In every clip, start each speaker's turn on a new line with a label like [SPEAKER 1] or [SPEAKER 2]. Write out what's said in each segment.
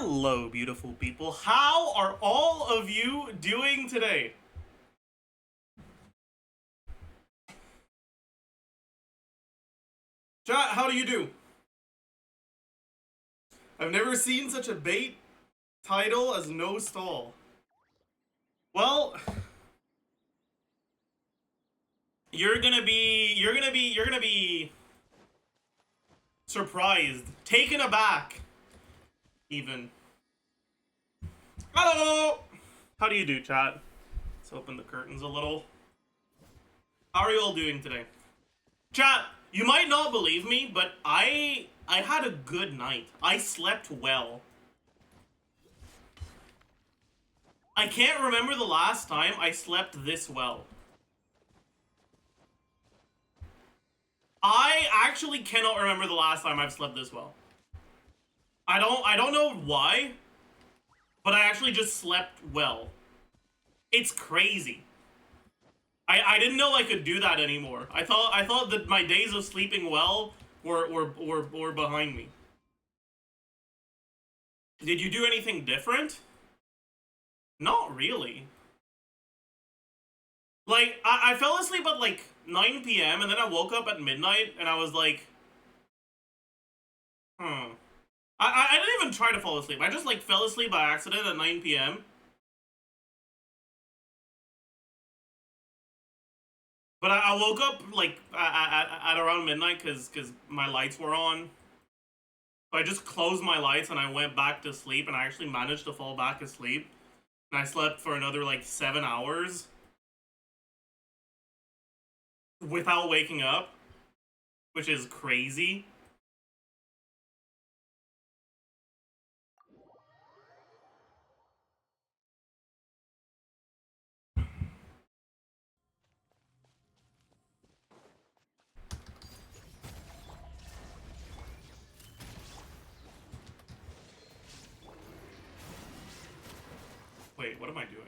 [SPEAKER 1] Hello, beautiful people. How are all of you doing today? Chat, how do you do? I've never seen such a bait title as No Stall. Well, you're gonna be surprised, taken aback, even. Hello! How do you do, chat? Let's open the curtains a little. How are you all doing today? Chat, you might not believe me, but I had a good night. I slept well. I can't remember the last time I slept this well. I actually cannot remember the last time I've slept this well. I don't know why, but I actually just slept well. It's crazy. I didn't know I could do that anymore. I thought that my days of sleeping well were behind me. Did you do anything different? Not really. Like, I fell asleep at like 9 p.m. and then I woke up at midnight and I was like, I didn't even try to fall asleep. I just like fell asleep by accident at 9 p.m. But I woke up like at around midnight because my lights were on. So I just closed my lights and I went back to sleep, and I actually managed to fall back asleep. And I slept for another like 7 hours without waking up, which is crazy. Wait, what am I doing?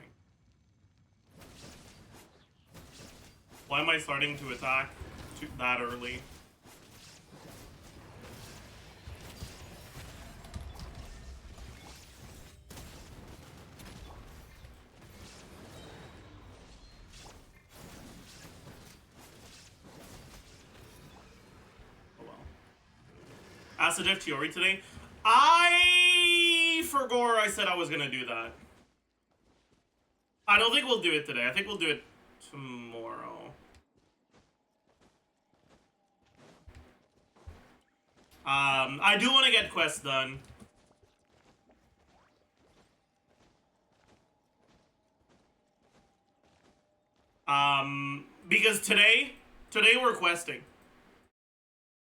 [SPEAKER 1] Why am I starting to attack that early? Oh well. Zajef Theory today? I forgot I said I was gonna do that. I don't think we'll do it today. I think we'll do it tomorrow. I do want to get quests done. Because today we're questing.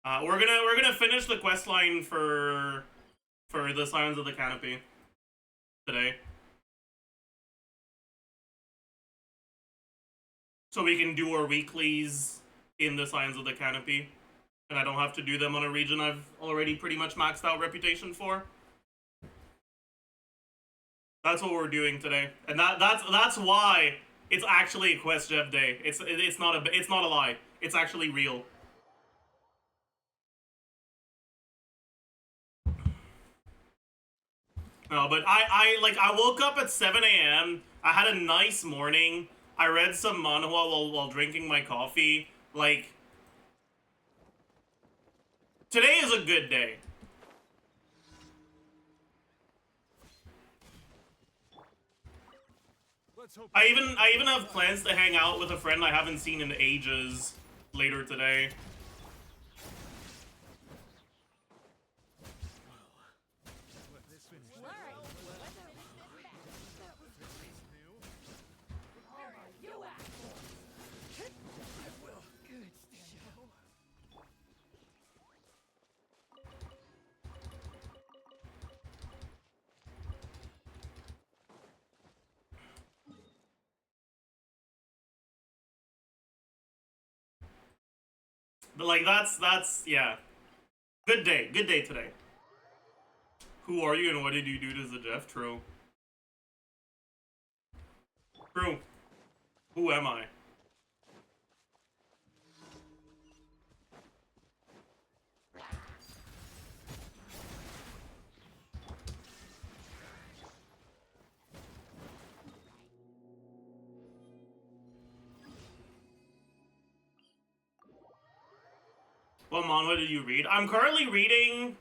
[SPEAKER 1] We're gonna finish the quest line for the Silence of the Canopy today, so we can do our weeklies in the Silence of the Canopy, and I don't have to do them on a region I've already pretty much maxed out reputation for. That's what we're doing today, and that's why it's actually a Questjef day. It's not a lie. It's actually real. No, but I woke up at 7 a.m. I had a nice morning. I read some manhwa while drinking my coffee. Like, today is a good day. I even have plans to hang out with a friend I haven't seen in ages later today. But like that's yeah. Good day today. Who are you and what did you do to Zajef? True. True. Who am I? What manga did you read? I'm currently reading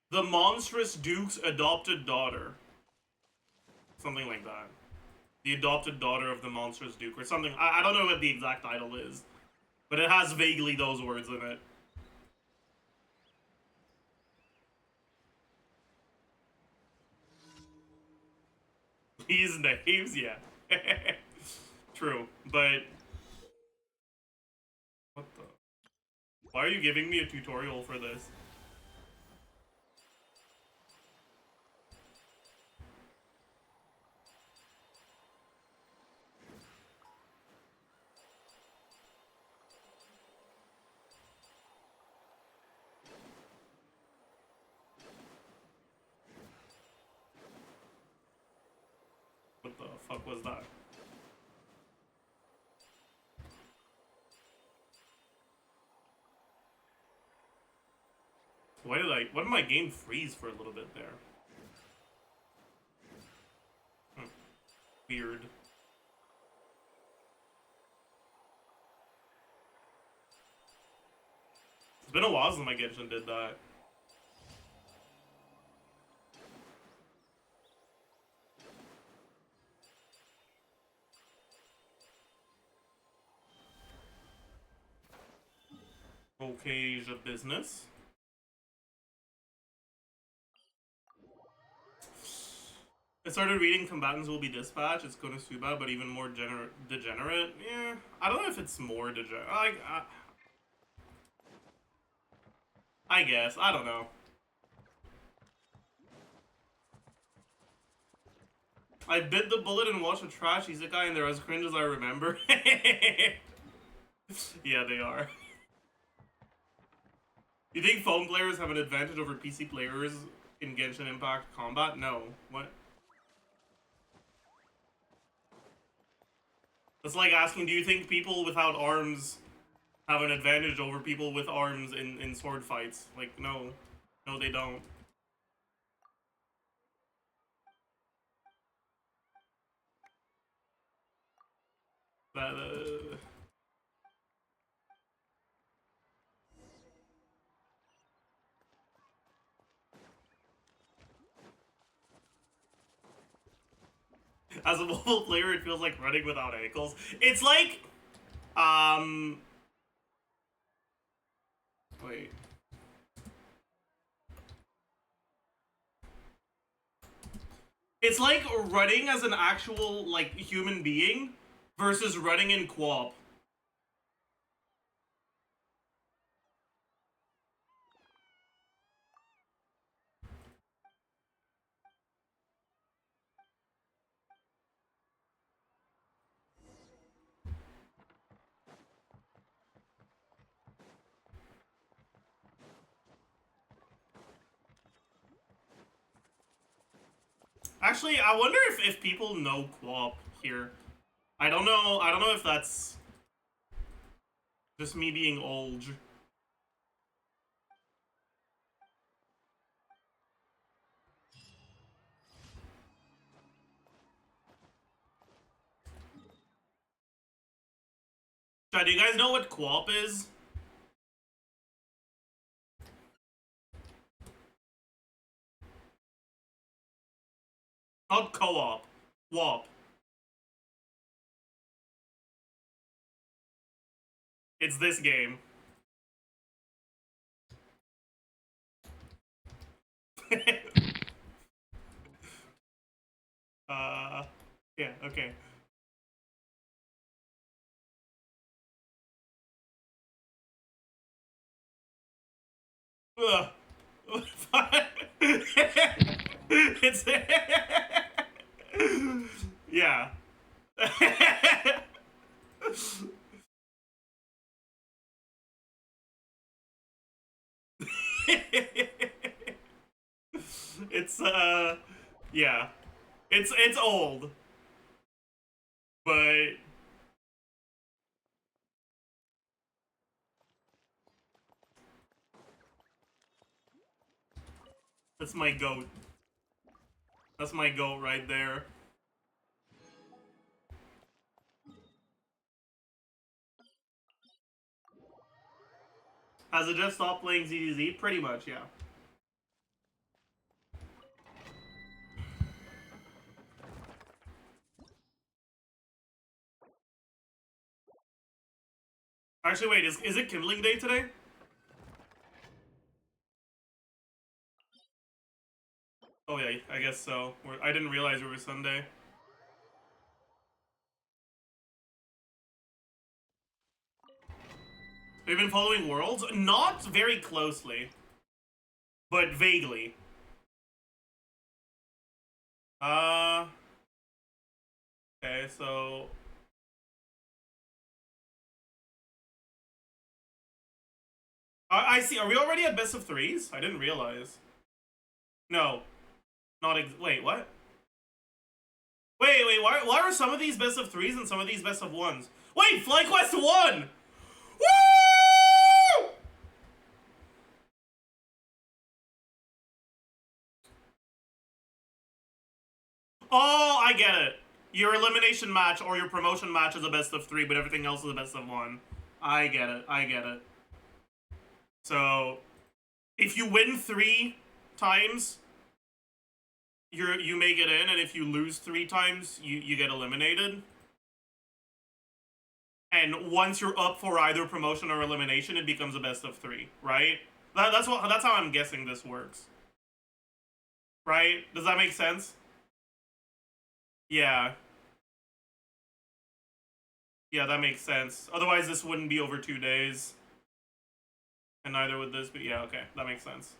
[SPEAKER 1] The Monstrous Duke's Adopted Daughter. Something like that. The Adopted Daughter of the Monstrous Duke, or something. I don't know what the exact title is, but it has vaguely those words in it. These names, yeah. True, but... What the... Why are you giving me a tutorial for this? What the fuck was that? Why did my game freeze for a little bit there? Weird. It's been a while since my Genshin did that. Okay, business. I started reading Combatants Will Be Dispatched. It's Konosuba, but even more degenerate. Yeah, I don't know if it's more degenerate. I guess. I don't know. I bit the bullet and watched a trash isekai, and they're as cringe as I remember. Yeah, they are. You think phone players have an advantage over PC players in Genshin Impact combat? No. What? It's like asking, do you think people without arms have an advantage over people with arms in sword fights? Like, no. No, they don't. That, As a mobile player, it feels like running without ankles. It's like, wait. It's like running as an actual, like, human being versus running in co-op. Actually, I wonder if people know co-op here. I don't know if that's just me being old. Do you guys know what co-op is? Not co-op. WOP. It's this game. Yeah, okay. Ugh. It's yeah. It's yeah. It's old. But that's my goat. That's my goat right there. Has it just stopped playing ZZZ? Pretty much, yeah. Actually, wait, is it Kindling Day today? Oh yeah, I guess so. I didn't realize it was Sunday. We've been following Worlds? Not very closely, but vaguely. Okay, so... I see. Are we already at best of threes? I didn't realize. No. Wait, what? Wait, why are some of these best of threes and some of these best of ones? Wait, FlyQuest won! Woo! Oh, I get it. Your elimination match or your promotion match is a best of three, but everything else is a best of one. I get it. So, if you win 3 times, you make it in, and if you lose 3 times, you get eliminated. And once you're up for either promotion or elimination, it becomes a best of 3, right? That's how I'm guessing this works. Right? Does that make sense? Yeah. Yeah, that makes sense. Otherwise, this wouldn't be over 2 days. And neither would this, but yeah, okay. That makes sense.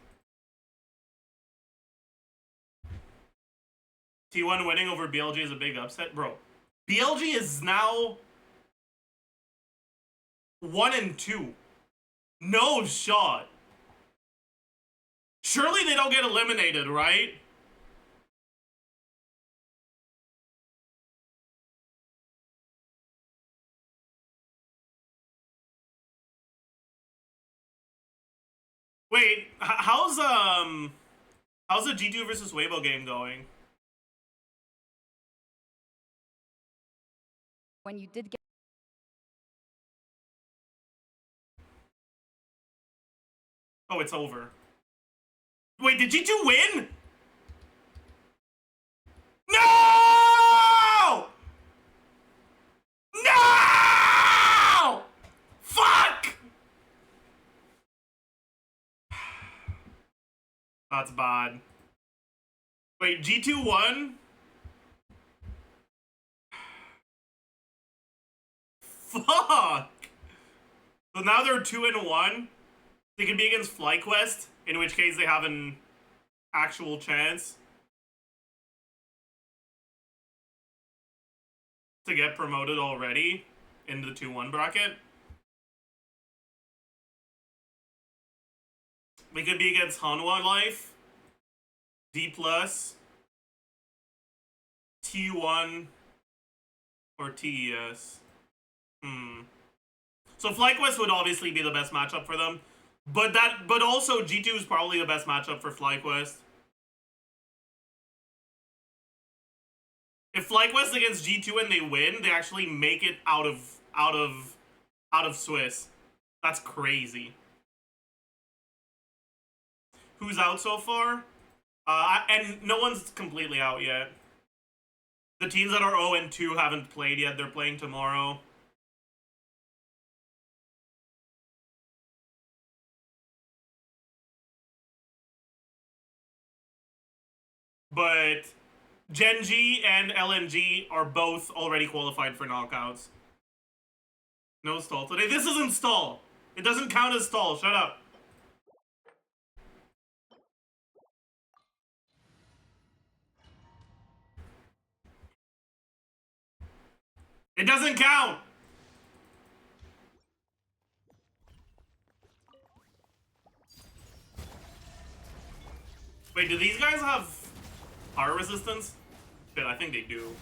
[SPEAKER 1] T1 winning over BLG is a big upset. Bro, BLG is now 1-2. No shot. Surely they don't get eliminated, right? Wait, how's the G2 versus Weibo game going?
[SPEAKER 2] When you did get...
[SPEAKER 1] Oh, it's over. Wait, did G2 win? No! No! Fuck! That's bad. Wait, G2 won? Fuck! So now they're 2-1. They can be against FlyQuest, in which case they have an actual chance to get promoted already in the 2-1 bracket. We could be against Hanwha Life, D+, T1, or TES. So FlyQuest would obviously be the best matchup for them. But also G2 is probably the best matchup for FlyQuest. If FlyQuest against G2 and they win, they actually make it out of Swiss. That's crazy. Who's out so far? And no one's completely out yet. The teams that are 0-2 haven't played yet. They're playing tomorrow. But Gen G and LNG are both already qualified for knockouts. No stall today. This isn't stall. It doesn't count as stall. Shut up. It doesn't count. Wait, do these guys have power resistance? Shit, I think they do.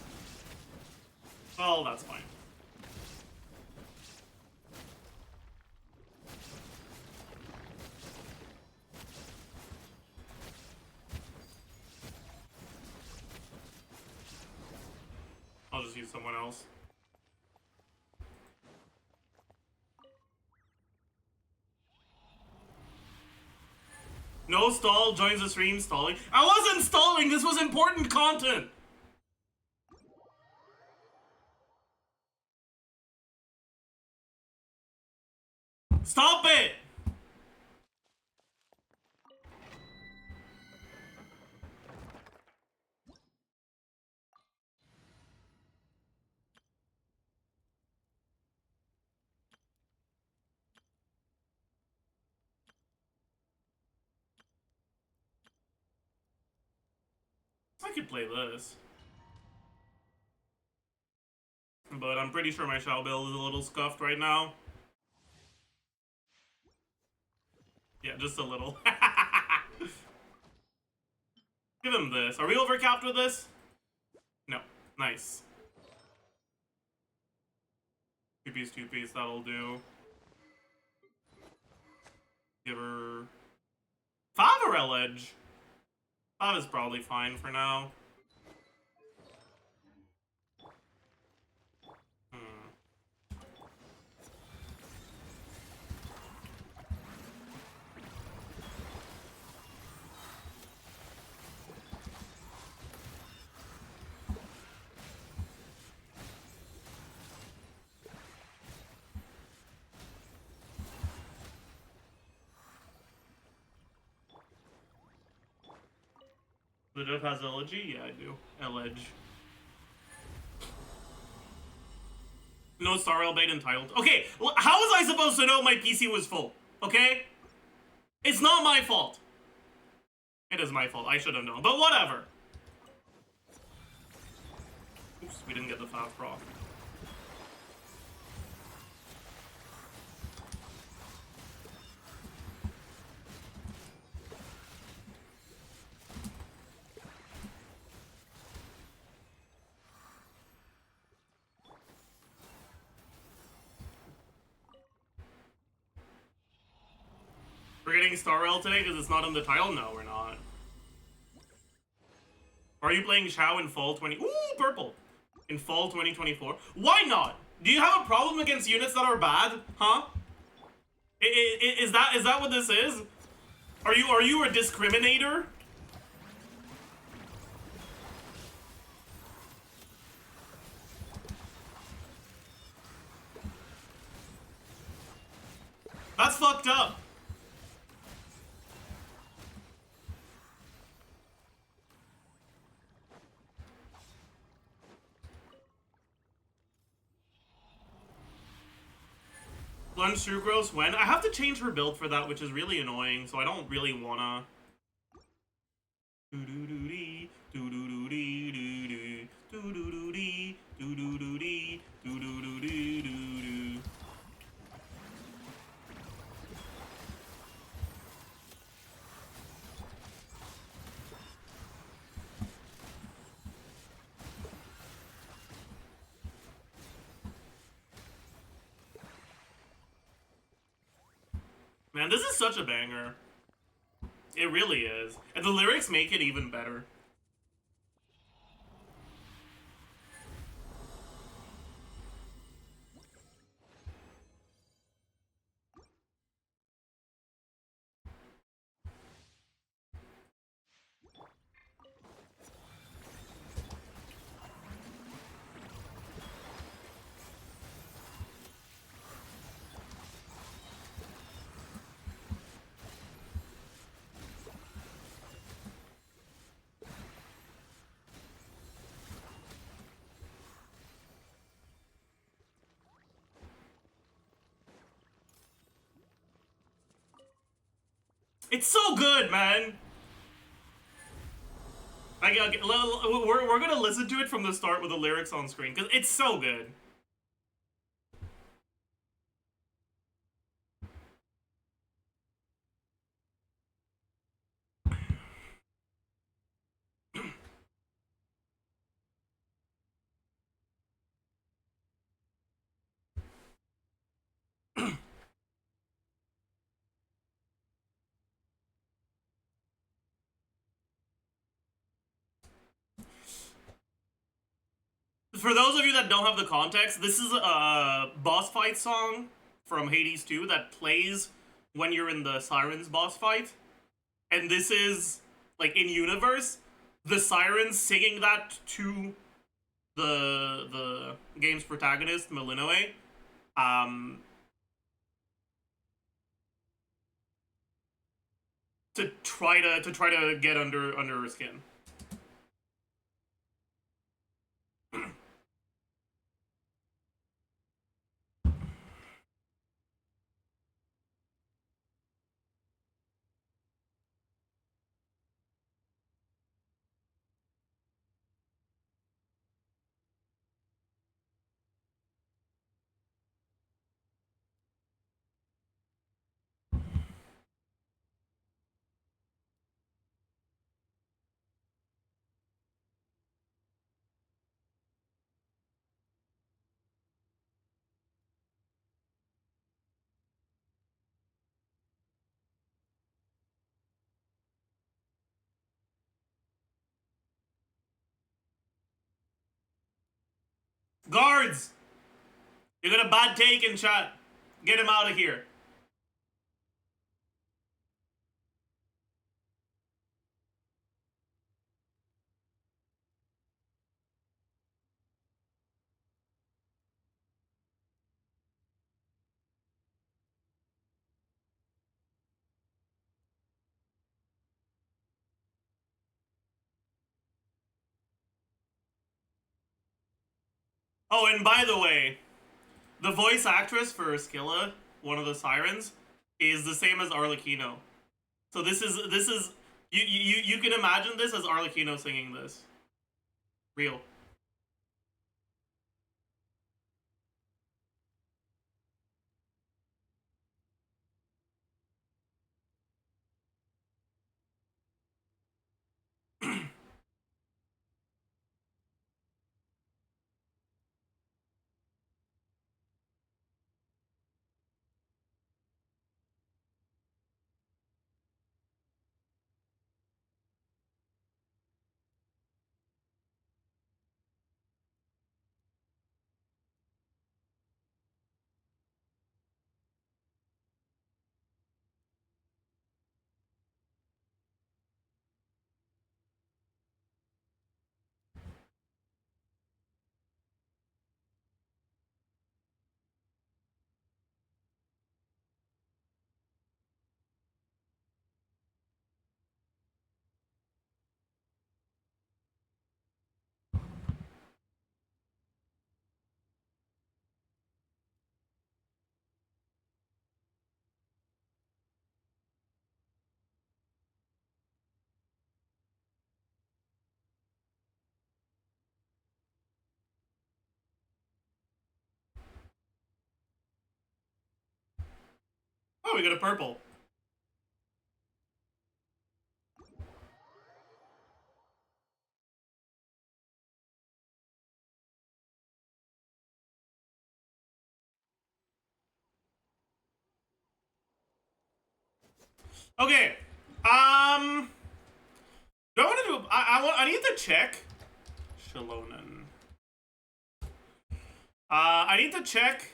[SPEAKER 1] Well, that's fine. I'll just use someone else. No stall, joins the stream, stalling. I wasn't stalling, this was important content! Stop it! I could play this. But I'm pretty sure my Shao build is a little scuffed right now. Yeah, just a little. Give him this. Are we overcapped with this? No. Nice. Two piece, that'll do. Give her... Favorel Edge. That is probably fine for now. Zajef has elegy? Yeah, I do. Eledge. No Star Rail bait entitled. Okay, how was I supposed to know my PC was full? Okay? It's not my fault. It is my fault. I should have known. But whatever. Oops, we didn't get the fast proc. We're getting Star Rail today because it's not in the title? No, we're not. Are you playing Shao in fall 20... Ooh, purple! In fall 2024? Why not? Do you have a problem against units that are bad? Huh? Is that what this is? Are you a discriminator? That's fucked up. Lunch sucrose when? I have to change her build for that, which is really annoying, so I don't really wanna. Man, this is such a banger. It really is. And the lyrics make it even better. It's so good, man! We're gonna listen to it from the start with the lyrics on screen, because it's so good. For those of you that don't have the context, this is a boss fight song from Hades 2 that plays when you're in the Sirens boss fight. And this is, like, in universe, the sirens singing that to the game's protagonist, Malinoe, to try to get under her skin. Guards! You got a bad take in chat. Get him out of here. Oh, and by the way, the voice actress for Skilla, one of the sirens, is the same as Arlecchino. So this is you can imagine this as Arlecchino singing this. Real. Oh, we got a purple. Okay. Do I want to do? I need to check. Shalonen. I need to check.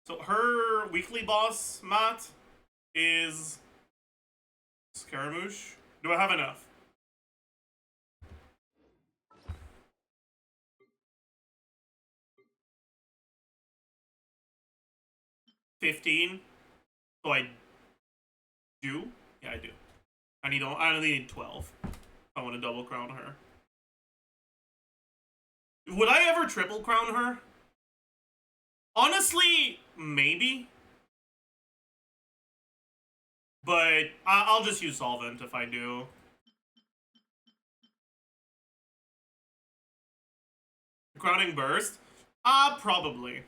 [SPEAKER 1] So her weekly boss mat is Scaramouche. Do I have enough? $15. So I do. Yeah, I do. I only need 12. I want to double crown her. Would I ever triple crown her? Honestly, maybe. But I'll just use solvent if I do. Crowning burst? Probably.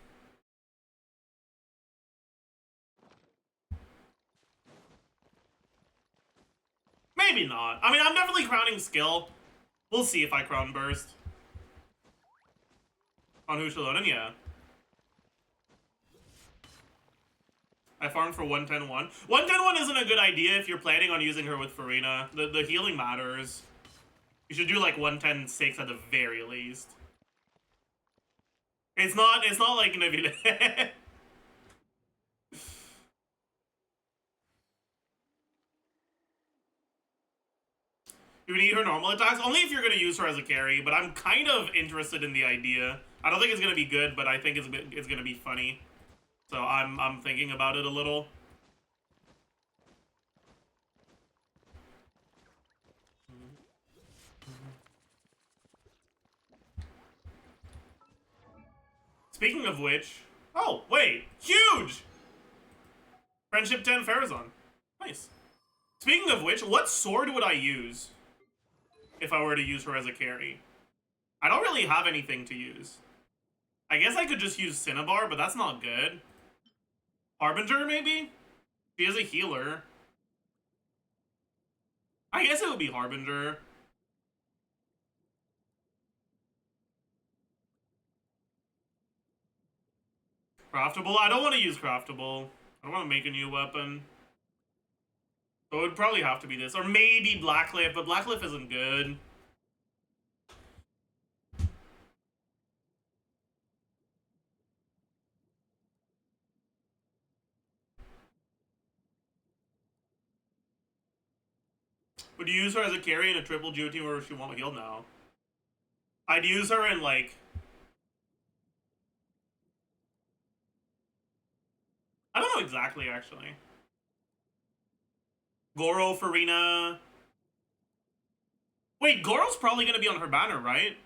[SPEAKER 1] Maybe not. I mean, I'm definitely crowning skill. We'll see if I crown burst. On Hushalonen, yeah. I farmed for 110-1. 110-1 isn't a good idea if you're planning on using her with Farina. The healing matters. You should do like 110-6 at the very least. It's not like Navile. Do we need her normal attacks? Only if you're going to use her as a carry, but I'm kind of interested in the idea. I don't think it's going to be good, but I think it's going to be funny. So I'm thinking about it a little. Speaking of which... Oh, wait! Huge! Friendship 10 Farazan. Nice. Speaking of which, what sword would I use if I were to use her as a carry? I don't really have anything to use. I guess I could just use Cinnabar, but that's not good. Harbinger, maybe? She is a healer. I guess it would be Harbinger. Craftable? I don't want to use Craftable. I don't want to make a new weapon. So it would probably have to be this. Or maybe Blackcliff, but Blackcliff isn't good. Would you use her as a carry in a triple Geo team where she won't heal now? I'd use her in, like... I don't know exactly, actually. Goro, Farina... Wait, Goro's probably going to be on her banner, right?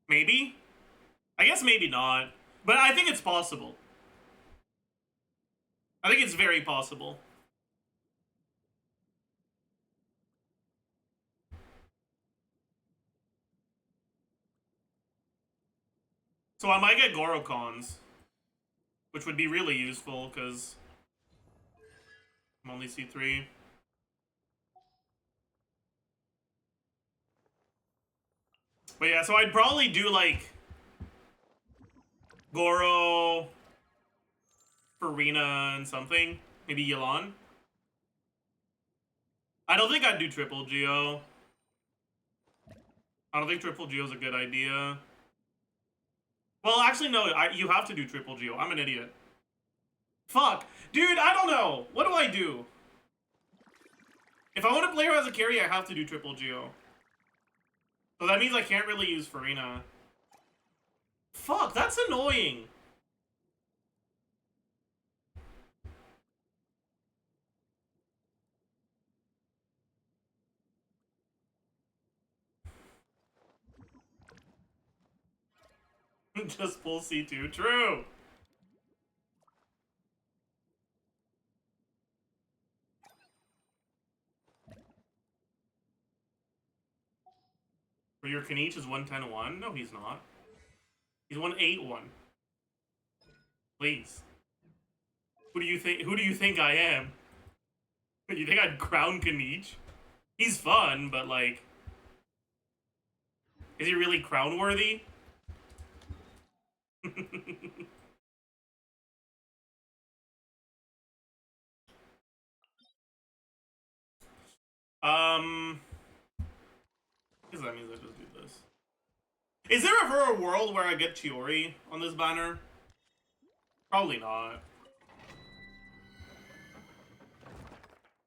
[SPEAKER 1] Maybe? I guess maybe not. But I think it's possible. I think it's very possible. So I might get Goro cons. Which would be really useful, because I'm only C3. But yeah, so I'd probably do, like, Goro, Farina, and something. Maybe Yelan. I don't think I'd do triple Geo. I don't think triple Geo is a good idea. Well, actually, no. You have to do triple Geo. I'm an idiot. Fuck. Dude, I don't know. What do I do? If I want to play her as a carry, I have to do triple Geo. So that means I can't really use Farina. Fuck, that's annoying. Just pull C2. True. Where your Kanich is 110-1? No, he's not. He's 181. Please. Who do you think I am? You think I'd crown Kanich? He's fun, but like... Is he really crown worthy? I guess that means I just do this. Is there ever a world where I get Chiori on this banner? Probably not.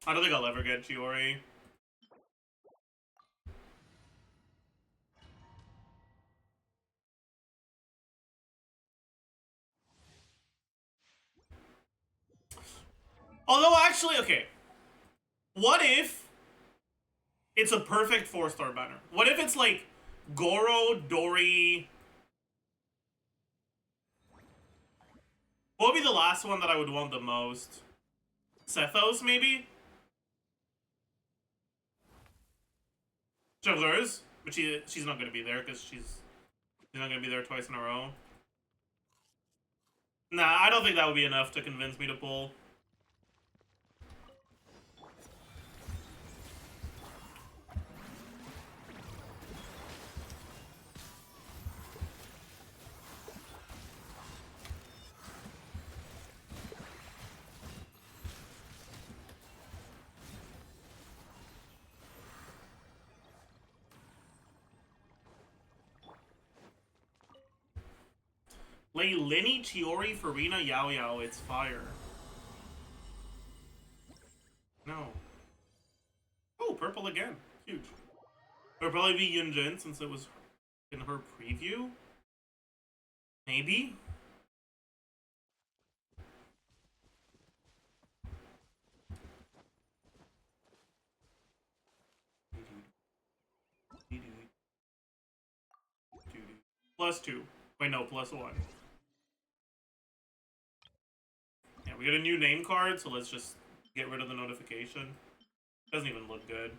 [SPEAKER 1] I don't think I'll ever get Chiori. Although, actually, okay. What if it's a perfect 4-star banner? What if it's like Goro, Dori... What would be the last one that I would want the most? Sethos, maybe? ChesseBurgers, but she's not going to be there because she's not going to be there twice in a row. Nah, I don't think that would be enough to convince me to pull. Lay Lenny, Chiori, Farina, Yao Yao, it's fire. No. Oh, purple again. Huge. It'll probably be Yunjin since it was in her preview. Maybe? +2. Wait, no, +1. Yeah, we got a new name card, so let's just get rid of the notification. Doesn't even look good.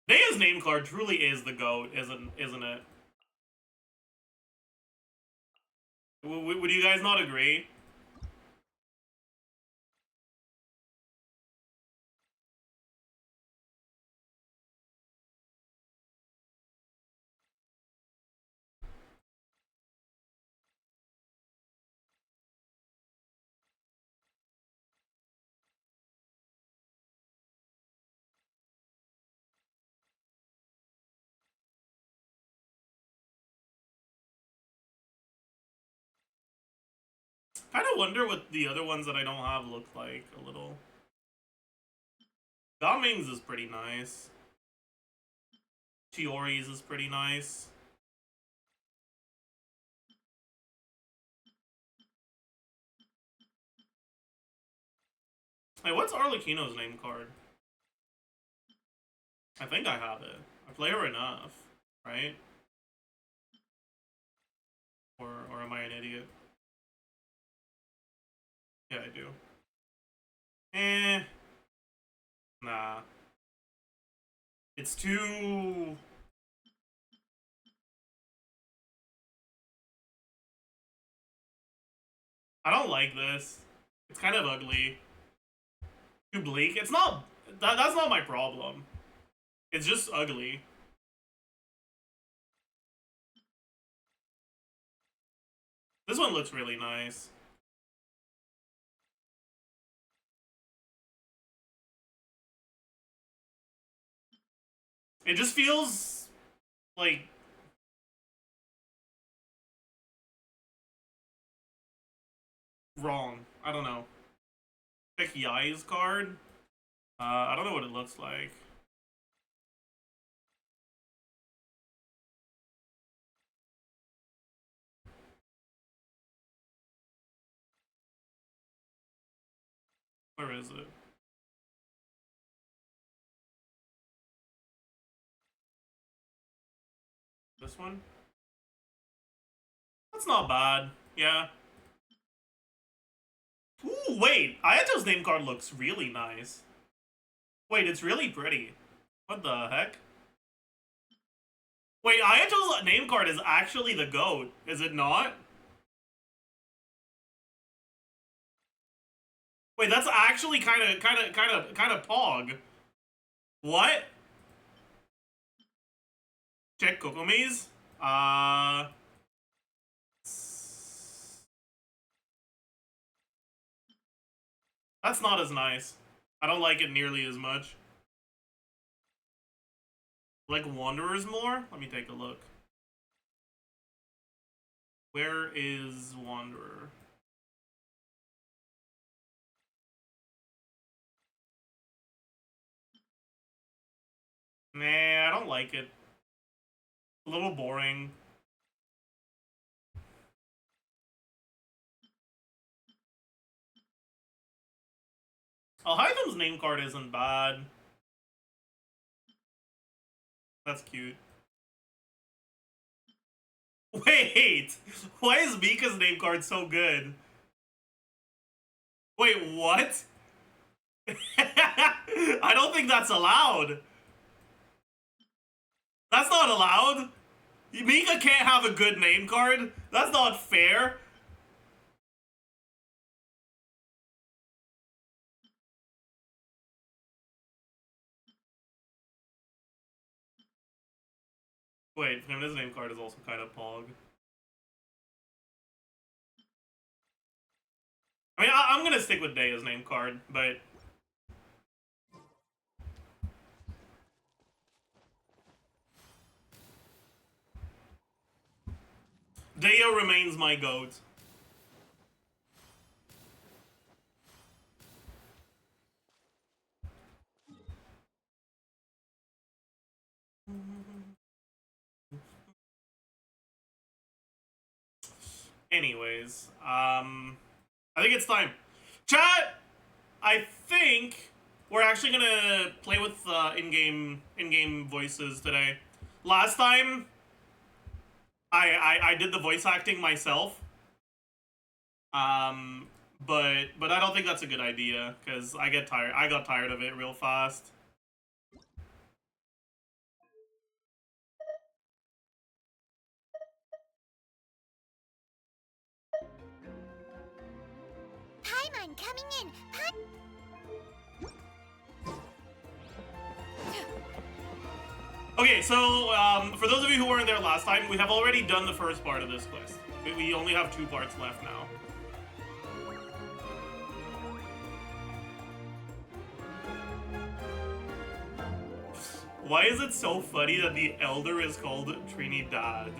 [SPEAKER 1] Daya's name card truly is the GOAT, isn't it? Would you guys not agree? Kind of wonder what the other ones that I don't have look like a little. Gaming's is pretty nice. Chiori's is pretty nice. Hey, what's Arlecchino's name card? I think I have it. I play her enough, right? Or am I an idiot? Yeah, I do. Nah. It's too... I don't like this. It's kind of ugly. Too bleak. It's not... That's not my problem. It's just ugly. This one looks really nice. It just feels like wrong. I don't know. Pick Yai's card. I don't know what it looks like. Where is it? This one? That's not bad. Yeah. Ooh, wait. Ayato's name card looks really nice. Wait, it's really pretty. What the heck? Wait, Ayato's name card is actually the GOAT, is it not? Wait, that's actually kind of pog. What? Check Kokomi's. That's not as nice. I don't like it nearly as much. Like Wanderers more? Let me take a look. Where is Wanderer? Nah, I don't like it. A little boring. Alhaitham's name card isn't bad. That's cute. Wait! Why is Mika's name card so good? Wait, what? I don't think that's allowed. That's not allowed. Mika can't have a good name card. That's not fair. Wait, his name card is also kind of pog. I mean, I'm gonna stick with Daya's name card, but... Daya remains my GOAT. Anyways, I think it's time. Chat! I think we're actually gonna play with in-game voices today. Last time, I did the voice acting myself. But I don't think that's a good idea, because I got tired of it real fast.
[SPEAKER 2] Paimon coming in.
[SPEAKER 1] Okay, so for those of you who weren't there last time, we have already done the first part of this quest. We only have 2 parts left now. Why is it so funny that the elder is called Trinidad?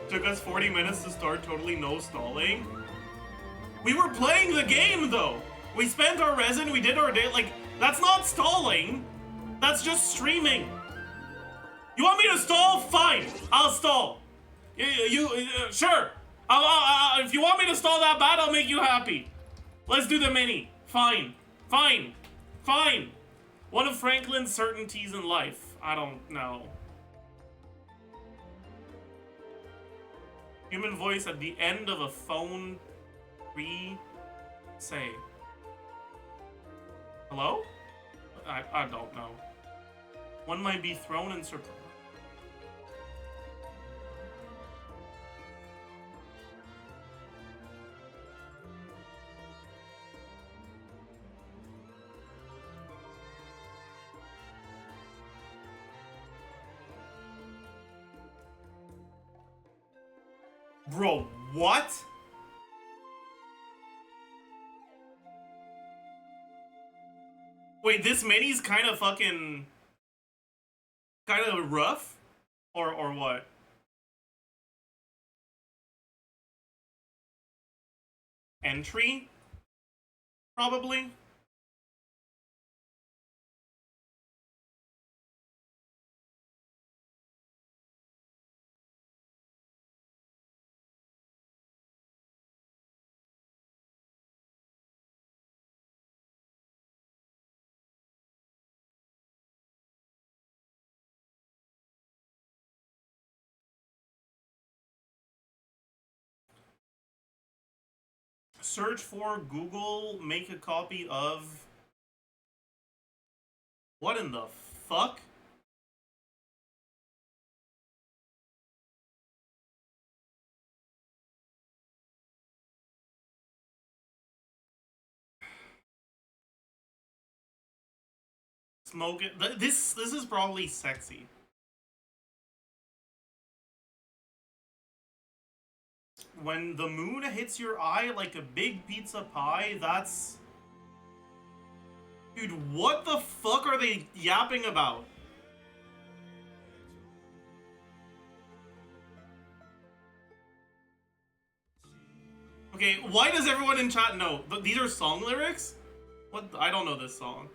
[SPEAKER 1] Took us 40 minutes to start, totally no stalling. We were playing the game though! We spent our resin, we did our day, like, that's not stalling! That's just streaming! You want me to stall? Fine! I'll stall! Sure! If you want me to stall that bad, I'll make you happy. Let's do the mini. Fine. Fine. Fine. One of Franklin's certainties in life. I don't know. Human voice at the end of a phone say. Hello? I don't know. One might be thrown in surprise. Bro, what? Wait, this mini's kind of fucking... kind of rough? Or what? Entry? Probably? Search for Google, make a copy of... What in the fuck? Smoke it. This is probably sexy. When the moon hits your eye like a big pizza pie, that's... Dude, what the fuck are they yapping about? Okay, why does everyone in chat know? These are song lyrics? What? I don't know this song.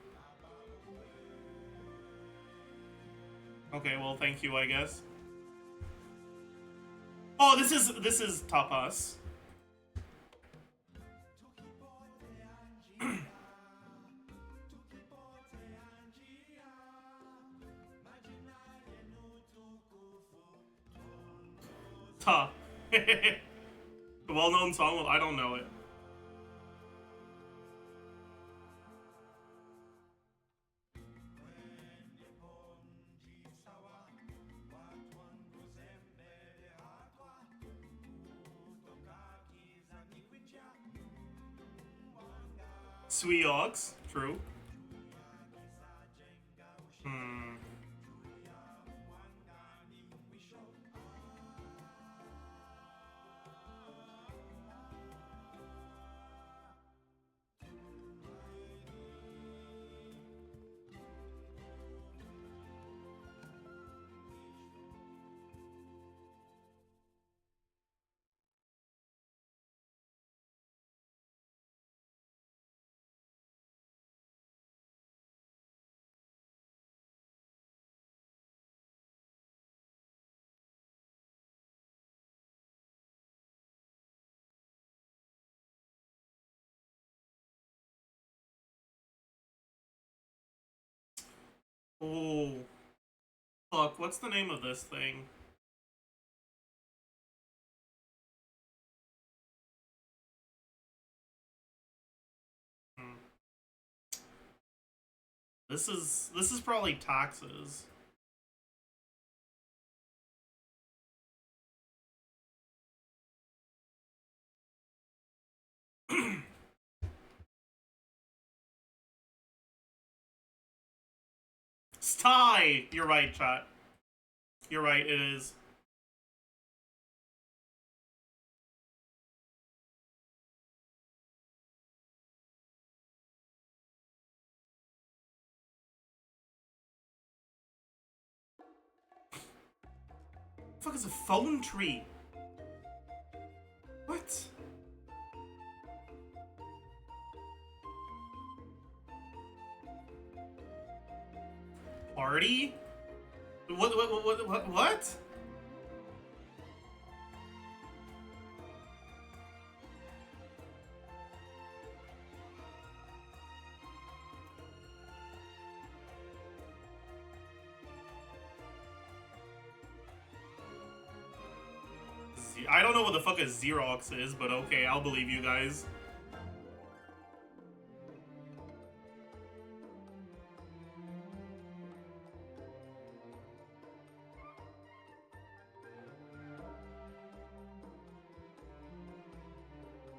[SPEAKER 1] Okay, well, thank you, I guess. Oh, this is tapas. Ta. The well-known song. Well, I don't know it. Sweet ox, true. Oh. Fuck, what's the name of this thing? This is probably taxes. Sty! You're right, chat. You're right, it is. What the fuck is a phone tree? What? Party? What? I don't know what the fuck a Xerox is, but okay, I'll believe you guys.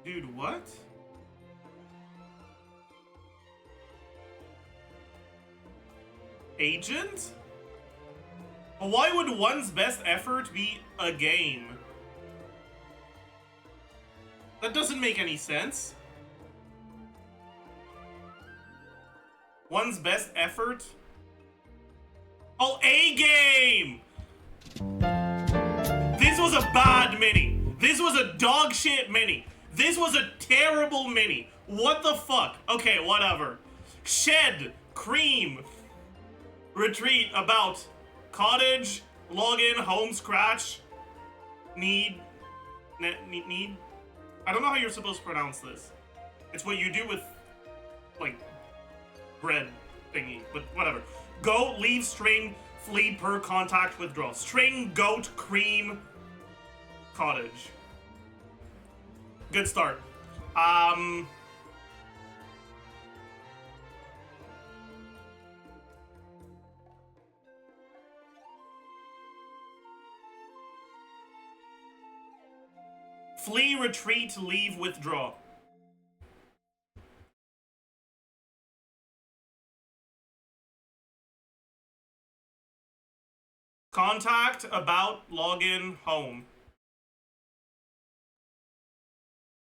[SPEAKER 1] Dude, what? Agent? Why would one's best effort be a game? That doesn't make any sense. One's best effort? Oh, a game! This was a bad mini. This was a dog shit mini. This was a terrible mini. What the fuck? Okay, whatever. Shed, cream, retreat, about, cottage, login, home, scratch, need. I don't know how you're supposed to pronounce this. It's what you do with, like, bread thingy, but whatever. Goat, leave, string, flee, per, contact, withdraw. String, goat, cream, cottage. Good start. Flee, retreat, leave, withdraw. Contact, about, login, home.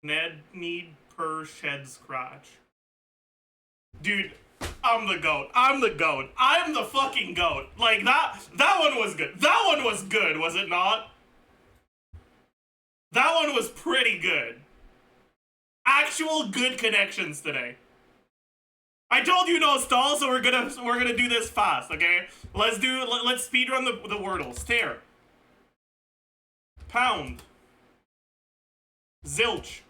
[SPEAKER 1] Ned, need, per, shed, scratch. Dude, I'm the goat. I'm the goat. I'm the fucking goat. Like, that one was good. That one was good, was it not? That one was pretty good. Actual good connections today. I told you no stall, so we're gonna do this fast, okay? Let's speedrun the Wordle. Stare. Pound. Zilch.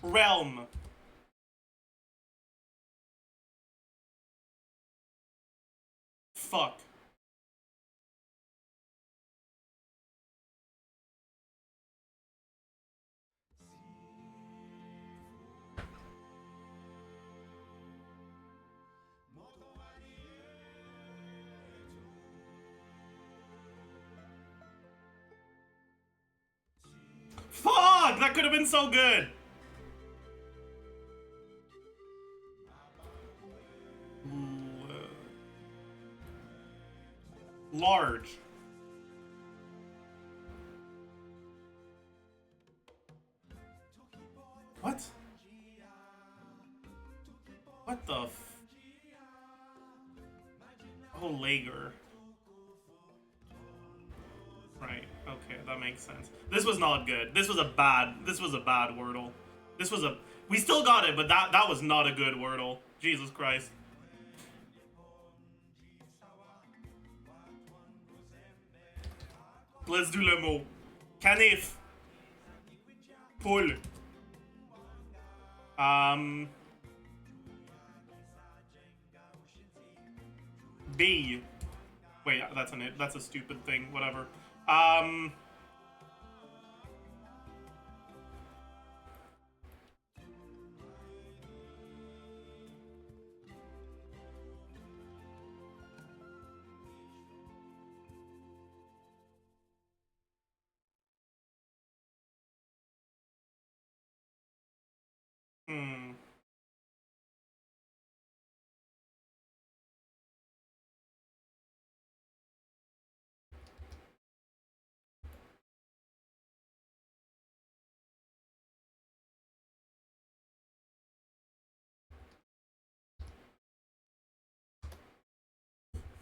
[SPEAKER 1] Realm. Fuck. Fuck! That could have been so good! Large. What? What the f... Oh, Lager. Right, okay, that makes sense. This was not good. This was a bad Wordle. We still got it, but that was not a good Wordle. Jesus Christ. Let's do le mot. Canif. Poule. B. Wait, that's a stupid thing. Whatever. Hmm.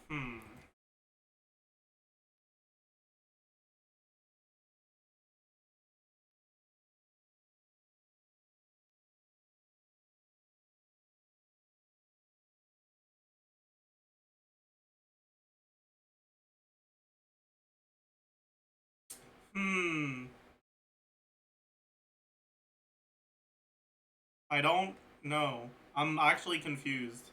[SPEAKER 1] Hmm. Hmm. I don't know. I'm actually confused.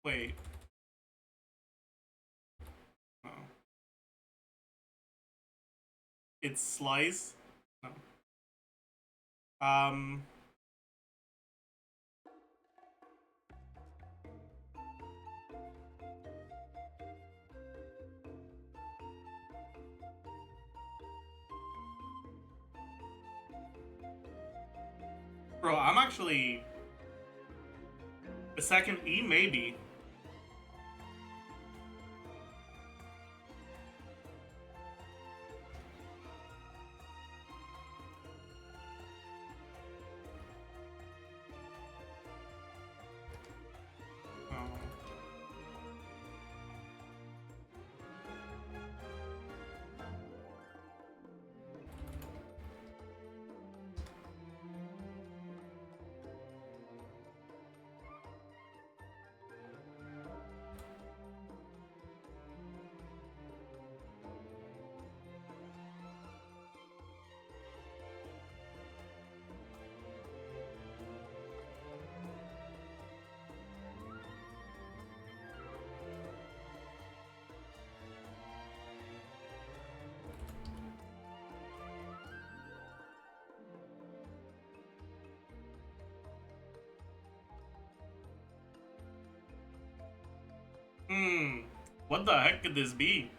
[SPEAKER 1] Wait. No. It's slice? No. Bro, I'm actually... The second E, maybe. Oh. Hmm. What the heck could this be?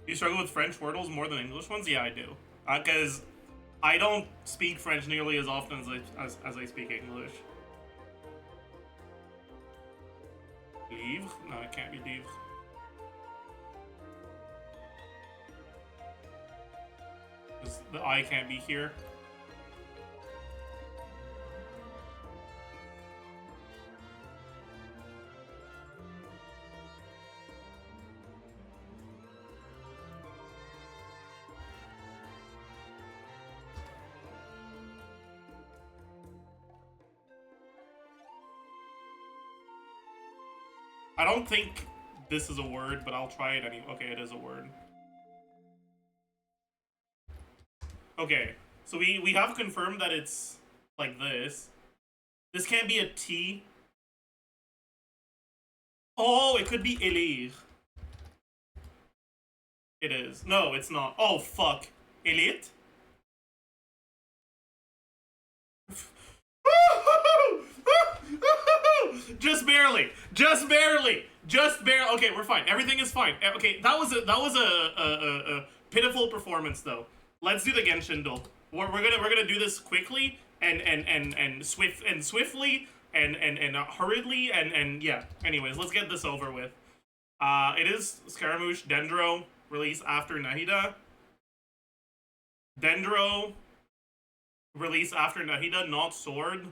[SPEAKER 1] Do you struggle with French wordles more than English ones? Yeah, I do. Because I don't speak French nearly as often as I speak English. Livre? No, it can't be livre. Because the I can't be here. I don't think this is a word, but I'll try it anyway. Okay, it is a word. Okay, so we have confirmed that it's like this. This can't be a T. Oh, it could be élire. It is. No, it's not. Oh, fuck. Elite? Just barely. Just barely. Just barely. Okay, we're fine. Everything is fine. Okay, that was a pitiful performance though. Let's do the Genshin duel. We're gonna do this quickly and swiftly and hurriedly and yeah. Anyways, let's get this over with. It is Scaramouche Dendro release after Nahida. Dendro release after Nahida, not Sword.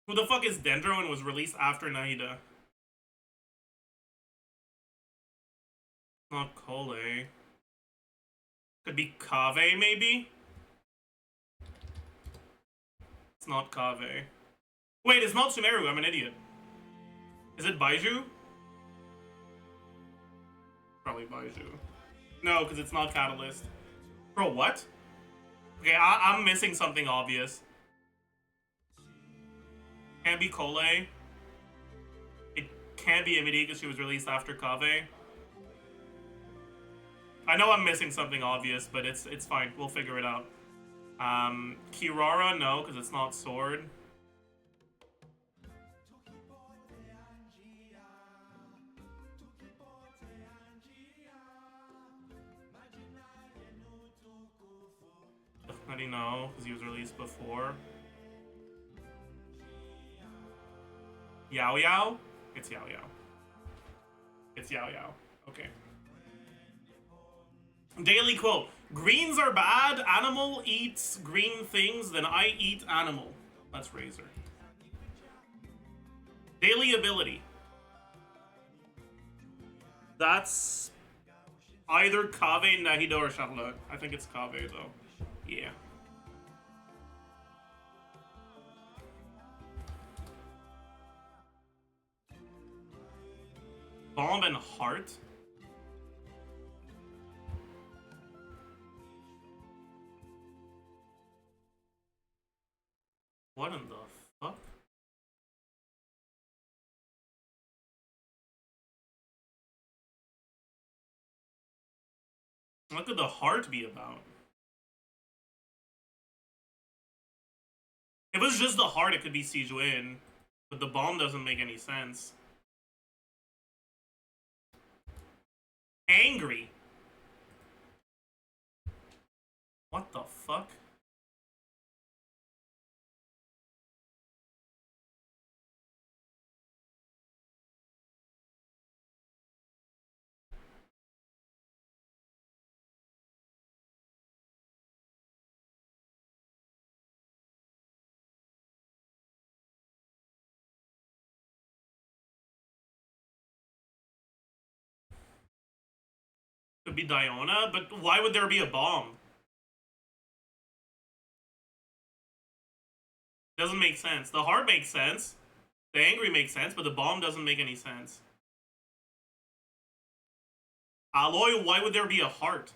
[SPEAKER 1] Who the fuck is Dendro and was released after Nahida? Not Kole. Could be Kave, maybe? It's not Kave. Wait, it's not Sumeru, I'm an idiot. Is it Baiju? Probably Baiju. No, because it's not Catalyst. Bro, what? Okay, I'm missing something obvious. Can't be Kole. It can't be Imidi because she was released after Kave. I know I'm missing something obvious, but it's fine. We'll figure it out. Kirara, no, because it's not Sword. Definitely no, because he was released before. Yao Yao? It's Yao Yao. It's Yao Yao. Okay. Daily quote. Greens are bad. Animal eats green things, then I eat animal. That's Razor. Daily ability. That's either Kave, Nahido, or Charlotte. I think it's Kave, though. Yeah. Bomb and Heart? What in the fuck? What could the heart be about? If it was just the heart, it could be Sijuin, but the bomb doesn't make any sense. Angry? What the fuck? Could be Diona, but why would there be a bomb? Doesn't make sense. The heart makes sense. The angry makes sense, but the bomb doesn't make any sense. Alloy, why would there be a heart?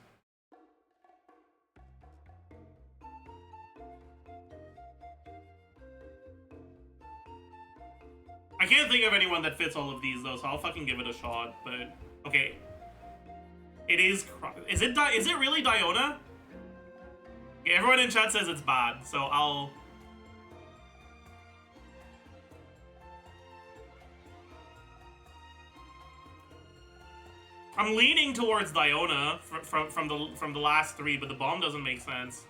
[SPEAKER 1] I can't think of anyone that fits all of these though, so I'll fucking give it a shot. But okay, it is. Is it really Diona? Okay, everyone in chat says it's bad, so I'll. I'm leaning towards Diona from the last three, but the bomb doesn't make sense.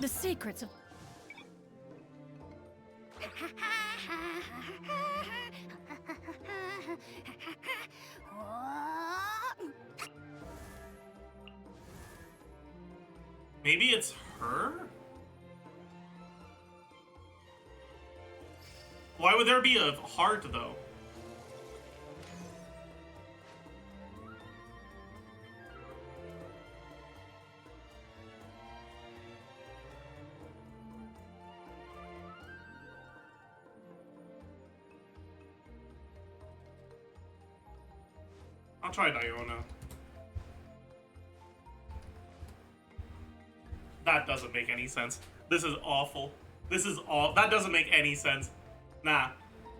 [SPEAKER 3] The secrets of...
[SPEAKER 1] Maybe it's her? Why would there be a heart, though? I'll try Diona. That doesn't make any sense. This is awful. This is all. That doesn't make any sense. Nah,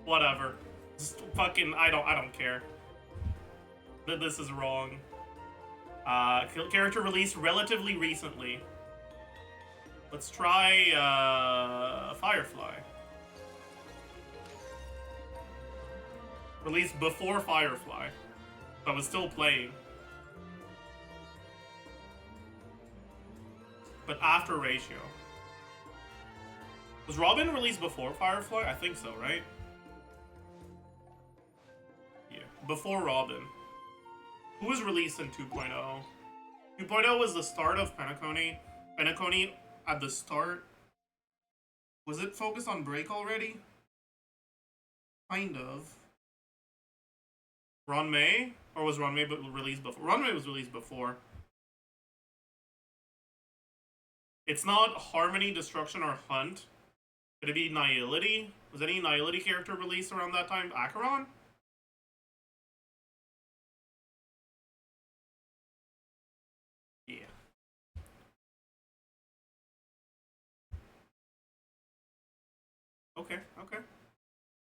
[SPEAKER 1] whatever. Just fucking, I don't care. This is wrong. Character released relatively recently. Let's try Firefly. Released before Firefly, but was still playing. But after Ratio. Was Robin released before Firefly? I think so, right? Yeah, before Robin. Who was released in 2.0? 2.0 was the start of Penacony. Penacony at the start. Was it focused on Break already? Kind of. Ron May? Or was Ron May released before? Ron May was released before. It's not Harmony, Destruction, or Hunt. Could it be Nihility? Was any Nihility character released around that time? Acheron? Yeah. Okay, okay.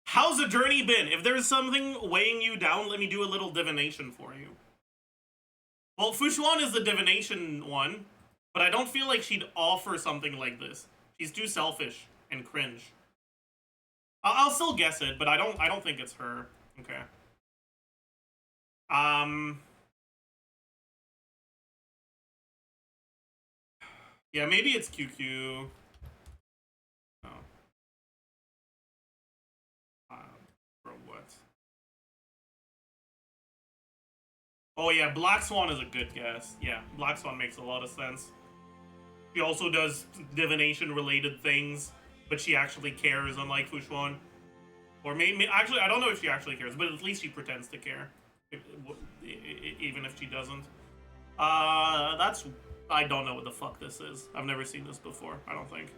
[SPEAKER 1] How's the journey been? If there's something weighing you down, let me do a little divination for you. Well, Fushuan is the divination one, but I don't feel like she'd offer something like this. She's too selfish and cringe. I'll still guess it, but I don't think it's her. Okay. Yeah, maybe it's QQ. Oh. Bro, what? Oh yeah, Black Swan is a good guess. Yeah, Black Swan makes a lot of sense. She also does divination-related things, but she actually cares, unlike Fushuan. Or maybe, actually, I don't know if she actually cares, but at least she pretends to care, even if she doesn't. I don't know what the fuck this is. I've never seen this before, I don't think.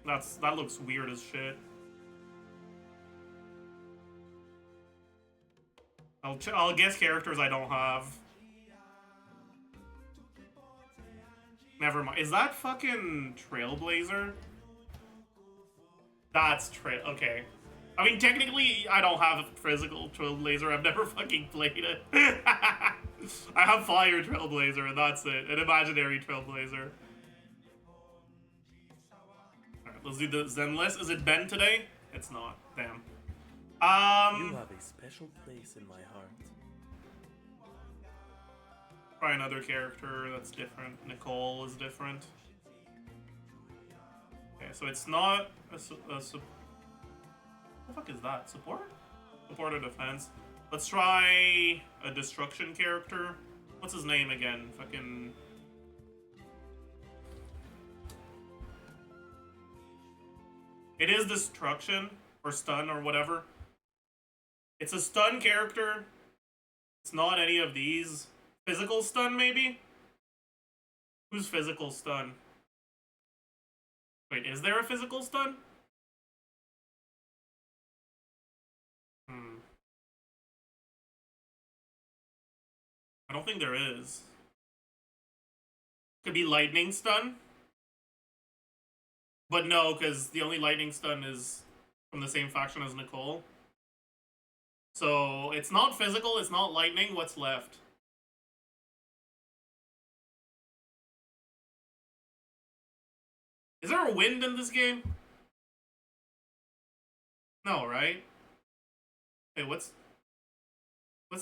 [SPEAKER 1] That looks weird as shit. I'll guess characters I don't have. Never mind. Is that fucking Trailblazer? That's okay. I mean, technically, I don't have a physical Trailblazer. I've never fucking played it. I have Fire Trailblazer, and that's it. An imaginary Trailblazer. Alright, let's do the Zen list. Is it Ben today? It's not. Damn.
[SPEAKER 4] You have a special place in my heart.
[SPEAKER 1] Try another character that's different. Nicole is different. Okay, so it's not what the fuck is that? Support? Support or defense? Let's try a destruction character. What's his name again? Fucking... It is destruction, or stun, or whatever. It's a stun character. It's not any of these. Physical stun, maybe? Who's physical stun? Wait, is there a physical stun? I don't think there is. Could be lightning stun. But no, because the only lightning stun is from the same faction as Nicole. So, it's not physical, it's not lightning. What's left? Is there a wind in this game? No, right? Hey, what's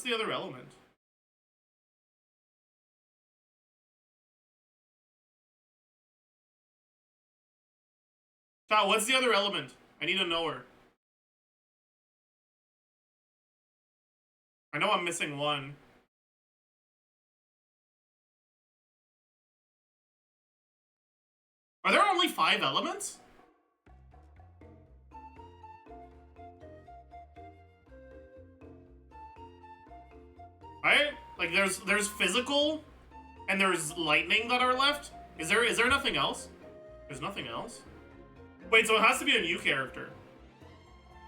[SPEAKER 1] the other element? Chat, what's the other element? I need to know her. I know I'm missing one. Are there only 5 elements? Right? Like there's physical and there's lightning that are left. Is there nothing else? There's nothing else? Wait, so it has to be a new character.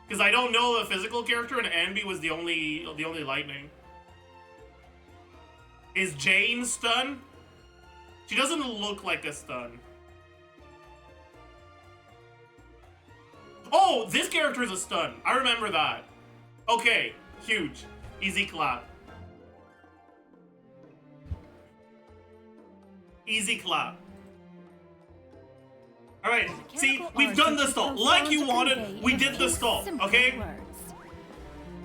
[SPEAKER 1] Because I don't know the physical character and Anby was the only lightning. Is Jane stun? She doesn't look like a stun. Oh, this character is a stun. I remember that. Okay, huge. Easy clap. Easy clap. Alright, see, we've done the stall. Like you wanted, we did the stall, okay?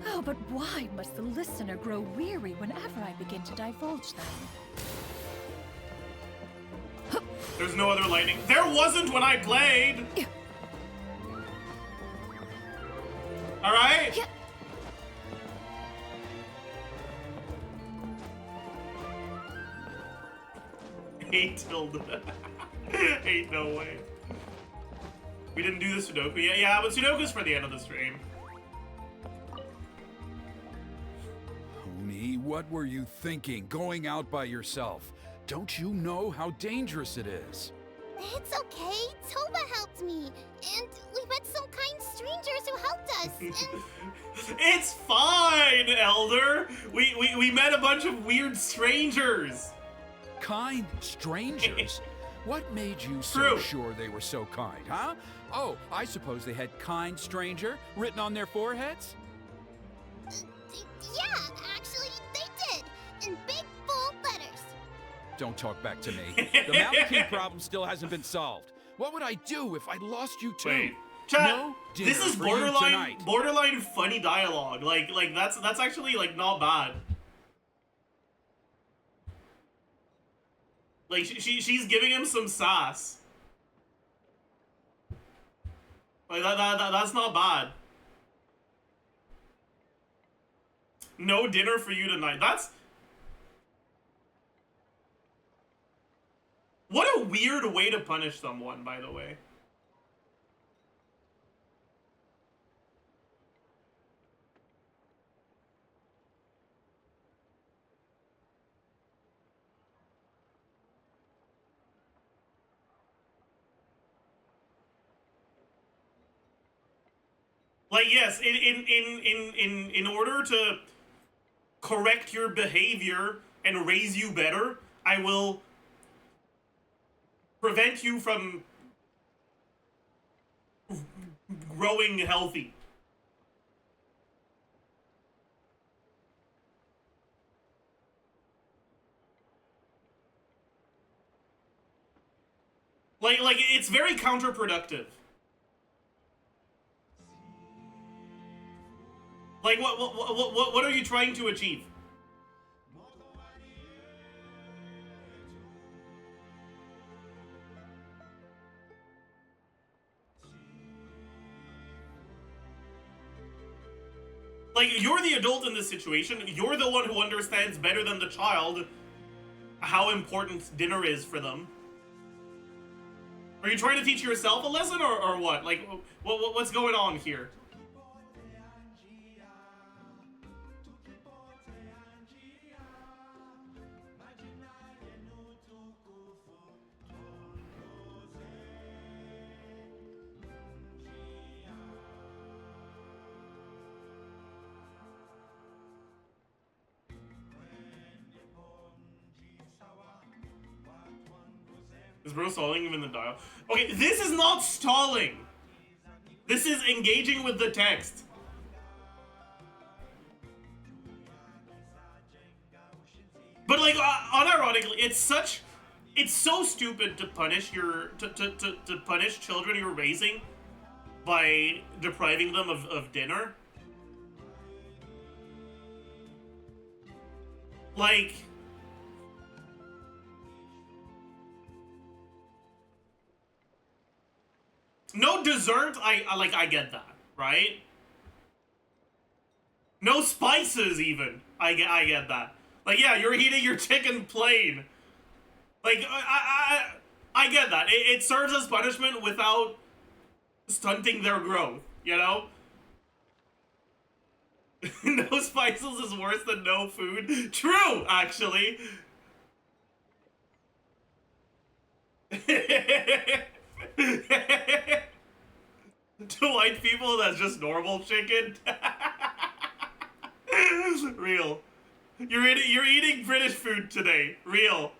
[SPEAKER 3] Oh, but why must the listener grow weary whenever I begin to divulge them?
[SPEAKER 1] There's no other lightning. There wasn't when I played! Alright? 8 tilde. 8, no way. We didn't do the Sudoku yet. Yeah, but Sudoku's for the end of the stream.
[SPEAKER 5] Oni, what were you thinking, going out by yourself? Don't you know how dangerous it is?
[SPEAKER 2] It's okay. Toba helped me. And we met some kind strangers who helped us. And
[SPEAKER 1] It's fine, Elder. We met a bunch of weird strangers.
[SPEAKER 5] Kind strangers? What made you so
[SPEAKER 1] True.
[SPEAKER 5] sure they were so kind, huh? Oh, I suppose they had kind stranger written on their foreheads?
[SPEAKER 2] yeah, actually, they did. In big, bold letters.
[SPEAKER 5] Don't talk back to me. The Mountain King problem still hasn't been solved. What would I do if I lost you too?
[SPEAKER 1] Wait, chat.
[SPEAKER 5] No dinner
[SPEAKER 1] This is
[SPEAKER 5] for you tonight.
[SPEAKER 1] borderline funny dialogue. Like that's actually like not bad. Like she's giving him some sass. Like that's not bad. No dinner for you tonight. That's what a weird way to punish someone, by the way. Like, yes, in order to correct your behavior and raise you better, I will prevent you from growing healthy. Like it's very counterproductive. Like, what are you trying to achieve? Like, you're the adult in this situation. You're the one who understands better than the child how important dinner is for them. Are you trying to teach yourself a lesson or what? Like, what's going on here? Is bro stalling him in the dial? Okay, this is not stalling. This is engaging with the text. But like, unironically, it's so stupid to punish to punish children you're raising by depriving them of dinner. Like, no dessert, I get that, right? No spices even, I get that. Like, yeah, you're eating your chicken plain. Like, I get that. It serves as punishment without stunting their growth, you know? No spices is worse than no food. True, actually. To white people, that's just normal chicken. Real. You're eating British food today. Real.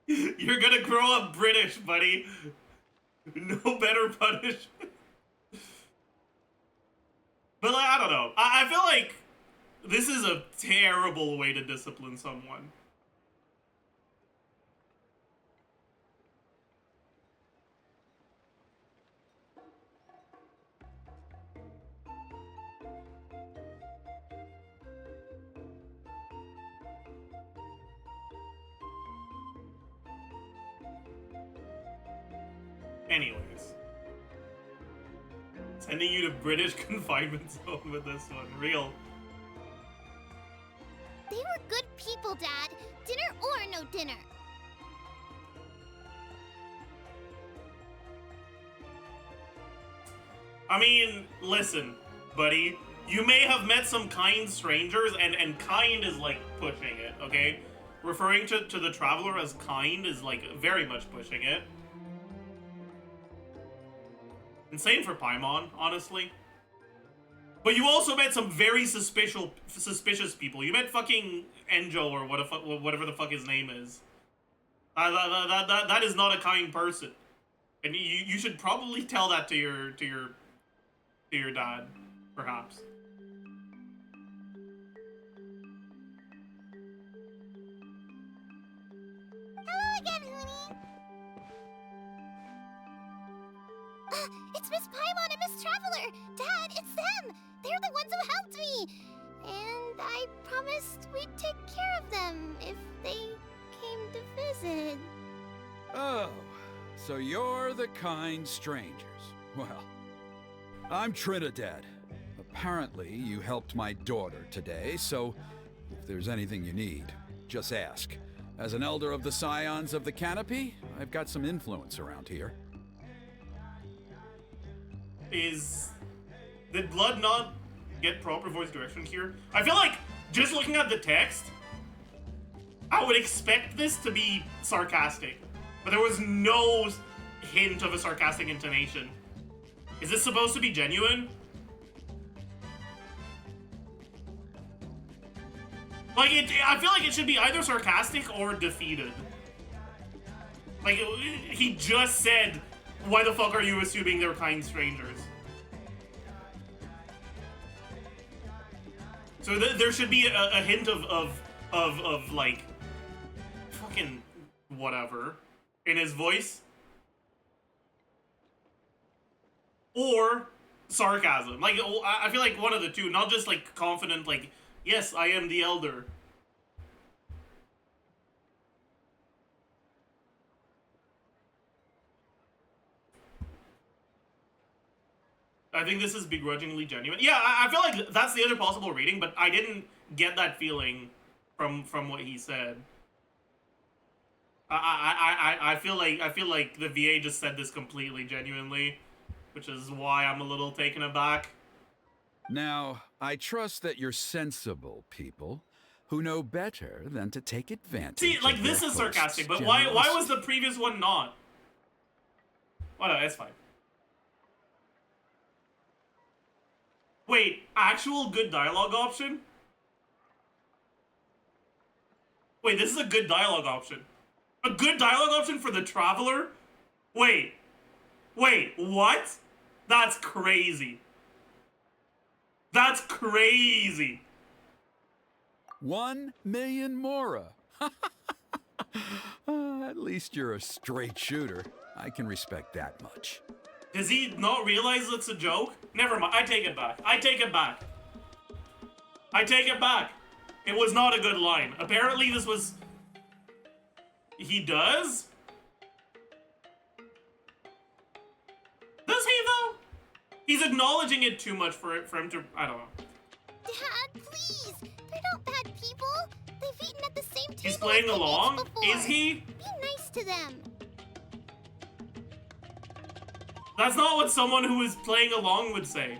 [SPEAKER 1] You're gonna grow up British, buddy. No better punishment. But like, I don't know. I feel like this is a terrible way to discipline someone. Anyways. Sending you to British confinement zone with this one. Real.
[SPEAKER 2] They were good people, Dad. Dinner or no dinner.
[SPEAKER 1] I mean, listen, buddy. You may have met some kind strangers, and kind is like pushing it, okay? Referring to the traveler as kind is like very much pushing it. And same for Paimon, honestly. But you also met some very suspicious people. You met fucking Enjo or whatever the fuck his name is. That is not a kind person, and you should probably tell that to your dad, perhaps.
[SPEAKER 2] Hello again, Huni. It's Miss Paimon and Miss Traveler. Dad, it's them. They're the ones who helped me. And I promised we'd take care of them if they came to visit.
[SPEAKER 5] Oh, so you're the kind strangers. Well, I'm Trinidad. Apparently, you helped my daughter today, so if there's anything you need, just ask. As an elder of the Scions of the Canopy, I've got some influence around here.
[SPEAKER 1] Did Blood not get proper voice direction here? I feel like, just looking at the text, I would expect this to be sarcastic. But there was no hint of a sarcastic intonation. Is this supposed to be genuine? Like, I feel like it should be either sarcastic or defeated. Like, he just said, why the fuck are you assuming they're kind strangers? So there should be a hint of like, fucking whatever in his voice. Or sarcasm. Like, I feel like one of the two, not just like confident, like, yes, I am the elder. I think this is begrudgingly genuine. Yeah, I feel like that's the other possible reading, but I didn't get that feeling from what he said. I feel like the VA just said this completely genuinely, which is why I'm a little taken aback.
[SPEAKER 5] Now, I trust that you're sensible people who know better than to take advantage.
[SPEAKER 1] See, like,
[SPEAKER 5] of
[SPEAKER 1] this
[SPEAKER 5] their
[SPEAKER 1] is sarcastic, but
[SPEAKER 5] host's
[SPEAKER 1] why
[SPEAKER 5] generosity.
[SPEAKER 1] was the previous one not? Whatever, it's fine. Wait, actual good dialogue option? Wait, this is a good dialogue option. A good dialogue option for the Traveler? Wait, what? That's crazy. That's crazy.
[SPEAKER 5] 1 million mora. At least you're a straight shooter. I can respect that much.
[SPEAKER 1] Does he not realize it's a joke? Never mind. I take it back. I take it back. I take it back. It was not a good line. Apparently this was... He does? Does he, though? He's acknowledging it too much for him to... I don't know.
[SPEAKER 2] Dad, please. They're not bad people. They've eaten at the same table.
[SPEAKER 1] He's playing
[SPEAKER 2] as they
[SPEAKER 1] along?
[SPEAKER 2] ate before.
[SPEAKER 1] Is he?
[SPEAKER 2] Be nice to them.
[SPEAKER 1] That's not what someone who is playing along would say.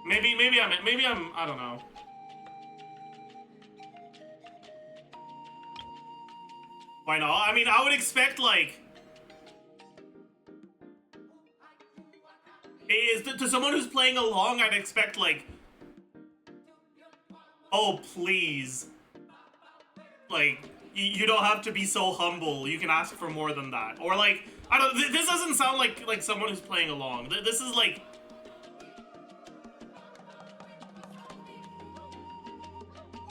[SPEAKER 1] Maybe I'm, I don't know. Why not? I mean, I would expect, like... To someone who's playing along, I'd expect, like... Oh, please. Like, you don't have to be so humble. You can ask for more than that. Or, like, I don't... This doesn't sound like someone who's playing along. This is, like...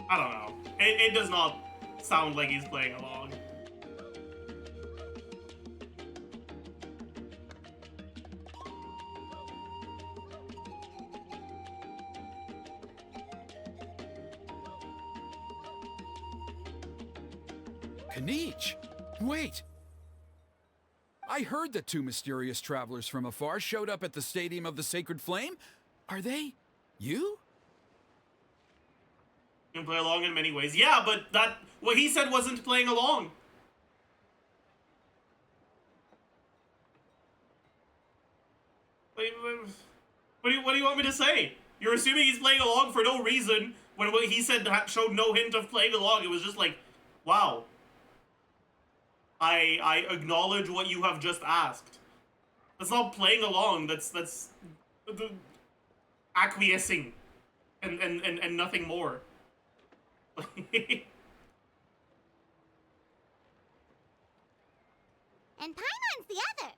[SPEAKER 1] I don't know. It does not sound like he's playing along.
[SPEAKER 5] Kanich! Wait! I heard that 2 mysterious travelers from afar showed up at the Stadium of the Sacred Flame. Are they you?
[SPEAKER 1] You can play along in many ways. Yeah, but what he said wasn't playing along. What do you want me to say? You're assuming he's playing along for no reason when what he said showed no hint of playing along. It was just like, wow. I acknowledge what you have just asked. That's not playing along. That's acquiescing, and nothing more.
[SPEAKER 2] And Paimon's the other.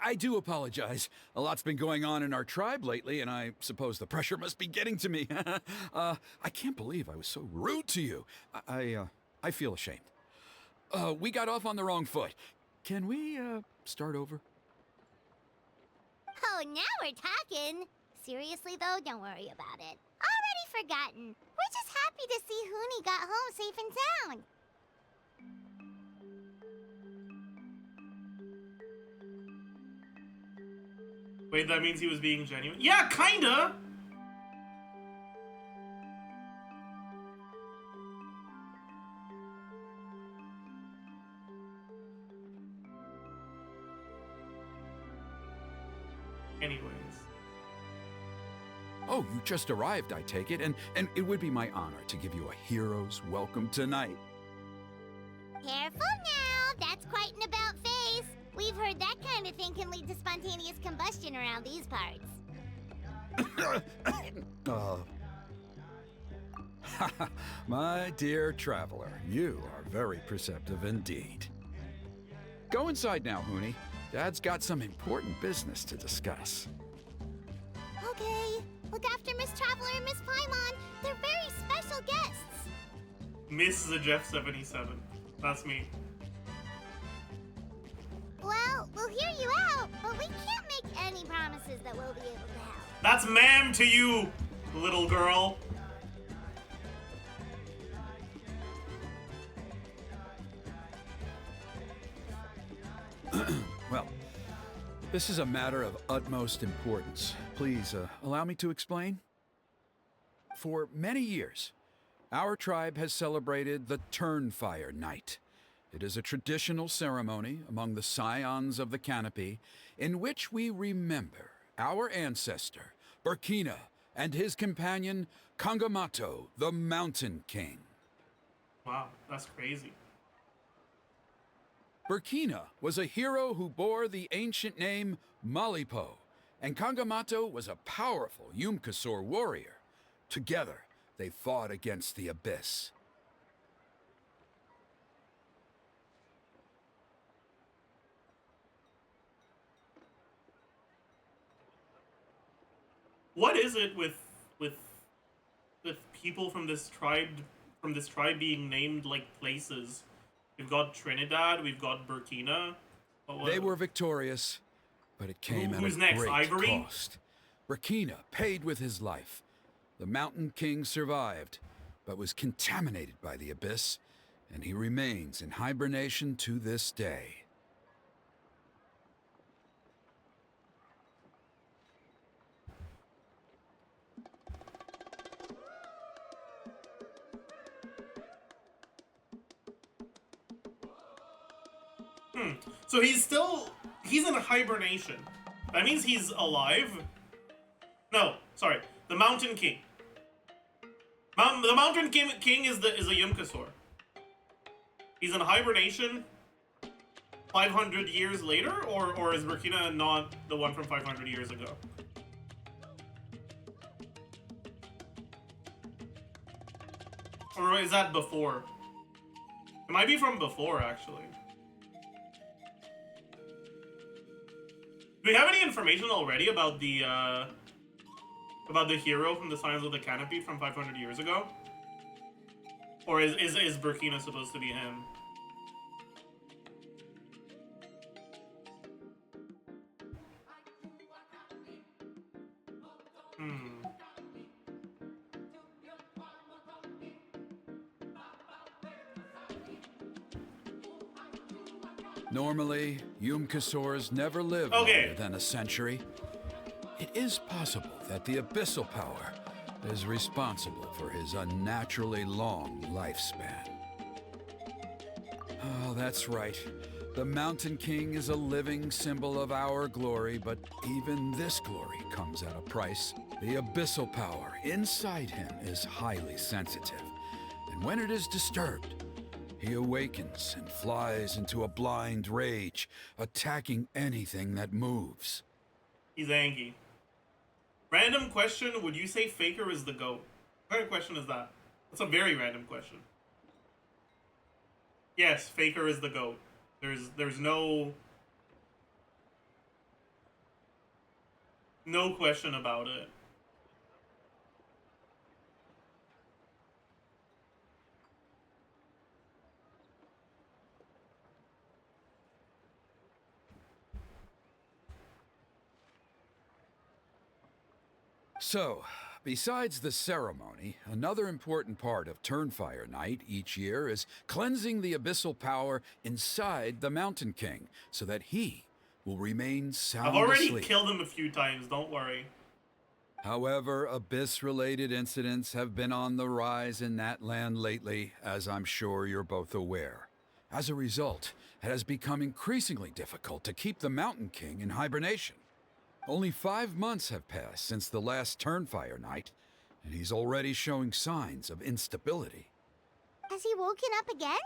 [SPEAKER 5] I do apologize. A lot's been going on in our tribe lately, and I suppose the pressure must be getting to me. I can't believe I was so rude to you. I feel ashamed. We got off on the wrong foot. Can we, start over?
[SPEAKER 2] Oh, now we're talking. Seriously, though, don't worry about it. Already forgotten. We're just happy to see Huni got home safe and sound.
[SPEAKER 1] Wait, that means he was being genuine? Yeah, kinda! Anyways.
[SPEAKER 5] Oh, you just arrived, I take it, and it would be my honor to give you a hero's welcome tonight.
[SPEAKER 2] Careful now, that's quite an about face. We've heard that kind of thing can lead to spontaneous combustion around these parts.
[SPEAKER 5] My dear traveler, you are very perceptive indeed. Go inside now, Huni. Dad's got some important business to discuss.
[SPEAKER 2] Okay, look after Miss Traveler and Miss Paimon. They're very special guests.
[SPEAKER 1] Miss Zajef77. That's me.
[SPEAKER 2] Well, we'll hear you out, but we can't make any promises that we'll be able to help.
[SPEAKER 1] That's ma'am to you, little girl.
[SPEAKER 5] Well, this is a matter of utmost importance. Please, allow me to explain. For many years, our tribe has celebrated the Turnfire Night. It is a traditional ceremony among the scions of the canopy in which we remember our ancestor, Burkina, and his companion, Kangamato, the Mountain King.
[SPEAKER 1] Wow, that's crazy.
[SPEAKER 5] Burkina was a hero who bore the ancient name Malipo, and Kangamato was a powerful Yumkasor warrior. Together, they fought against the Abyss.
[SPEAKER 1] What is it with people from this tribe being named like places? We've got Trinidad, we've got Burkina.
[SPEAKER 5] They were victorious, but it came at a
[SPEAKER 1] Who's next?
[SPEAKER 5] great
[SPEAKER 1] Ivory?
[SPEAKER 5] cost. Burkina paid with his life. The Mountain King survived, but was contaminated by the Abyss, and he remains in hibernation to this day.
[SPEAKER 1] So he's in hibernation. That means he's alive? No, sorry. The Mountain King. The Mountain King is a Yumkasor. He's in hibernation 500 years later, or is Burkina not the one from 500 years ago? Or is that before? It might be from before, actually. Do we have any information already about the hero from the Signs of the Canopy from 500 years ago? Or is Burkina supposed to be him?
[SPEAKER 5] Normally, Yumkasors never live longer than a century. It is possible that the Abyssal Power is responsible for his unnaturally long lifespan. Oh, that's right. The Mountain King is a living symbol of our glory, but even this glory comes at a price. The abyssal power inside him is highly sensitive, and when it is disturbed, he awakens and flies into a blind rage, attacking anything that moves.
[SPEAKER 1] He's angry. Random question, would you say Faker is the GOAT? What kind of question is that? That's a very random question. Yes, Faker is the GOAT. There's no question about it.
[SPEAKER 5] So, besides the ceremony, another important part of Turnfire Night each year is cleansing the abyssal power inside the Mountain King so that he will remain sound
[SPEAKER 1] I've already
[SPEAKER 5] asleep.
[SPEAKER 1] killed him a few times, don't worry.
[SPEAKER 5] However, abyss-related incidents have been on the rise in that land lately, as I'm sure you're both aware. As a result, it has become increasingly difficult to keep the Mountain King in hibernation. Only 5 months have passed since the last Turnfire Night, and he's already showing signs of instability.
[SPEAKER 2] Has he woken up again?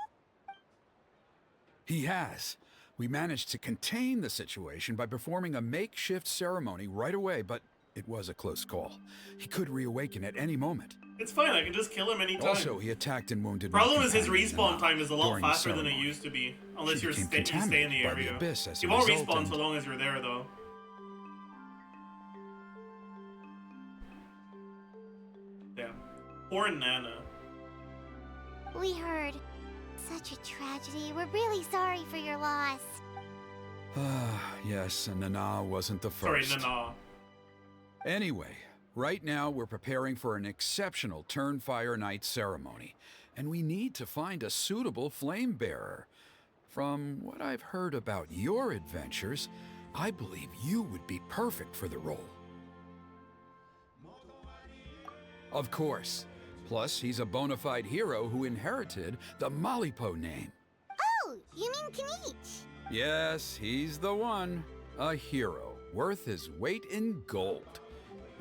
[SPEAKER 5] He has. We managed to contain the situation by performing a makeshift ceremony right away, but it was a close call. He could reawaken at any moment.
[SPEAKER 1] It's fine, I can just kill him anytime.
[SPEAKER 5] Also, he attacked and wounded my
[SPEAKER 1] Problem is his
[SPEAKER 5] companion
[SPEAKER 1] respawn time is a lot
[SPEAKER 5] during the
[SPEAKER 1] faster than it
[SPEAKER 5] ceremony.
[SPEAKER 1] used to be. Unless
[SPEAKER 5] She
[SPEAKER 1] you
[SPEAKER 5] became
[SPEAKER 1] stay in the
[SPEAKER 5] contaminated by the
[SPEAKER 1] area.
[SPEAKER 5] abyss as a
[SPEAKER 1] You won't
[SPEAKER 5] result,
[SPEAKER 1] respawn
[SPEAKER 5] and-
[SPEAKER 1] so long as you're there, though. Damn. Poor Nana.
[SPEAKER 2] We heard. Such a tragedy. We're really sorry for your loss.
[SPEAKER 5] Ah, yes, and Nana wasn't the
[SPEAKER 1] Sorry,
[SPEAKER 5] first.
[SPEAKER 1] Nana.
[SPEAKER 5] Anyway, right now we're preparing for an exceptional Turnfire Night ceremony, and we need to find a suitable flame bearer. From what I've heard about your adventures, I believe you would be perfect for the role. Of course. Plus, he's a bona fide hero who inherited the Malipo name.
[SPEAKER 2] Oh, you mean Kanich?
[SPEAKER 5] Yes, he's the one. A hero, worth his weight in gold.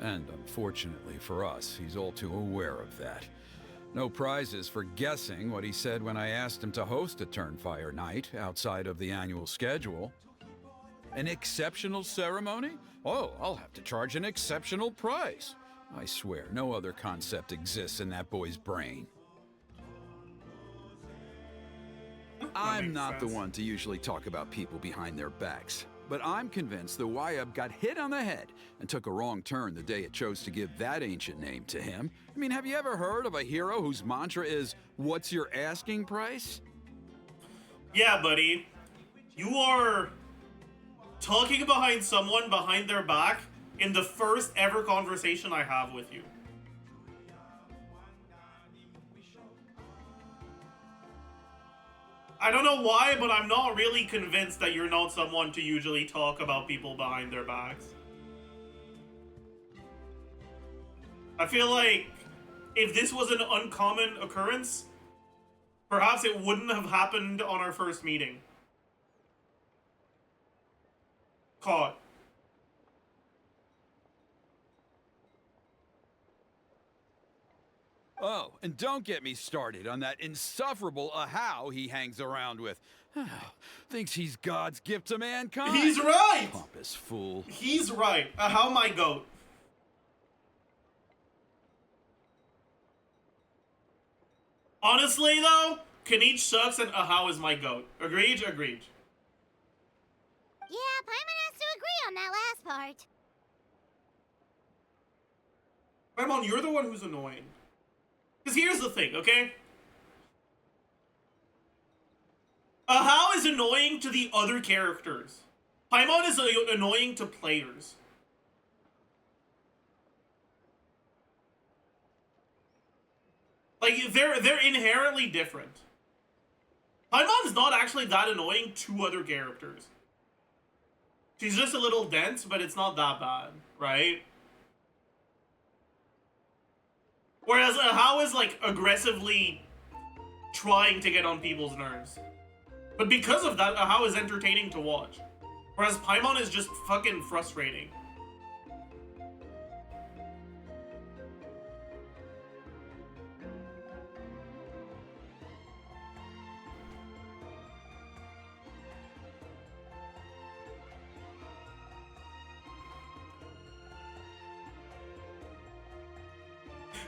[SPEAKER 5] And unfortunately for us, he's all too aware of that. No prizes for guessing what he said when I asked him to host a Turnfire Night outside of the annual schedule. An exceptional ceremony? Oh, I'll have to charge an exceptional price. I swear, no other concept exists in that boy's brain. I'm
[SPEAKER 1] makes
[SPEAKER 5] not the
[SPEAKER 1] sense.
[SPEAKER 5] one to usually talk about people behind their backs, but I'm convinced the Wyab got hit on the head and took a wrong turn the day it chose to give that ancient name to him. I mean, have you ever heard of a hero whose mantra is, "What's your asking price?"
[SPEAKER 1] Yeah, buddy. You are talking behind someone behind their back in the first ever conversation I have with you. I don't know why, but I'm not really convinced that you're not someone to usually talk about people behind their backs. I feel like if this was an uncommon occurrence, perhaps it wouldn't have happened on our first meeting. Caught.
[SPEAKER 5] Oh, and don't get me started on that insufferable Ahow he hangs around with. Thinks he's God's gift to mankind.
[SPEAKER 1] He's right!
[SPEAKER 5] Pompous fool.
[SPEAKER 1] He's right. How my goat. Honestly, though, Kanich sucks and Ahow is my goat. Agreed? Agreed.
[SPEAKER 2] Yeah, Paimon has to agree on that last part.
[SPEAKER 1] Paimon, you're the one who's annoying. Because here's the thing, okay? Ahow is annoying to the other characters. Paimon is annoying to players. Like, they're inherently different. Paimon's not actually that annoying to other characters. She's just a little dense, but it's not that bad, right? Whereas Ahow is, like, aggressively trying to get on people's nerves. But because of that, how is entertaining to watch. Whereas Paimon is just fucking frustrating.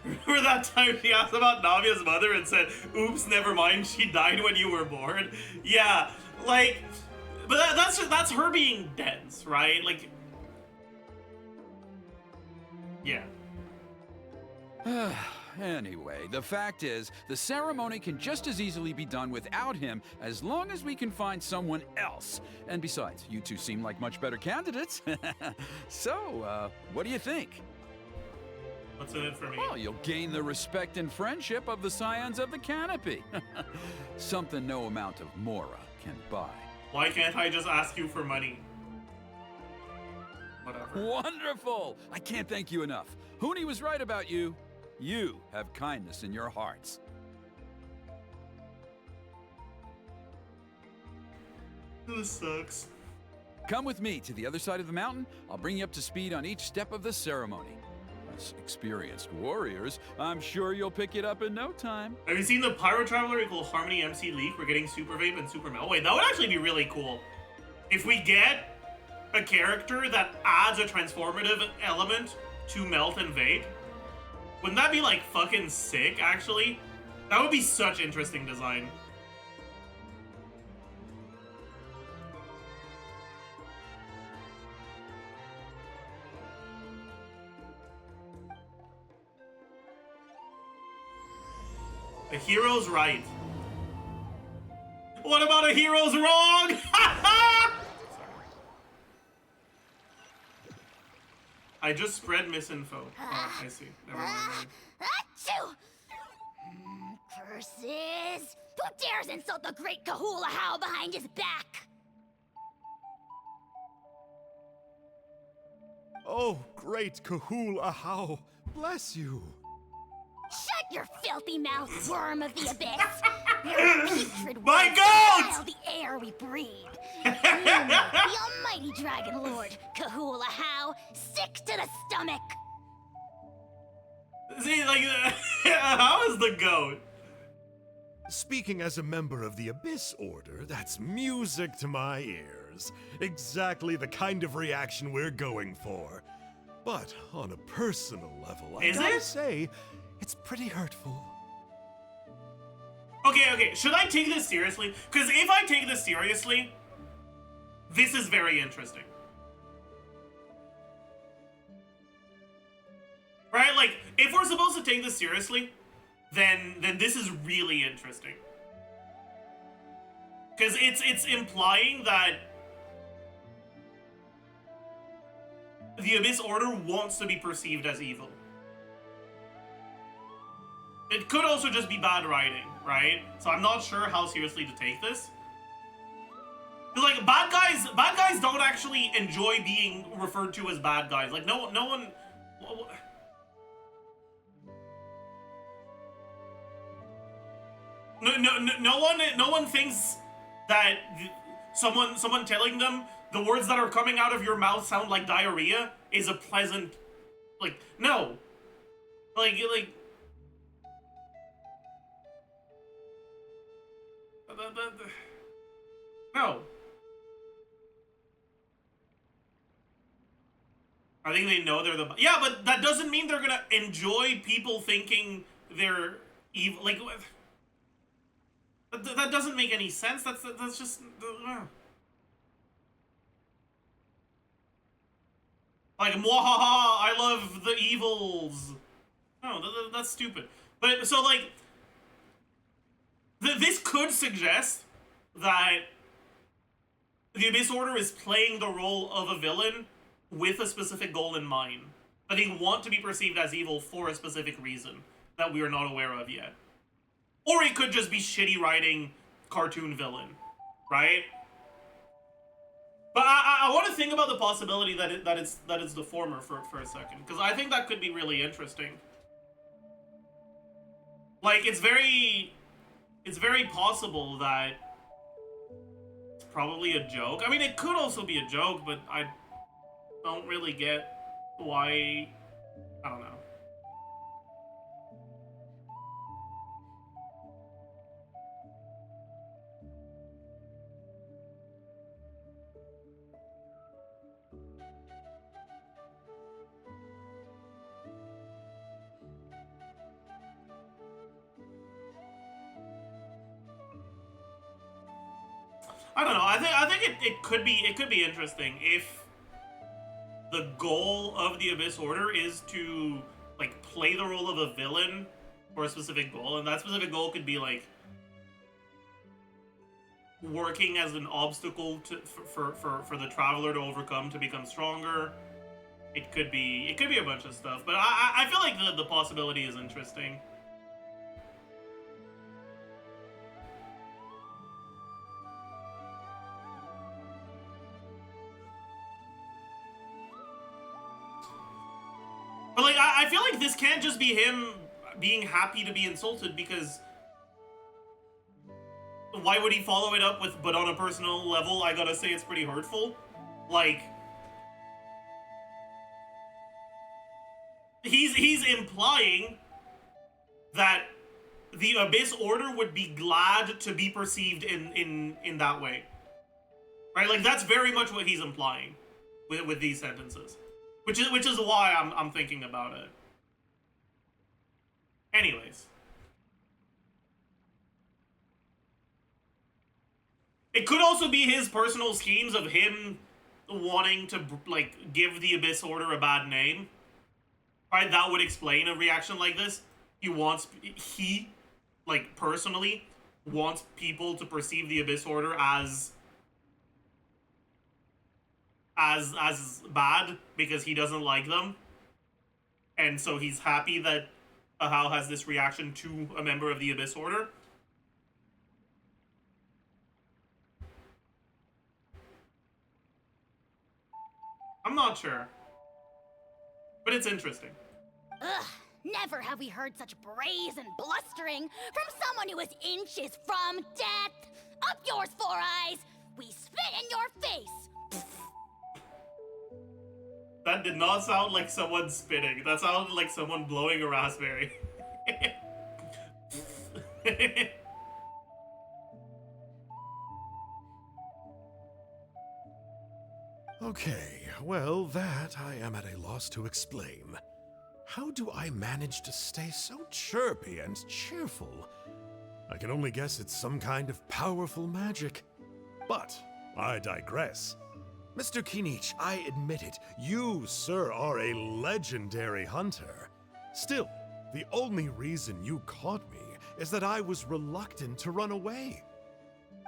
[SPEAKER 1] Remember that time she asked about Navia's mother and said, oops, never mind, she died when you were born? Yeah, like, but that's her being dense, right? Like, yeah.
[SPEAKER 5] Anyway, the fact is, the ceremony can just as easily be done without him as long as we can find someone else. And besides, you two seem like much better candidates. So, what do you think?
[SPEAKER 1] What's in it for me?
[SPEAKER 5] Well, you'll gain the respect and friendship of the Scions of the Canopy. Something no amount of Mora can buy.
[SPEAKER 1] Why can't I just ask you for money? Whatever.
[SPEAKER 5] Wonderful! I can't thank you enough. Huni was right about you. You have kindness in your hearts.
[SPEAKER 1] This sucks.
[SPEAKER 5] Come with me to the other side of the mountain. I'll bring you up to speed on each step of the ceremony. As experienced warriors, I'm sure you'll pick it up in no time.
[SPEAKER 1] Have you seen the Pyro Traveler equal Harmony MC Leaf? We're getting Super Vape and Super Mel. Wait, that would actually be really cool. If we get a character that adds a transformative element to Melt and Vape, wouldn't that be like fucking sick, actually? That would be such interesting design. A hero's right. What about a hero's wrong? I just spread misinfo. Oh, I see. Never mind.
[SPEAKER 2] Achoo! Curses! Who dares insult the great Kahula How behind his back?
[SPEAKER 6] Oh, great Kahul Ahau, bless you.
[SPEAKER 2] Shut your filthy mouth, worm of the abyss! Your putrid
[SPEAKER 1] My
[SPEAKER 2] words
[SPEAKER 1] goat!
[SPEAKER 2] defile the air we breathe. You, the almighty Dragon Lord, Kahula How, sick to the stomach.
[SPEAKER 1] See, like, how is the goat?
[SPEAKER 6] Speaking as a member of the Abyss Order, that's music to my ears. Exactly the kind of reaction we're going for. But on a personal level, I
[SPEAKER 1] Is
[SPEAKER 6] gotta
[SPEAKER 1] it?
[SPEAKER 6] say, it's pretty hurtful.
[SPEAKER 1] Okay, should I take this seriously? Because if I take this seriously, this is very interesting. Right? Like, if we're supposed to take this seriously, then this is really interesting. Because it's implying that the Abyss Order wants to be perceived as evil. It could also just be bad writing, right? So I'm not sure how seriously to take this. Like, bad guys don't actually enjoy being referred to as bad guys. Like, no one. No one thinks that someone telling them the words that are coming out of your mouth sound like diarrhea is a pleasant, like, no. Like no. I think they know they're the... Yeah, but that doesn't mean they're gonna enjoy people thinking they're evil. Like, that doesn't make any sense. That's just... Like, mwahaha, I love the evils. No, that's stupid. But, so, like... This could suggest that the Abyss Order is playing the role of a villain with a specific goal in mind. That they want to be perceived as evil for a specific reason that we are not aware of yet. Or it could just be shitty writing cartoon villain, right? But I want to think about the possibility that it's the former for a second, because I think that could be really interesting. Like, it's very possible that probably a joke. I mean, it could also be a joke, but I don't really get why. I don't know. I don't know. I think it could be interesting if the goal of the Abyss Order is to like play the role of a villain for a specific goal, and that specific goal could be like working as an obstacle for the traveler to overcome to become stronger. It could be a bunch of stuff, but I feel like the possibility is interesting. But like, I feel like this can't just be him being happy to be insulted, because why would he follow it up with, but on a personal level, I gotta say it's pretty hurtful? Like, he's implying that the Abyss Order would be glad to be perceived in that way. Right? Like, that's very much what he's implying with these sentences. Which is why I'm thinking about it. Anyways. It could also be his personal schemes of him wanting to, like, give the Abyss Order a bad name. Right? That would explain a reaction like this. He, like, personally wants people to perceive the Abyss Order as bad because he doesn't like them, and so he's happy that Ahau has this reaction to a member of the Abyss Order. I'm not sure, but it's interesting.
[SPEAKER 2] Ugh, never have we heard such brazen blustering from someone who is inches from death. Up yours, Four Eyes! We spit in your face!
[SPEAKER 1] That did not sound like someone spitting. That sounded like someone blowing a raspberry.
[SPEAKER 6] Okay, well, that I am at a loss to explain. How do I manage to stay so chirpy and cheerful? I can only guess it's some kind of powerful magic. But I digress. Mr. Kinich, I admit it, you, sir, are a legendary hunter. Still, the only reason you caught me is that I was reluctant to run away.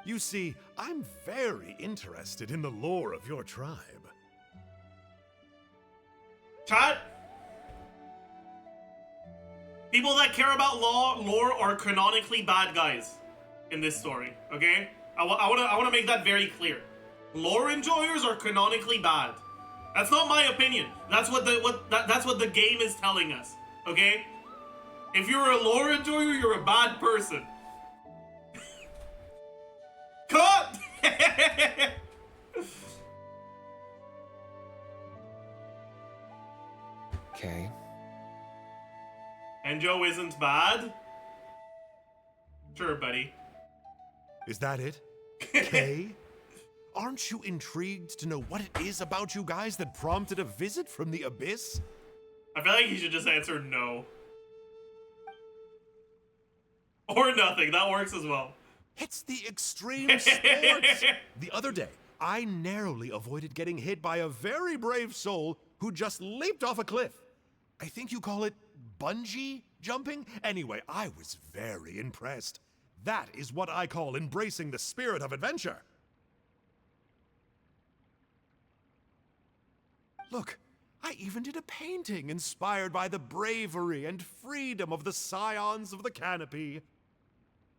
[SPEAKER 6] You see, I'm very interested in the lore of your tribe.
[SPEAKER 1] Chat. People that care about lore are canonically bad guys in this story, okay? I want to make that very clear. Lore enjoyers are canonically bad. That's not my opinion. That's what the game is telling us. Okay? If you're a lore enjoyer, you're a bad person. Cut!
[SPEAKER 7] Okay.
[SPEAKER 1] Enjo isn't bad? Sure, buddy.
[SPEAKER 6] Is that it? Kay? Aren't you intrigued to know what it is about you guys that prompted a visit from the Abyss?
[SPEAKER 1] I feel like you should just answer no. Or nothing, that works as well.
[SPEAKER 6] It's the extreme sports! The other day, I narrowly avoided getting hit by a very brave soul who just leaped off a cliff. I think you call it bungee jumping? Anyway, I was very impressed. That is what I call embracing the spirit of adventure. Look, I even did a painting inspired by the bravery and freedom of the scions of the canopy.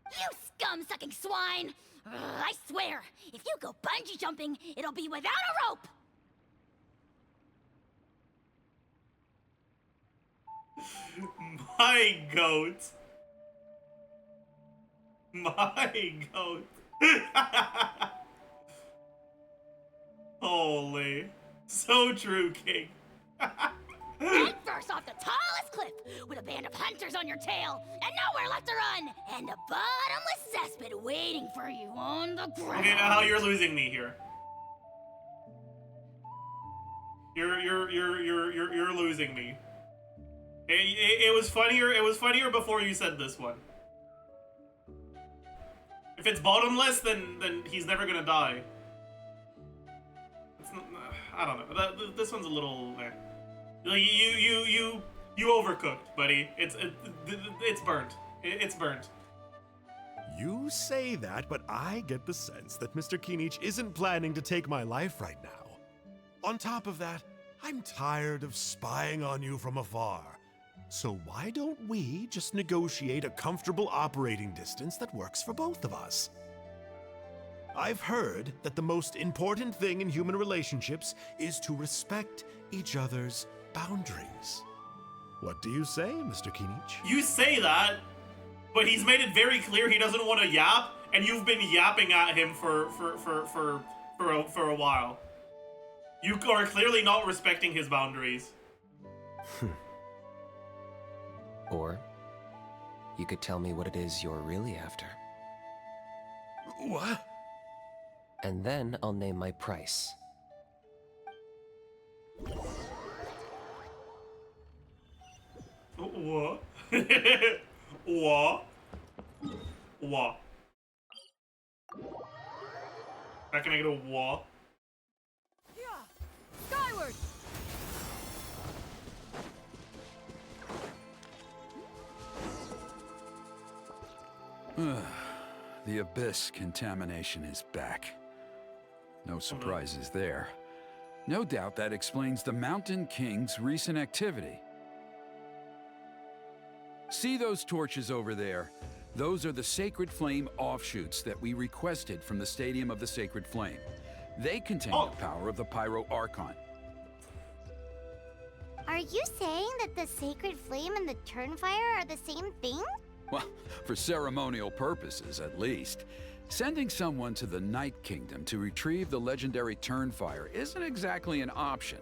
[SPEAKER 2] You scum-sucking swine! Ugh, I swear, if you go bungee jumping, it'll be without a rope!
[SPEAKER 1] My goat. My goat. Holy. So true, King.
[SPEAKER 7] Head first off the tallest cliff with a band of hunters on your tail and nowhere left to run, and a bottomless cesspit waiting for you on the ground.
[SPEAKER 1] Okay, now you're losing me here. You're losing me. It was funnier. It was funnier before you said this one. If it's bottomless, then he's never gonna die. It's not, I don't know. This one's a little. Like you overcooked, buddy. It's burnt. It's burnt.
[SPEAKER 6] You say that, but I get the sense that Mr. Kinich isn't planning to take my life right now. On top of that, I'm tired of spying on you from afar. So why don't we just negotiate a comfortable operating distance that works for both of us? I've heard that the most important thing in human relationships is to respect each other's boundaries. What do you say, Mr. Kinich?
[SPEAKER 1] You say that, but he's made it very clear he doesn't want to yap, and you've been yapping at him for a while. You are clearly not respecting his boundaries.
[SPEAKER 8] Or you could tell me what it is you're really after.
[SPEAKER 6] What?
[SPEAKER 8] And then I'll name my price.
[SPEAKER 1] What? What? What? How can I get a what?
[SPEAKER 3] Skyward!
[SPEAKER 5] The abyss contamination is back. No surprises there. No doubt that explains the Mountain King's recent activity. See those torches over there? Those are the Sacred Flame offshoots that we requested from the Stadium of the Sacred Flame. They contain the power of the Pyro Archon.
[SPEAKER 2] Are you saying that the Sacred Flame and the Turnfire are the same thing?
[SPEAKER 5] Well, for ceremonial purposes, at least. Sending someone to the Night Kingdom to retrieve the legendary Turnfire isn't exactly an option.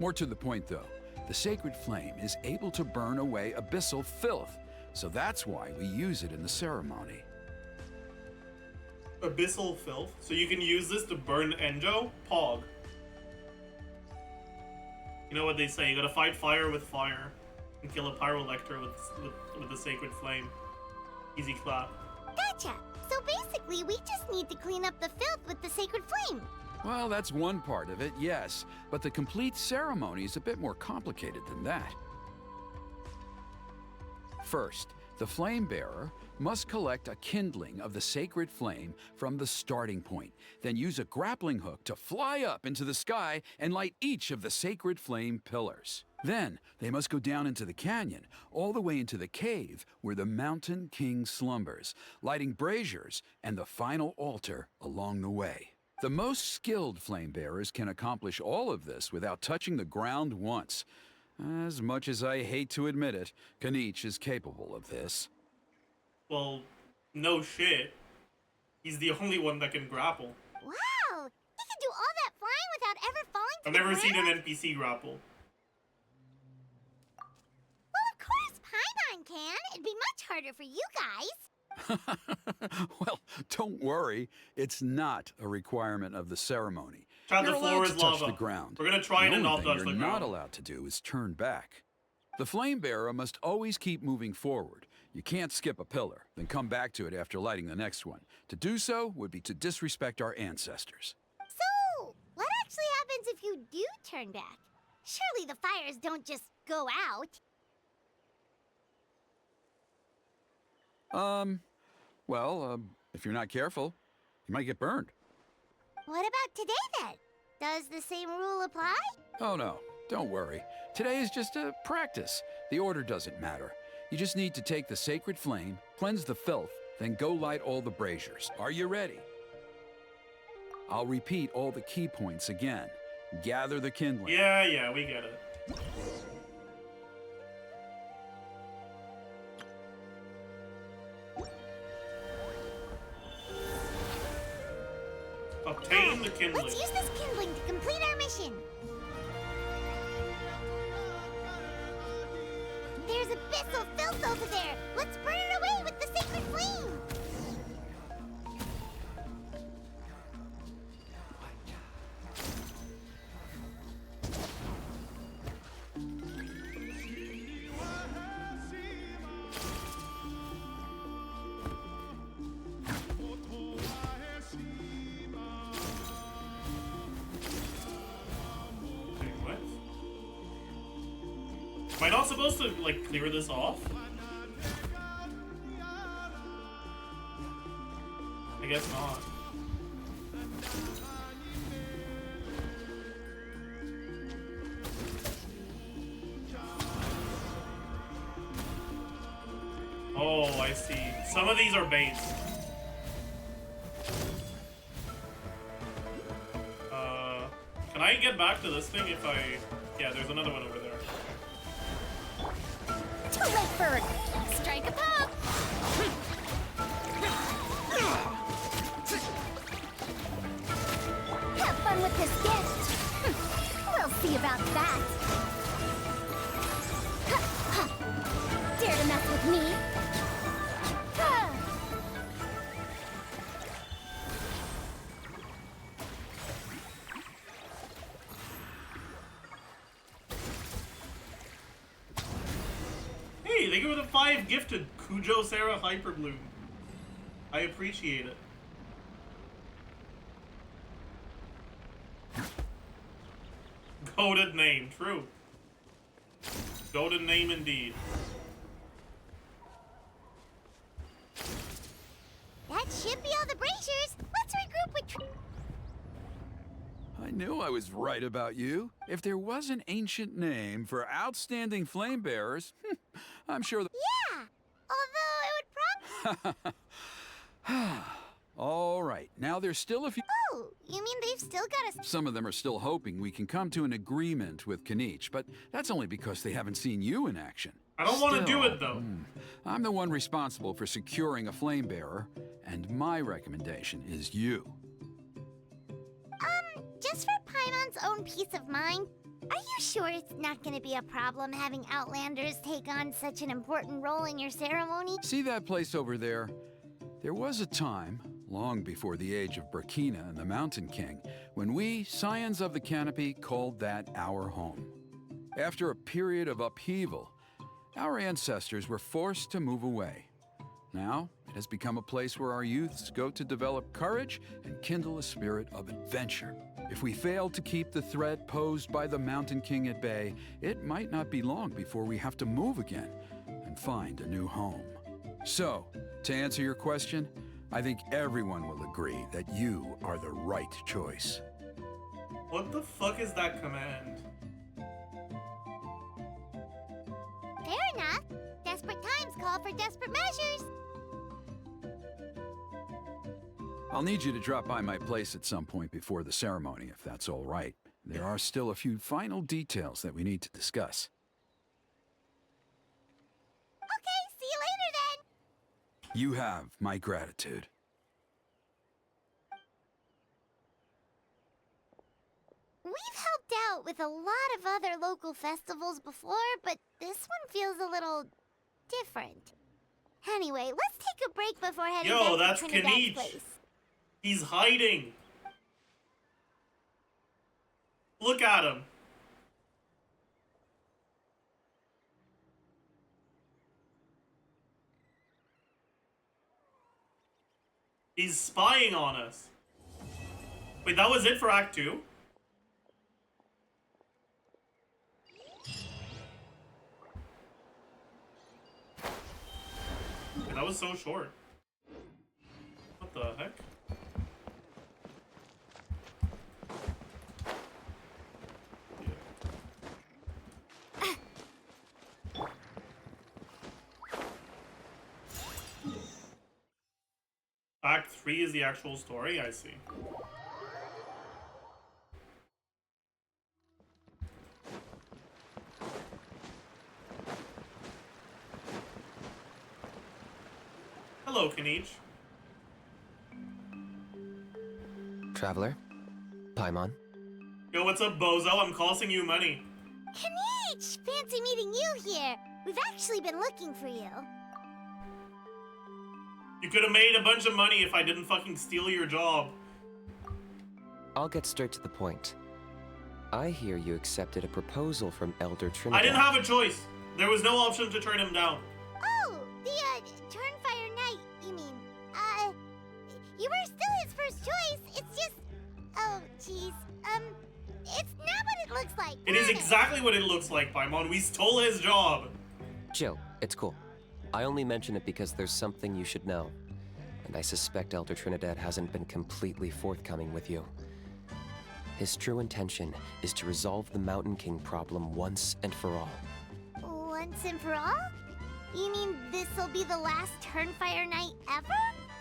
[SPEAKER 5] More to the point, though, the Sacred Flame is able to burn away abyssal filth, so that's why we use it in the ceremony.
[SPEAKER 1] Abyssal filth? So you can use this to burn Enjo? Pog. You know what they say, you gotta fight fire with fire. And kill a Pyrolector with the Sacred Flame. Easy clap.
[SPEAKER 2] Gotcha! So basically, we just need to clean up the filth with the Sacred Flame.
[SPEAKER 5] Well, that's one part of it, yes. But the complete ceremony is a bit more complicated than that. First, the flame bearer must collect a kindling of the sacred flame from the starting point, then use a grappling hook to fly up into the sky and light each of the sacred flame pillars. Then, they must go down into the canyon, all the way into the cave where the Mountain King slumbers, lighting braziers and the final altar along the way. The most skilled flame bearers can accomplish all of this without touching the ground once. As much as I hate to admit it, Kinich is capable of this.
[SPEAKER 1] Well, no shit. He's the only one that can grapple.
[SPEAKER 2] Wow! He can do all that flying without ever falling to
[SPEAKER 1] I've
[SPEAKER 2] the
[SPEAKER 1] never
[SPEAKER 2] ground?
[SPEAKER 1] seen an NPC grapple.
[SPEAKER 2] Well, of course Paimon can. It'd be much harder for you guys.
[SPEAKER 5] Well, don't worry. It's not a requirement of the ceremony.
[SPEAKER 1] Child,
[SPEAKER 5] You're
[SPEAKER 1] the floor
[SPEAKER 5] allowed
[SPEAKER 1] is
[SPEAKER 5] to touch
[SPEAKER 1] lava.
[SPEAKER 5] the ground.
[SPEAKER 1] We're gonna try it
[SPEAKER 5] The
[SPEAKER 1] and
[SPEAKER 5] only
[SPEAKER 1] not
[SPEAKER 5] thing
[SPEAKER 1] touch
[SPEAKER 5] you're
[SPEAKER 1] the
[SPEAKER 5] not
[SPEAKER 1] ground.
[SPEAKER 5] allowed to do is turn back. The flame bearer must always keep moving forward. You can't skip a pillar, then come back to it after lighting the next one. To do so would be to disrespect our ancestors.
[SPEAKER 2] So, what actually happens if you do turn back? Surely the fires don't just go out.
[SPEAKER 5] If you're not careful, you might get burned.
[SPEAKER 2] What about today then? Does the same rule apply?
[SPEAKER 5] Oh no, don't worry. Today is just a practice. The order doesn't matter. You just need to take the sacred flame, cleanse the filth, then go light all the braziers. Are you ready? I'll repeat all the key points again. Gather the kindling.
[SPEAKER 1] Yeah, we get it. Obtain the kindling.
[SPEAKER 2] Let's use this kindling to complete our mission. There's abyssal filth over there. Let's burn it away with the sacred flame.
[SPEAKER 1] Am I not supposed to, like, clear this off? I guess not. Oh, I see. Some of these are baits. Can I get back to this thing if I... Yeah, there's another one over there.
[SPEAKER 2] Too late, bird. Strike a pop. Have fun with this gift. We'll see about that. Dare to mess with me?
[SPEAKER 1] Hey, they give it a 5 gifted Kujo Sarah Hyperbloom. I appreciate it. Goated name, true. Goated name indeed.
[SPEAKER 2] That should be all the braziers. Let's regroup with...
[SPEAKER 5] I knew I was right about you. If there was an ancient name for outstanding flame bearers, I'm sure that...
[SPEAKER 2] Yeah! Although it would probably...
[SPEAKER 5] All right, now there's still a few...
[SPEAKER 2] Oh, you mean they've still got us...
[SPEAKER 5] Some of them are still hoping we can come to an agreement with Kanich, but that's only because they haven't seen you in action.
[SPEAKER 1] I don't want to do it, though.
[SPEAKER 5] I'm the one responsible for securing a flame bearer, and my recommendation is you.
[SPEAKER 2] Just for Paimon's own peace of mind, are you sure it's not going to be a problem having Outlanders take on such an important role in your ceremony?
[SPEAKER 5] See that place over there? There was a time, long before the age of Burkina and the Mountain King, when we, Scions of the Canopy, called that our home. After a period of upheaval, our ancestors were forced to move away. Now, it has become a place where our youths go to develop courage and kindle a spirit of adventure. If we fail to keep the threat posed by the Mountain King at bay, it might not be long before we have to move again and find a new home. So, to answer your question, I think everyone will agree that you are the right choice.
[SPEAKER 1] What the fuck is that command?
[SPEAKER 2] Fair enough. Desperate times call for desperate measures.
[SPEAKER 5] I'll need you to drop by my place at some point before the ceremony, if that's all right. There are still a few final details that we need to discuss.
[SPEAKER 2] Okay, see you later then.
[SPEAKER 5] You have my gratitude.
[SPEAKER 2] We've helped out with a lot of other local festivals before, but this one feels a little different. Anyway, let's take a break before heading
[SPEAKER 1] Yo,
[SPEAKER 2] back
[SPEAKER 1] that's
[SPEAKER 2] to Trinidad's
[SPEAKER 1] Kanich.
[SPEAKER 2] place.
[SPEAKER 1] He's hiding. Look at him. He's spying on us. Wait, that was it for Act 2? That was so short. What the heck? Act 3 is the actual story? I see. Hello, Kanich.
[SPEAKER 8] Traveler? Paimon?
[SPEAKER 1] Yo, what's up, bozo? I'm costing you money.
[SPEAKER 2] Kanichi! Fancy meeting you here. We've actually been looking for you.
[SPEAKER 1] You could have made a bunch of money if I didn't fucking steal your job.
[SPEAKER 8] I'll get straight to the point. I hear you accepted a proposal from Elder Trinidad.
[SPEAKER 1] I didn't have a choice. There was no option to turn him down.
[SPEAKER 2] Oh, the, Turnfire Knight, you mean. You were still his first choice. It's just... Oh, jeez. It's not what it looks like.
[SPEAKER 1] It is exactly what it looks like, Paimon. We stole his job.
[SPEAKER 8] Chill, it's cool. I only mention it because there's something you should know. And I suspect Elder Trinidad hasn't been completely forthcoming with you. His true intention is to resolve the Mountain King problem once and for all.
[SPEAKER 2] Once and for all? You mean this'll be the last Turnfire Knight ever?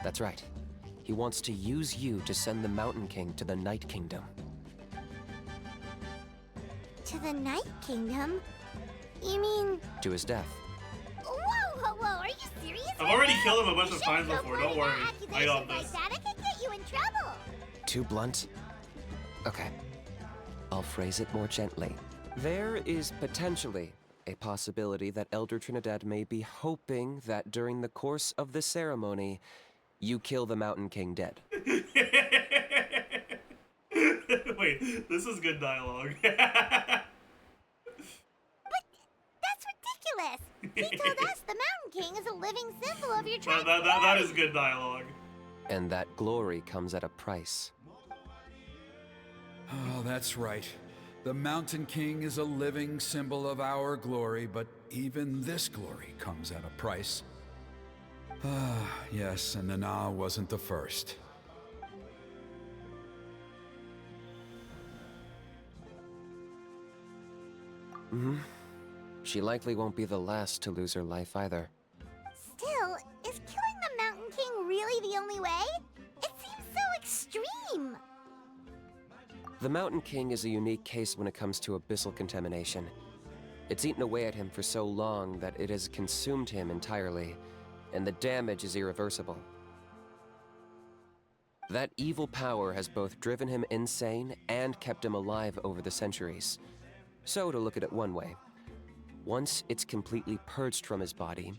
[SPEAKER 8] That's right. He wants to use you to send the Mountain King to the Night Kingdom.
[SPEAKER 2] To the Night Kingdom? You mean...
[SPEAKER 8] To his death.
[SPEAKER 2] Whoa, are you serious?
[SPEAKER 1] I've already killed him a bunch
[SPEAKER 2] You
[SPEAKER 1] of times
[SPEAKER 2] shouldn't go
[SPEAKER 1] before, don't
[SPEAKER 2] pointing
[SPEAKER 1] worry.
[SPEAKER 2] out
[SPEAKER 1] I got
[SPEAKER 2] accusations
[SPEAKER 1] this.
[SPEAKER 2] like that. It could get you in trouble.
[SPEAKER 8] Too blunt? Okay. I'll phrase it more gently. There is potentially a possibility that Elder Trinidad may be hoping that during the course of the ceremony, you kill the Mountain King dead.
[SPEAKER 1] Wait, this is good dialogue.
[SPEAKER 2] But that's ridiculous. He told us the Mountain King is a living symbol of your tribe's
[SPEAKER 1] that is good dialogue.
[SPEAKER 8] And that glory comes at a price.
[SPEAKER 5] Oh, that's right. The Mountain King is a living symbol of our glory, but even this glory comes at a price. Ah, yes, and Nana wasn't the first.
[SPEAKER 8] She likely won't be the last to lose her life either.
[SPEAKER 2] Still, is killing the Mountain King really the only way? It seems so extreme.
[SPEAKER 8] The Mountain King is a unique case when it comes to abyssal contamination. It's eaten away at him for so long that it has consumed him entirely, and the damage is irreversible. That evil power has both driven him insane and kept him alive over the centuries. So, to look at it one way, once it's completely purged from his body,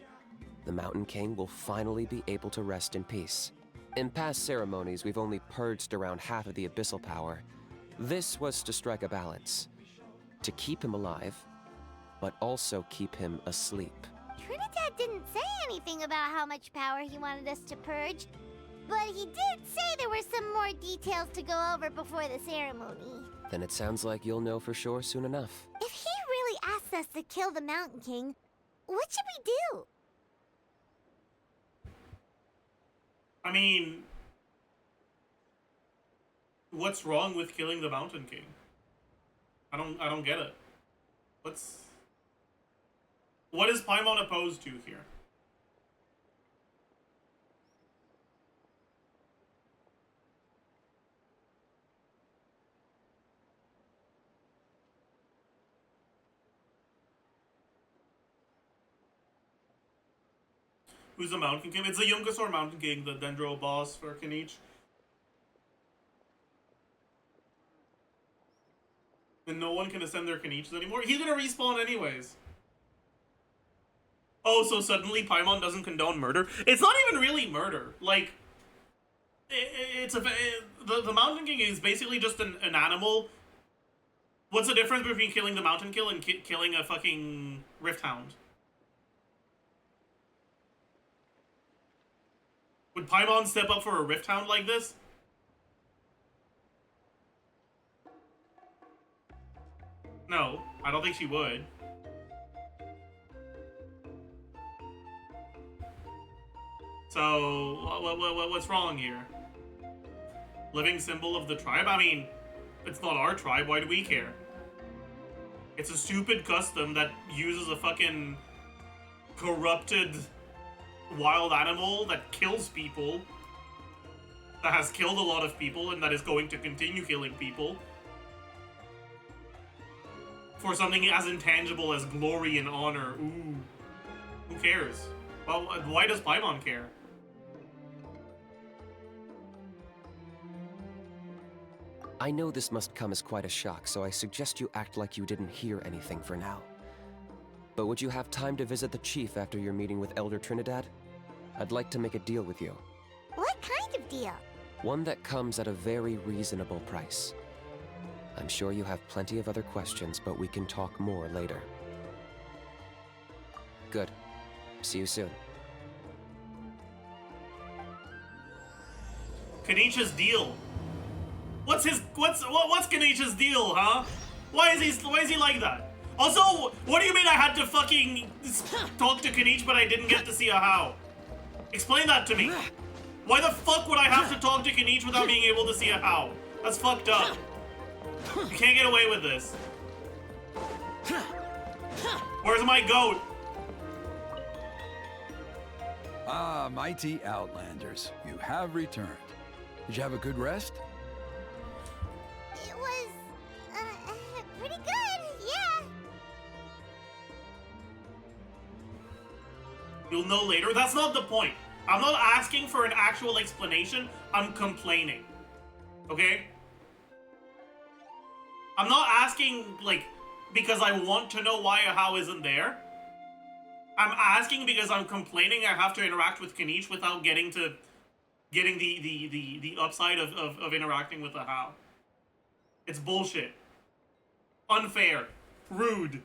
[SPEAKER 8] the Mountain King will finally be able to rest in peace. In past ceremonies, we've only purged around half of the abyssal power. This was to strike a balance, to keep him alive, but also keep him asleep.
[SPEAKER 2] Trinidad didn't say anything about how much power he wanted us to purge, but he did say there were some more details to go over before the ceremony.
[SPEAKER 8] Then it sounds like you'll know for sure soon enough.
[SPEAKER 2] If he really asks us to kill the Mountain King, what should we do?
[SPEAKER 1] I mean, what's wrong with killing the Mountain King? I don't get it. What is Paimon opposed to here? Who's the Mountain King? It's the Yunkasaur Mountain King, the Dendro boss for Kanichi. And no one can ascend their Kanichis anymore? He's gonna respawn anyways. Oh, so suddenly Paimon doesn't condone murder? It's not even really murder. Like, the Mountain King is basically just an animal. What's the difference between killing the Mountain King and killing a fucking Rift Hound? Would Paimon step up for a Rift Hound like this? No, I don't think she would. So, what's wrong here? Living symbol of the tribe? I mean, it's not our tribe, why do we care? It's a stupid custom that uses a fucking corrupted wild animal that kills people, that has killed a lot of people, and that is going to continue killing people, for something as intangible as glory and honor. Ooh. Who cares? Well, why does Paimon care?
[SPEAKER 8] I know this must come as quite a shock, so I suggest you act like you didn't hear anything for now. But would you have time to visit the chief after your meeting with Elder Trinidad? I'd like to make a deal with you.
[SPEAKER 2] What kind of deal?
[SPEAKER 8] One that comes at a very reasonable price. I'm sure you have plenty of other questions, but we can talk more later. Good. See you soon.
[SPEAKER 1] Kanich's deal. What's Kanich's deal, huh? Why is he like that? Also, what do you mean I had to fucking talk to Kanich but I didn't get to see a how? Explain that to me. Why the fuck would I have to talk to Kanich without being able to see a how? That's fucked up. You can't get away with this. Where's my goat?
[SPEAKER 5] Ah, mighty Outlanders, you have returned. Did you have a good rest?
[SPEAKER 2] It was, pretty good, yeah.
[SPEAKER 1] You'll know later. That's not the point. I'm not asking for an actual explanation. I'm complaining. Okay? I'm not asking, like, because I want to know why a how isn't there. I'm asking because I'm complaining I have to interact with Kanich without getting the upside of interacting with a how. It's bullshit. Unfair. Rude.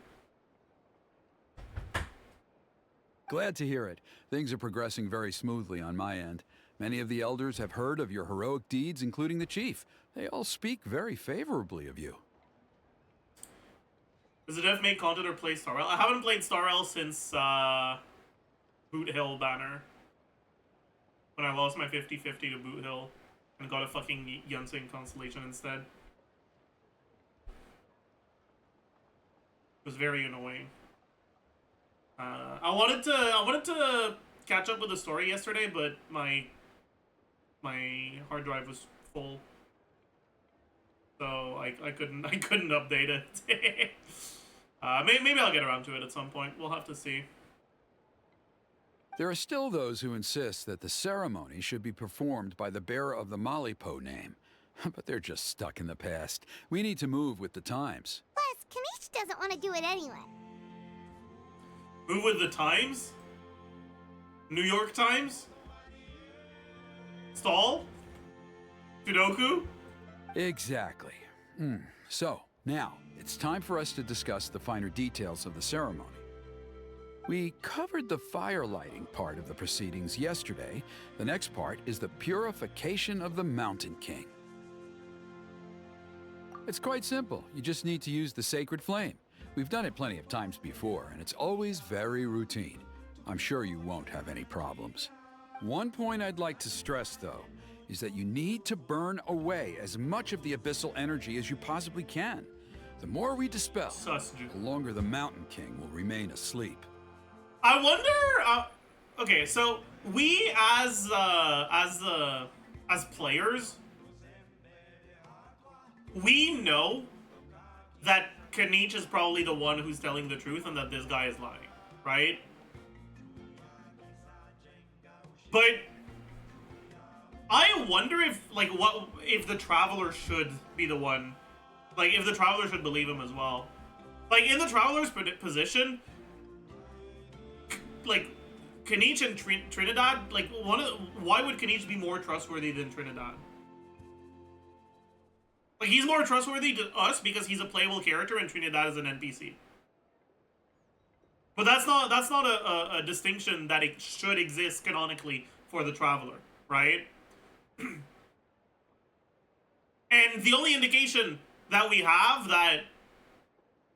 [SPEAKER 5] Glad to hear it. Things are progressing very smoothly on my end. Many of the elders have heard of your heroic deeds, including the chief. They all speak very favorably of you.
[SPEAKER 1] Does the dev make content or play Star Rail? I haven't played Star Rail since Boot Hill banner. When I lost my 50-50 to Boot Hill and got a fucking Yunsing constellation instead. It was very annoying. I wanted to catch up with the story yesterday, but my hard drive was full, so I couldn't update it. Maybe I'll get around to it at some point. We'll have to see.
[SPEAKER 5] There are still those who insist that the ceremony should be performed by the bearer of the Malipo name, but they're just stuck in the past. We need to move with the times.
[SPEAKER 2] Plus, Kanich doesn't want to do it anyway.
[SPEAKER 1] Move with the times? New York Times? Stall? Sudoku?
[SPEAKER 5] Exactly. So, now, it's time for us to discuss the finer details of the ceremony. We covered the fire lighting part of the proceedings yesterday. The next part is the purification of the Mountain King. It's quite simple. You just need to use the sacred flame. We've done it plenty of times before, and it's always very routine. I'm sure you won't have any problems. One point I'd like to stress, though, is that you need to burn away as much of the abyssal energy as you possibly can. The more we dispel, the longer the Mountain King will remain asleep.
[SPEAKER 1] I wonder. Okay, so we as players, we know that Kanich is probably the one who's telling the truth and that this guy is lying, right? But I wonder if, like, if the Traveler should be the one, like, if the Traveler should believe him as well. Like, in the Traveler's position, like, Kanich and Trinidad, like, why would Kanich be more trustworthy than Trinidad? Like, he's more trustworthy to us because he's a playable character and Trinidad is an NPC. But that's not a distinction that it should exist canonically for the Traveler, right? And the only indication that we have that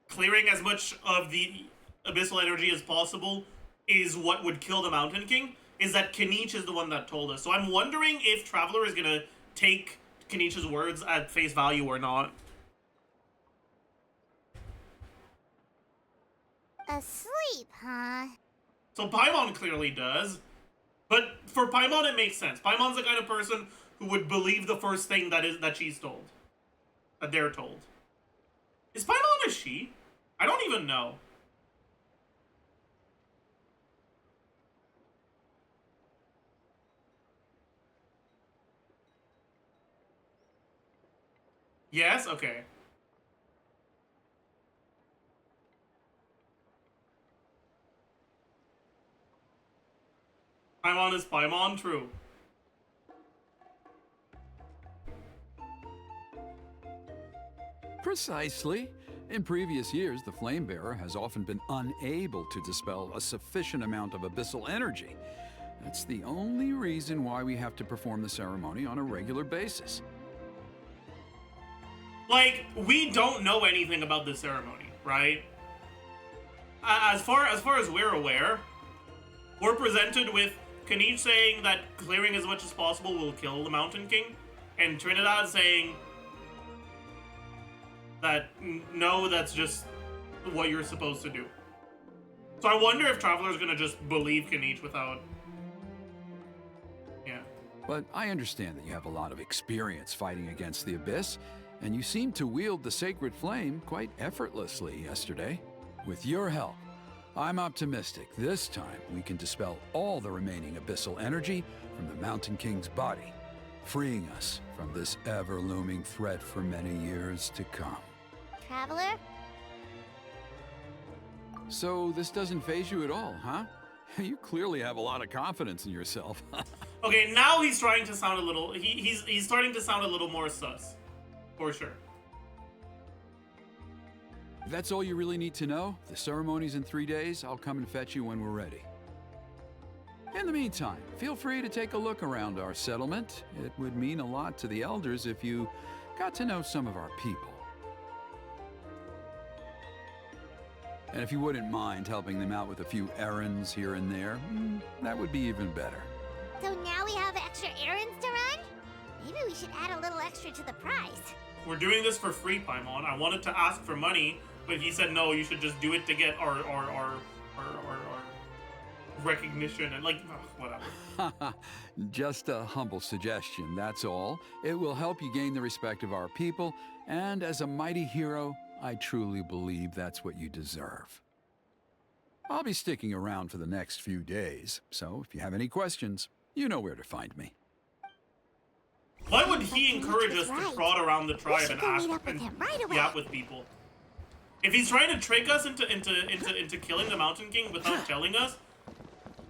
[SPEAKER 1] clearing as much of the abyssal energy as possible is what would kill the Mountain King is that Kanich is the one that told us. So I'm wondering if Traveler is gonna take Kanich's words at face value or not.
[SPEAKER 2] Asleep, huh?
[SPEAKER 1] So Paimon clearly does. But for Paimon it makes sense. Paimon's the kind of person who would believe the first thing that she's told. That they're told. Is Paimon a she? I don't even know. Yes? Okay. Paimon is Paimon, true.
[SPEAKER 5] Precisely. In previous years, the Flame Bearer has often been unable to dispel a sufficient amount of abyssal energy. That's the only reason why we have to perform the ceremony on a regular basis.
[SPEAKER 1] Like, we don't know anything about this ceremony, right? As far as we're aware, we're presented with Kanish saying that clearing as much as possible will kill the Mountain King, and Trinidad saying that no, that's just what you're supposed to do. So I wonder if Traveler's gonna just believe Kanish without... Yeah.
[SPEAKER 5] But I understand that you have a lot of experience fighting against the Abyss, and you seem to wield the sacred flame quite effortlessly yesterday. With your help, I'm optimistic this time we can dispel all the remaining abyssal energy from the Mountain King's body, freeing us from this ever-looming threat for many years to come.
[SPEAKER 2] Traveler?
[SPEAKER 5] So this doesn't faze you at all, huh? You clearly have a lot of confidence in yourself.
[SPEAKER 1] Okay, now he's trying to sound a little... He's starting to sound a little more sus. For sure.
[SPEAKER 5] If that's all you really need to know, the ceremony's in 3 days. I'll come and fetch you when we're ready. In the meantime, feel free to take a look around our settlement. It would mean a lot to the elders if you got to know some of our people. And if you wouldn't mind helping them out with a few errands here and there, that would be even better.
[SPEAKER 2] So now we have extra errands to run? Maybe we should add a little extra to the price.
[SPEAKER 1] We're doing this for free, Paimon. I wanted to ask for money, but he said no, you should just do it to get our recognition and like, whatever.
[SPEAKER 5] Just a humble suggestion, that's all. It will help you gain the respect of our people, and as a mighty hero, I truly believe that's what you deserve. I'll be sticking around for the next few days, so if you have any questions, you know where to find me.
[SPEAKER 1] Why would he encourage us to
[SPEAKER 2] Right.
[SPEAKER 1] prod around the
[SPEAKER 2] We
[SPEAKER 1] tribe
[SPEAKER 2] should
[SPEAKER 1] and
[SPEAKER 2] go
[SPEAKER 1] ask
[SPEAKER 2] meet up with
[SPEAKER 1] and
[SPEAKER 2] him right away.
[SPEAKER 1] yap with people? If he's trying to trick us into killing the Mountain King without telling us,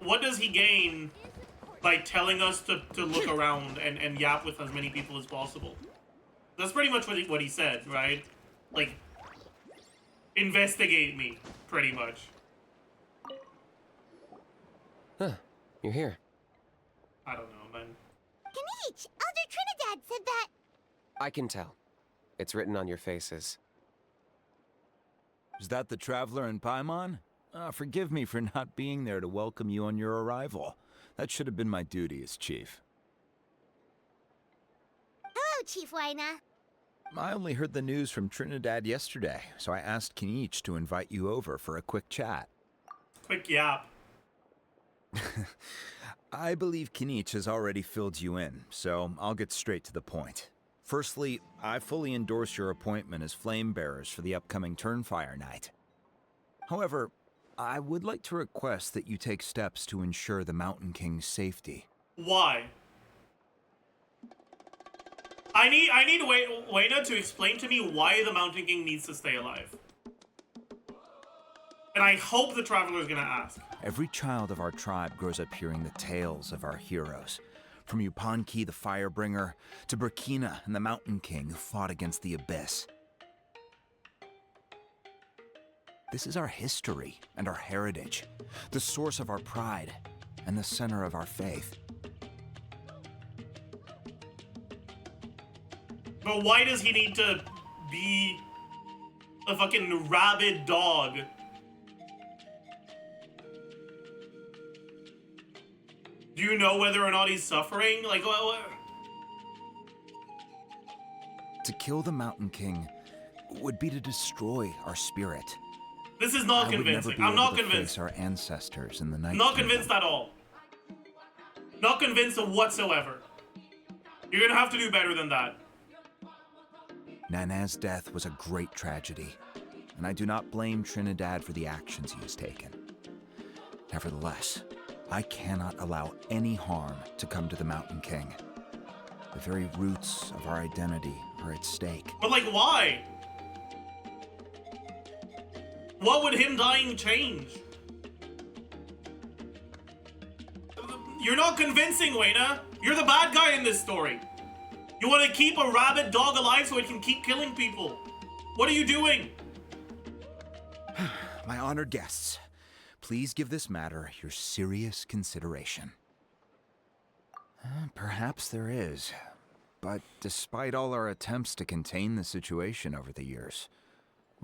[SPEAKER 1] what does he gain by telling us to look around and yap with as many people as possible? That's pretty much what he said, right? Like, investigate me, pretty much.
[SPEAKER 8] Huh, you're here.
[SPEAKER 1] I don't know, man.
[SPEAKER 2] Kanish, Elder Trinidad said that...
[SPEAKER 8] I can tell. It's written on your faces.
[SPEAKER 9] Is that the Traveler and Paimon? Forgive me for not being there to welcome you on your arrival. That should have been my duty as chief.
[SPEAKER 2] Hello, Chief Wyna.
[SPEAKER 9] I only heard the news from Trinidad yesterday, so I asked Kanish to invite you over for a quick chat.
[SPEAKER 1] Quick yap.
[SPEAKER 9] I believe Kanish has already filled you in, so I'll get straight to the point. Firstly, I fully endorse your appointment as Flame Bearers for the upcoming Turnfire Night. However, I would like to request that you take steps to ensure the Mountain King's safety.
[SPEAKER 1] Why? I need Wayna to explain to me why the Mountain King needs to stay alive. And I hope the Traveler is gonna ask.
[SPEAKER 9] Every child of our tribe grows up hearing the tales of our heroes. From Yupanqui the Firebringer, to Burkina and the Mountain King who fought against the Abyss. This is our history and our heritage, the source of our pride, and the center of our faith.
[SPEAKER 1] But why does he need to be a fucking rabid dog? Do you know whether or not he's suffering? Like, what?
[SPEAKER 9] To kill the Mountain King would be to destroy our spirit.
[SPEAKER 1] This is not
[SPEAKER 9] I would never
[SPEAKER 1] convincing.
[SPEAKER 9] be
[SPEAKER 1] I'm
[SPEAKER 9] able
[SPEAKER 1] not
[SPEAKER 9] to
[SPEAKER 1] convinced.
[SPEAKER 9] face our ancestors in the night.
[SPEAKER 1] Not
[SPEAKER 9] Kingdom.
[SPEAKER 1] convinced at all. Not convinced whatsoever. You're gonna have to do better than that.
[SPEAKER 9] Nana's death was a great tragedy, and I do not blame Trinidad for the actions he has taken. Nevertheless, I cannot allow any harm to come to the Mountain King. The very roots of our identity are at stake.
[SPEAKER 1] But like, why? What would him dying change? You're not convincing, Wayna. You're the bad guy in this story. You want to keep a rabid dog alive so it can keep killing people. What are you doing?
[SPEAKER 9] My honored guests, please give this matter your serious consideration. Perhaps there is. But despite all our attempts to contain the situation over the years,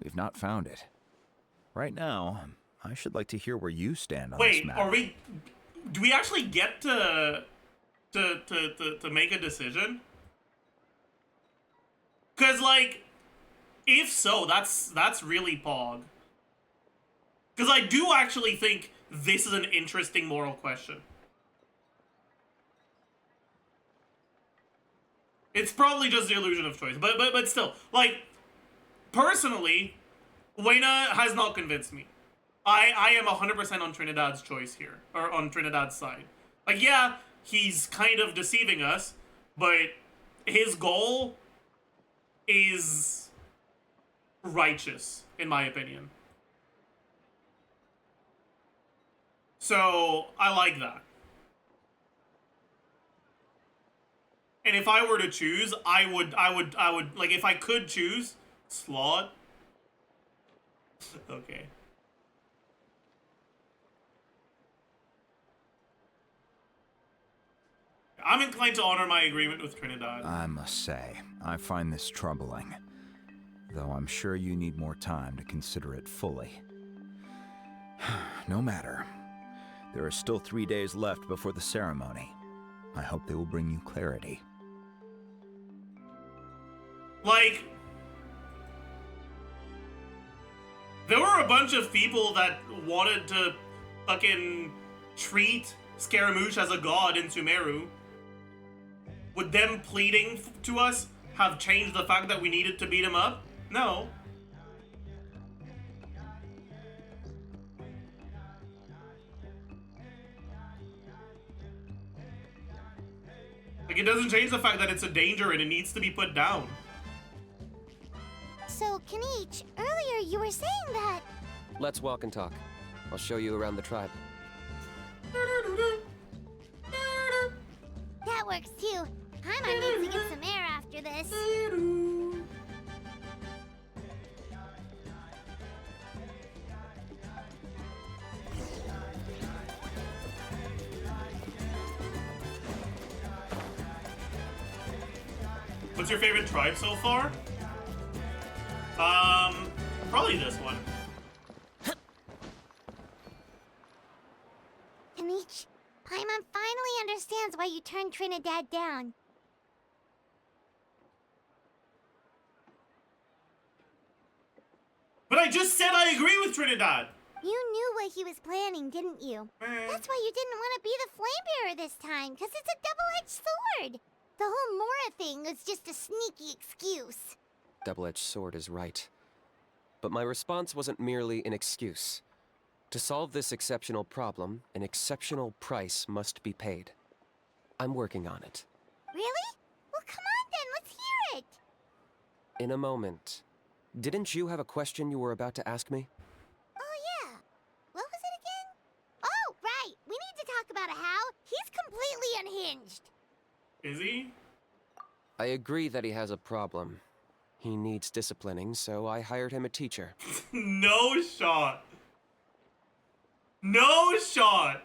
[SPEAKER 9] we've not found it. Right now, I should like to hear where you stand on this matter.
[SPEAKER 1] Wait, do we actually get to make a decision? Cause like, if so, that's really pog. Cause I do actually think this is an interesting moral question. It's probably just the illusion of choice, but still, like, personally, Wayna has not convinced me. I am 100% on Trinidad's choice here, or on Trinidad's side. Like, yeah, he's kind of deceiving us, but his goal is righteous, in my opinion. So, I like that. And if I were to choose, I would, like, if I could choose, Slot. Okay. I'm inclined to honor my agreement with Trinidad.
[SPEAKER 9] I must say, I find this troubling. Though I'm sure you need more time to consider it fully. No matter. There are still 3 days left before the ceremony. I hope they will bring you clarity.
[SPEAKER 1] Like, there were a bunch of people that wanted to fucking treat Scaramouche as a god in Sumeru. Would them pleading to us have changed the fact that we needed to beat him up? No. Like, it doesn't change the fact that it's a danger and it needs to be put down.
[SPEAKER 2] So, Kanichi, earlier you were saying that...
[SPEAKER 8] Let's walk and talk. I'll show you around the tribe.
[SPEAKER 2] That works too. Paimon needs to get some air after this.
[SPEAKER 1] What's your favorite tribe so far? Probably this one.
[SPEAKER 2] Kanichi, Paimon finally understands why you turned Trinidad down.
[SPEAKER 1] But I just said I agree with Trinidad!
[SPEAKER 2] You knew what he was planning, didn't you? That's why you didn't want to be the flame bearer this time, because it's a double-edged sword. The whole Mora thing was just a sneaky excuse.
[SPEAKER 8] Double-edged sword is right. But my response wasn't merely an excuse. To solve this exceptional problem, an exceptional price must be paid. I'm working on it.
[SPEAKER 2] Really? Well, come on then, let's hear it!
[SPEAKER 8] In a moment. Didn't you have a question you were about to ask me?
[SPEAKER 2] Oh yeah. What was it again? Oh, right! We need to talk about how he's completely unhinged.
[SPEAKER 1] Is he?
[SPEAKER 8] I agree that he has a problem. He needs disciplining, so I hired him a teacher.
[SPEAKER 1] No shot. No shot.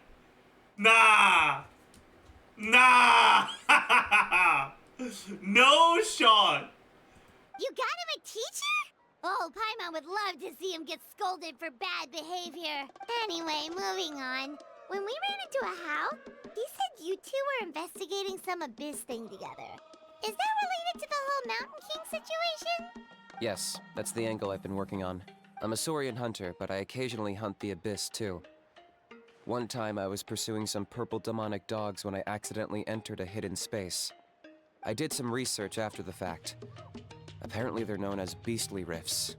[SPEAKER 1] Nah. Nah. No shot.
[SPEAKER 2] You got him a teacher? Oh, Paimon would love to see him get scolded for bad behavior. Anyway, moving on. When we ran into a how, he said you two were investigating some abyss thing together. Is that related to the whole Mountain King situation?
[SPEAKER 8] Yes, that's the angle I've been working on. I'm a Saurian hunter, but I occasionally hunt the abyss too. One time I was pursuing some purple demonic dogs when I accidentally entered a hidden space. I did some research after the fact. Apparently they're known as beastly rifts,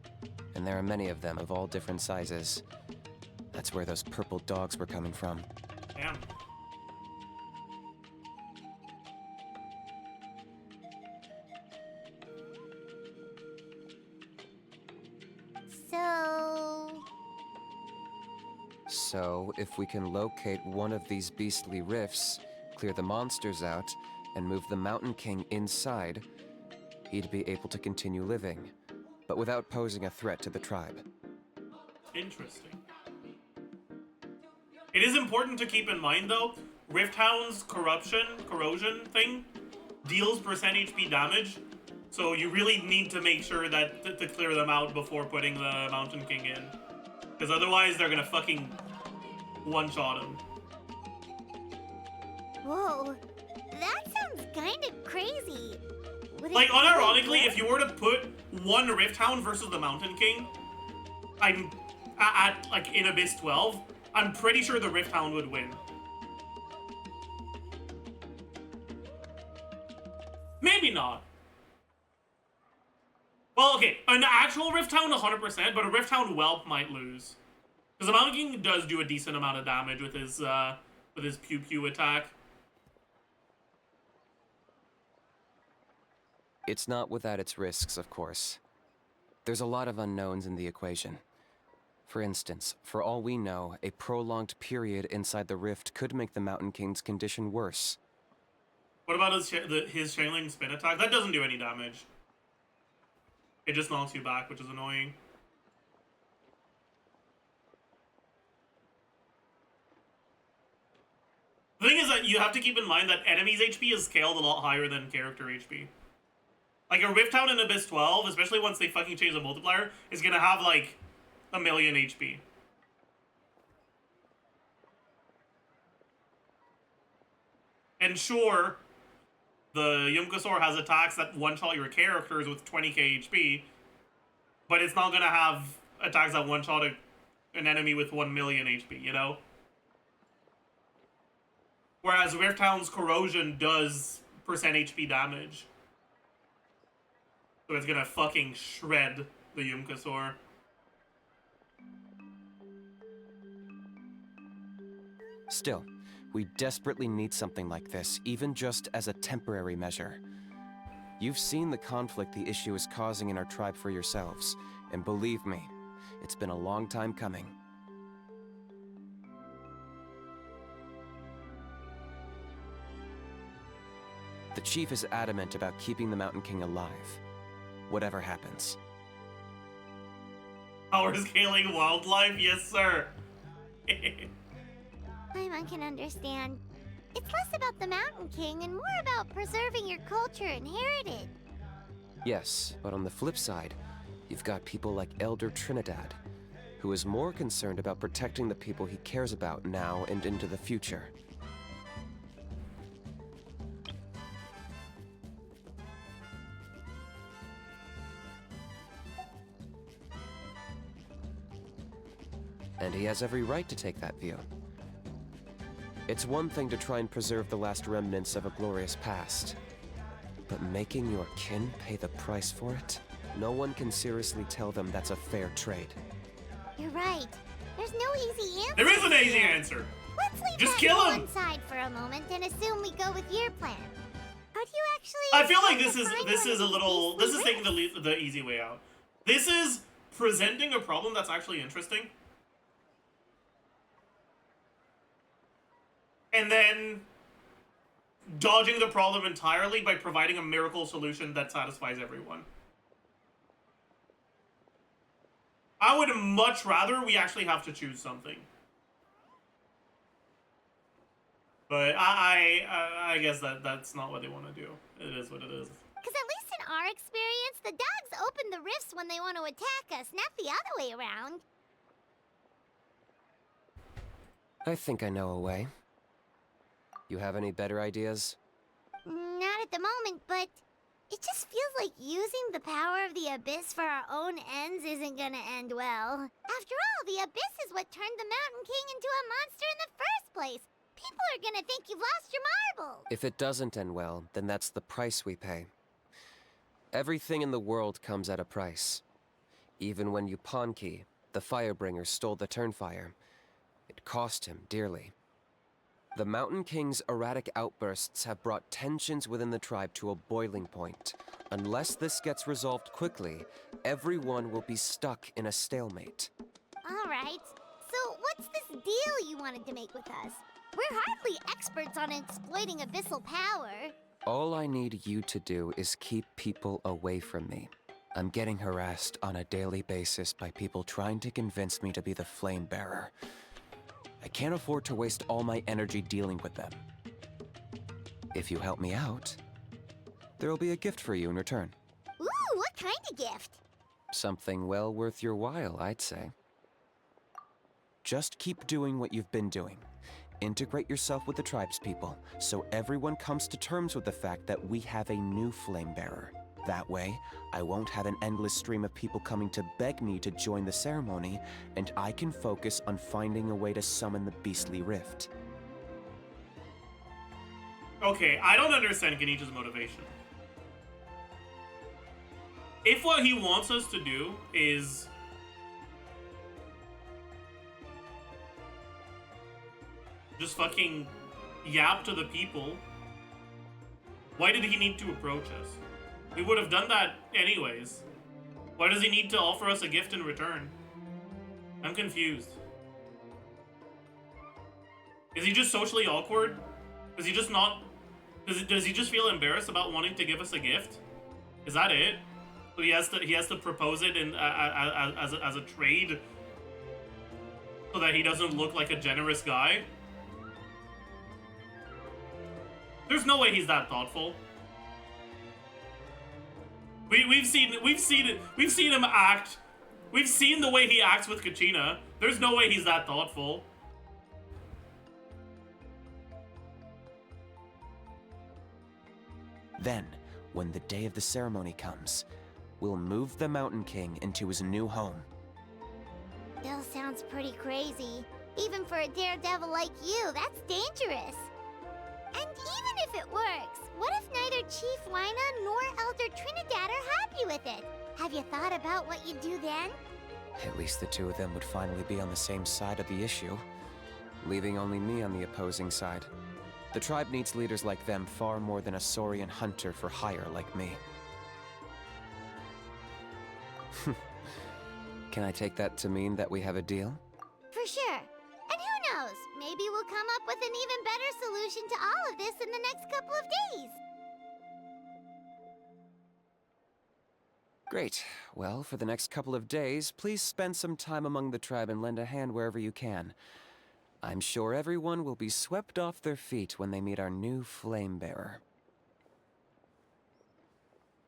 [SPEAKER 8] and there are many of them of all different sizes. That's where those purple dogs were coming from.
[SPEAKER 1] Damn.
[SPEAKER 8] So, if we can locate one of these beastly rifts, clear the monsters out, and move the Mountain King inside, he'd be able to continue living, but without posing a threat to the tribe.
[SPEAKER 1] Interesting. It is important to keep in mind, though, Rift Hound's corrosion thing deals percent HP damage, so you really need to make sure that to clear them out before putting the Mountain King in. Because otherwise, they're gonna fucking one-shot him.
[SPEAKER 2] Whoa, that sounds kind of crazy.
[SPEAKER 1] Like, unironically, if you were to put one Rift Hound versus the Mountain King, I'm like in Abyss 12, I'm pretty sure the Rift Hound would win. Maybe not. Well, okay, an actual Rift Hound 100%, but a Rift Hound Whelp might lose. Because the Mountain King does do a decent amount of damage with his pew pew attack.
[SPEAKER 8] It's not without its risks, of course. There's a lot of unknowns in the equation. For instance, for all we know, a prolonged period inside the rift could make the Mountain King's condition worse.
[SPEAKER 1] What about his Channeling Spin attack? That doesn't do any damage. It just knocks you back, which is annoying. The thing is that you have to keep in mind that enemies' HP is scaled a lot higher than character HP. Like, a Rift Hound in Abyss 12, especially once they fucking change the multiplier, is gonna have, like, 1,000,000 HP. And sure, the Yumkasaur has attacks that one-shot your characters with 20k HP, but it's not gonna have attacks that one-shot an enemy with 1,000,000 HP, you know? Whereas Rift Hound's Corrosion does percent HP damage. So it's gonna fucking shred the Yumkasaur.
[SPEAKER 8] Still, we desperately need something like this, even just as a temporary measure. You've seen the conflict the issue is causing in our tribe for yourselves, and believe me, it's been a long time coming. The chief is adamant about keeping the Mountain King alive, whatever happens.
[SPEAKER 1] Power scaling wildlife? Yes, sir.
[SPEAKER 2] Paimon can understand. It's less about the Mountain King and more about preserving your culture and heritage.
[SPEAKER 8] Yes, but on the flip side, you've got people like Elder Trinidad, who is more concerned about protecting the people he cares about now and into the future. And he has every right to take that view. It's one thing to try and preserve the last remnants of a glorious past, but making your kin pay the price for it? No one can seriously tell them that's a fair trade.
[SPEAKER 2] You're right. There's no easy answer.
[SPEAKER 1] There is an easy answer.
[SPEAKER 2] Let's leave
[SPEAKER 1] Just
[SPEAKER 2] that
[SPEAKER 1] kill
[SPEAKER 2] to
[SPEAKER 1] him.
[SPEAKER 2] one side for a moment and assume we go with your plan. How do you actually?
[SPEAKER 1] I feel like
[SPEAKER 2] this
[SPEAKER 1] is taking the easy way out. This is presenting a problem that's actually interesting. And then dodging the problem entirely by providing a miracle solution that satisfies everyone. I would much rather we actually have to choose something. But I guess that's not what they want to do. It is what it is.
[SPEAKER 2] Because at least in our experience, the dogs open the rifts when they want to attack us, not the other way around.
[SPEAKER 8] I think I know a way. You have any better ideas?
[SPEAKER 2] Not at the moment, but it just feels like using the power of the Abyss for our own ends isn't gonna end well. After all, the Abyss is what turned the Mountain King into a monster in the first place. People are gonna think you've lost your marbles.
[SPEAKER 8] If it doesn't end well, then that's the price we pay. Everything in the world comes at a price. Even when Yupanqui, the Firebringer, stole the Turnfire, it cost him dearly. The Mountain King's erratic outbursts have brought tensions within the tribe to a boiling point. Unless this gets resolved quickly, everyone will be stuck in a stalemate.
[SPEAKER 2] All right. So what's this deal you wanted to make with us. We're hardly experts on exploiting abyssal power.
[SPEAKER 8] All I need you to do is keep people away from me. I'm getting harassed on a daily basis by people trying to convince me to be the flame bearer. I can't afford to waste all my energy dealing with them. If you help me out, there'll be a gift for you in return.
[SPEAKER 2] Ooh, what kind of gift?
[SPEAKER 8] Something well worth your while, I'd say. Just keep doing what you've been doing. Integrate yourself with the tribespeople, so everyone comes to terms with the fact that we have a new flame bearer. That way, I won't have an endless stream of people coming to beg me to join the ceremony, and I can focus on finding a way to summon the beastly rift.
[SPEAKER 1] Okay, I don't understand Genichi's motivation. If what he wants us to do is just fucking yap to the people, why did he need to approach us? We would have done that anyways. Why does he need to offer us a gift in return? I'm confused. Is he just socially awkward? Is he just not... Does he just feel embarrassed about wanting to give us a gift? Is that it? So he has to propose it in as a trade so that he doesn't look like a generous guy? There's no way he's that thoughtful. We've seen him act. We've seen the way he acts with Kachina. There's no way he's that thoughtful.
[SPEAKER 8] Then, when the day of the ceremony comes, we'll move the Mountain King into his new home.
[SPEAKER 2] Still sounds pretty crazy. Even for a daredevil like you, that's dangerous. And even if it works, what if neither Chief Lina nor Elder Trinidad are happy with it? Have you thought about what you'd do then?
[SPEAKER 8] At least the two of them would finally be on the same side of the issue, leaving only me on the opposing side. The tribe needs leaders like them far more than a Saurian hunter for hire like me. Can I take that to mean that we have a deal?
[SPEAKER 2] For sure. And who knows, maybe we'll come up with an even better solution to all of this in the next couple of days.
[SPEAKER 8] Great. Well, for the next couple of days, please spend some time among the tribe and lend a hand wherever you can. I'm sure everyone will be swept off their feet when they meet our new flame bearer.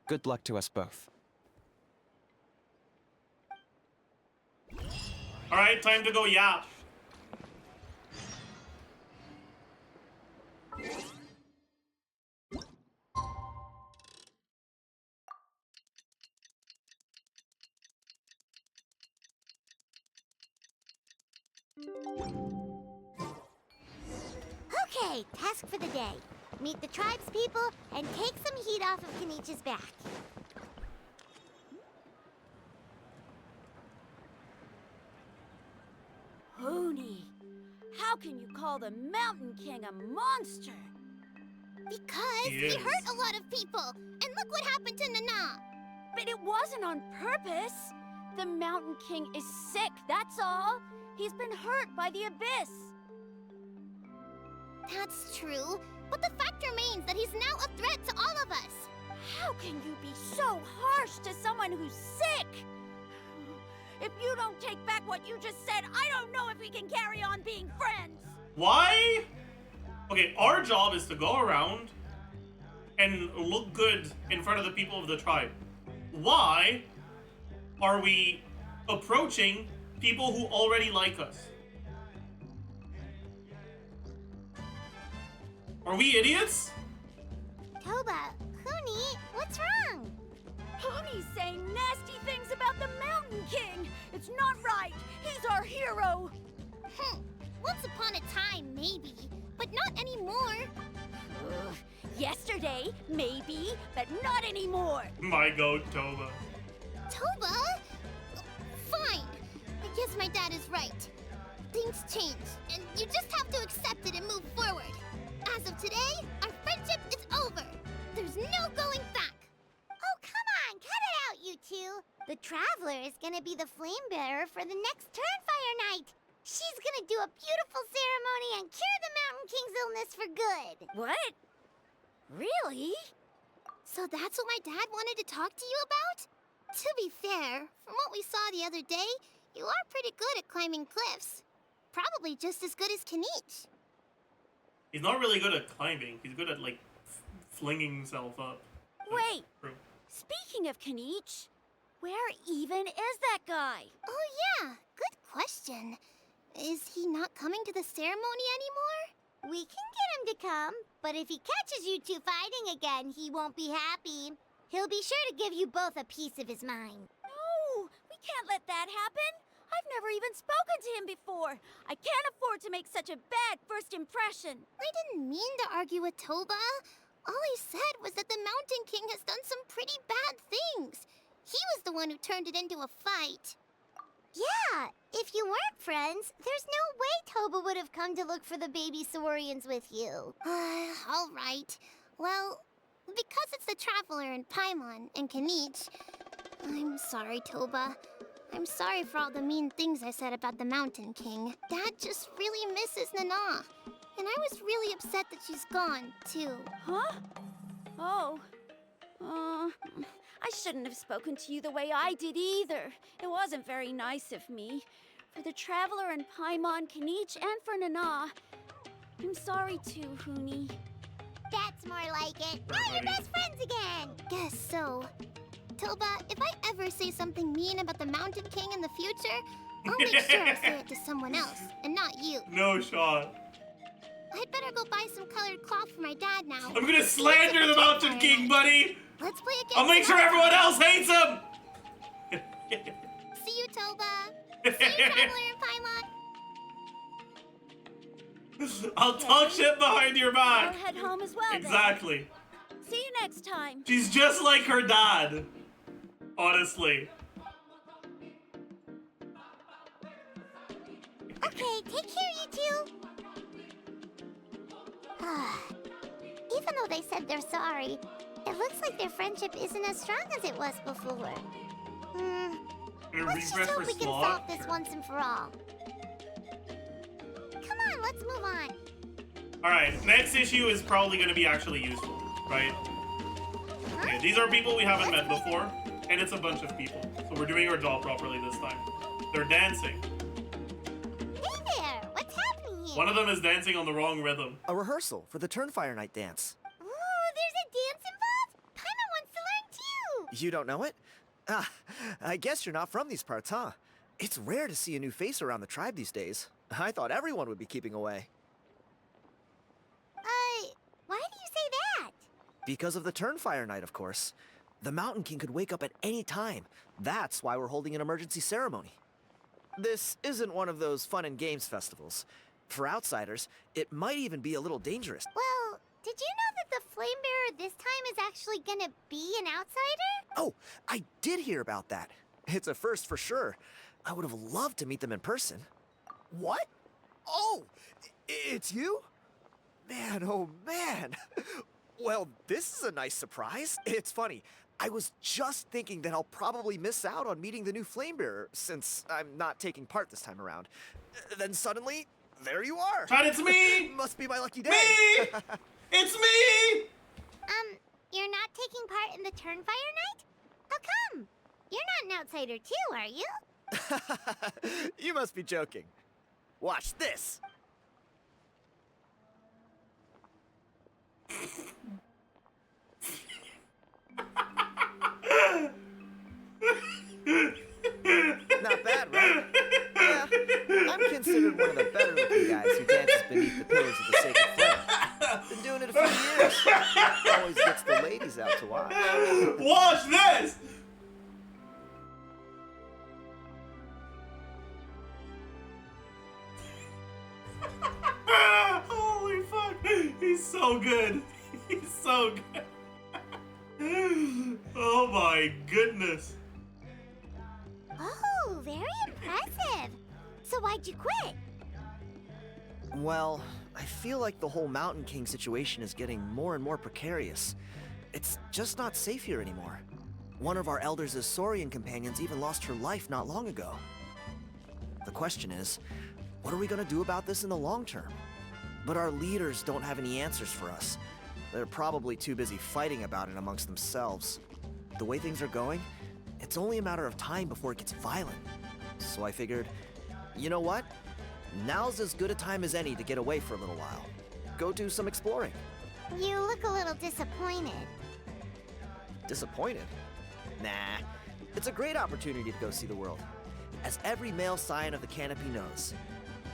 [SPEAKER 8] Good luck to us both.
[SPEAKER 1] Alright, time to go yap.
[SPEAKER 2] Okay, task for the day. Meet the tribespeople and take some heat off of Kenichi's back.
[SPEAKER 7] Hoonie, how can you call the Mountain King a monster?
[SPEAKER 2] Because he
[SPEAKER 1] Yes.
[SPEAKER 2] hurt a lot of people. And look what happened to Nana.
[SPEAKER 7] But it wasn't on purpose. The Mountain King is sick, that's all. He's been hurt by the Abyss.
[SPEAKER 2] That's true, but the fact remains that he's now a threat to all of us.
[SPEAKER 7] How can you be so harsh to someone who's sick? If you don't take back what you just said, I don't know if we can carry on being friends.
[SPEAKER 1] Why? Okay, our job is to go around and look good in front of the people of the tribe. Why are we approaching people who already like us? Are we idiots?
[SPEAKER 2] Toba, Huni, what's wrong?
[SPEAKER 7] Hoonie's saying nasty things about the Mountain King. It's not right. He's our hero.
[SPEAKER 2] Once upon a time, maybe, but not anymore.
[SPEAKER 7] Ugh. Yesterday, maybe, but not anymore.
[SPEAKER 1] My goat, Toba.
[SPEAKER 2] Toba? Fine. I guess my dad is right. Things change, and you just have to accept it and move forward. As of today, our friendship is over. There's no going back. Oh, come on, cut it out, you two. The Traveler is gonna be the flame bearer for the next Turnfire night. She's gonna do a beautiful ceremony and cure the Mountain King's illness for good.
[SPEAKER 7] What? Really?
[SPEAKER 2] So that's what my dad wanted to talk to you about? To be fair, from what we saw the other day, you are pretty good at climbing cliffs. Probably just as good as Kanich.
[SPEAKER 1] He's not really good at climbing. He's good at, like, flinging himself up.
[SPEAKER 7] Wait,
[SPEAKER 1] True.
[SPEAKER 7] speaking of Kanich, where even is that guy?
[SPEAKER 2] Oh yeah, good question. Is he not coming to the ceremony anymore? We can get him to come, but if he catches you two fighting again, he won't be happy. He'll be sure to give you both a piece of his mind.
[SPEAKER 7] No, we can't let that happen. I've never even spoken to him before. I can't afford to make such a bad first impression.
[SPEAKER 2] I didn't mean to argue with Toba. All I said was that the Mountain King has done some pretty bad things. He was the one who turned it into a fight. Yeah, if you weren't friends, there's no way Toba would have come to look for the baby Saurians with you. All right. Well, because it's the Traveler and Paimon and Kanich, I'm sorry, Toba. I'm sorry for all the mean things I said about the Mountain King. Dad just really misses Nana. And I was really upset that she's gone, too.
[SPEAKER 7] Huh? Oh. I shouldn't have spoken to you the way I did either. It wasn't very nice of me. For the Traveler and Paimon, Kanich, and for Nana. I'm sorry too, Huni.
[SPEAKER 2] That's more like it. Now you're best friends again. Guess so. Toba, if I ever say something mean about the Mountain King in the future, I'll make sure I say it to someone else, and not you.
[SPEAKER 1] No shot.
[SPEAKER 2] I'd better go buy some colored cloth for my dad now.
[SPEAKER 1] I'm gonna slander the Mountain King, buddy!
[SPEAKER 2] Let's play a game.
[SPEAKER 1] I'll make sure everyone else hates him!
[SPEAKER 2] See you, Toba. See you, Traveler and Paimon.
[SPEAKER 1] I'll talk shit behind your back.
[SPEAKER 7] I'll head home as well.
[SPEAKER 1] Exactly.
[SPEAKER 7] Then. See you next time.
[SPEAKER 1] She's just like her dad. Honestly.
[SPEAKER 2] Okay, take care, you two. Even though they said they're sorry, it looks like their friendship isn't as strong as it was before. Let's just hope we can solve this once and for all. Come on, let's move on.
[SPEAKER 1] Alright, next issue is probably going to be actually useful, right? Okay, these are people we haven't met before, and it's a bunch of people. So we're doing our job properly this time. They're dancing.
[SPEAKER 2] Hey there, what's happening here?
[SPEAKER 1] One of them is dancing on the wrong rhythm.
[SPEAKER 10] A rehearsal for the Turnfire Night dance.
[SPEAKER 2] Ooh, there's a dance involved? Paimon wants to learn too.
[SPEAKER 10] You don't know it? Ah, I guess you're not from these parts, huh? It's rare to see a new face around the tribe these days. I thought everyone would be keeping away.
[SPEAKER 2] Why do you say that?
[SPEAKER 10] Because of the Turnfire Night, of course. The Mountain King could wake up at any time. That's why we're holding an emergency ceremony. This isn't one of those fun and games festivals. For outsiders, it might even be a little dangerous.
[SPEAKER 2] Well, did you know that the Flame Bearer this time is actually gonna be an outsider?
[SPEAKER 10] Oh, I did hear about that. It's a first for sure. I would have loved to meet them in person. What? Oh, it's you? Man, oh man. Well, this is a nice surprise. It's funny. I was just thinking that I'll probably miss out on meeting the new Flamebearer since I'm not taking part this time around. Then suddenly, there you are.
[SPEAKER 1] Chad, it's me!
[SPEAKER 10] Must be my lucky day.
[SPEAKER 1] Me! It's me!
[SPEAKER 2] You're not taking part in the Turnfire Night? How come? You're not an outsider too, are you?
[SPEAKER 10] You must be joking. Watch this. Not bad, right? Yeah, I'm considered one of the better looking guys who dances beneath the pillars of the sacred flame. Been doing it a few years. Always gets the ladies out to watch.
[SPEAKER 1] Watch this! Holy fuck! He's so good. He's so good. Oh my goodness.
[SPEAKER 2] Oh, very impressive. So why'd you quit?
[SPEAKER 10] Well, I feel like the whole Mountain King situation is getting more and more precarious. It's just not safe here anymore. One of our elders' Saurian companions even lost her life not long ago. The question is, What are we gonna do about this in the long term? But our leaders don't have any answers for us. They're probably too busy fighting about it amongst themselves. The way things are going, it's only a matter of time before it gets violent. So I figured, you know what? Now's as good a time as any to get away for a little while. Go do some exploring.
[SPEAKER 2] You look a little disappointed.
[SPEAKER 10] Disappointed? Nah. It's a great opportunity to go see the world. As every male scion of the canopy knows,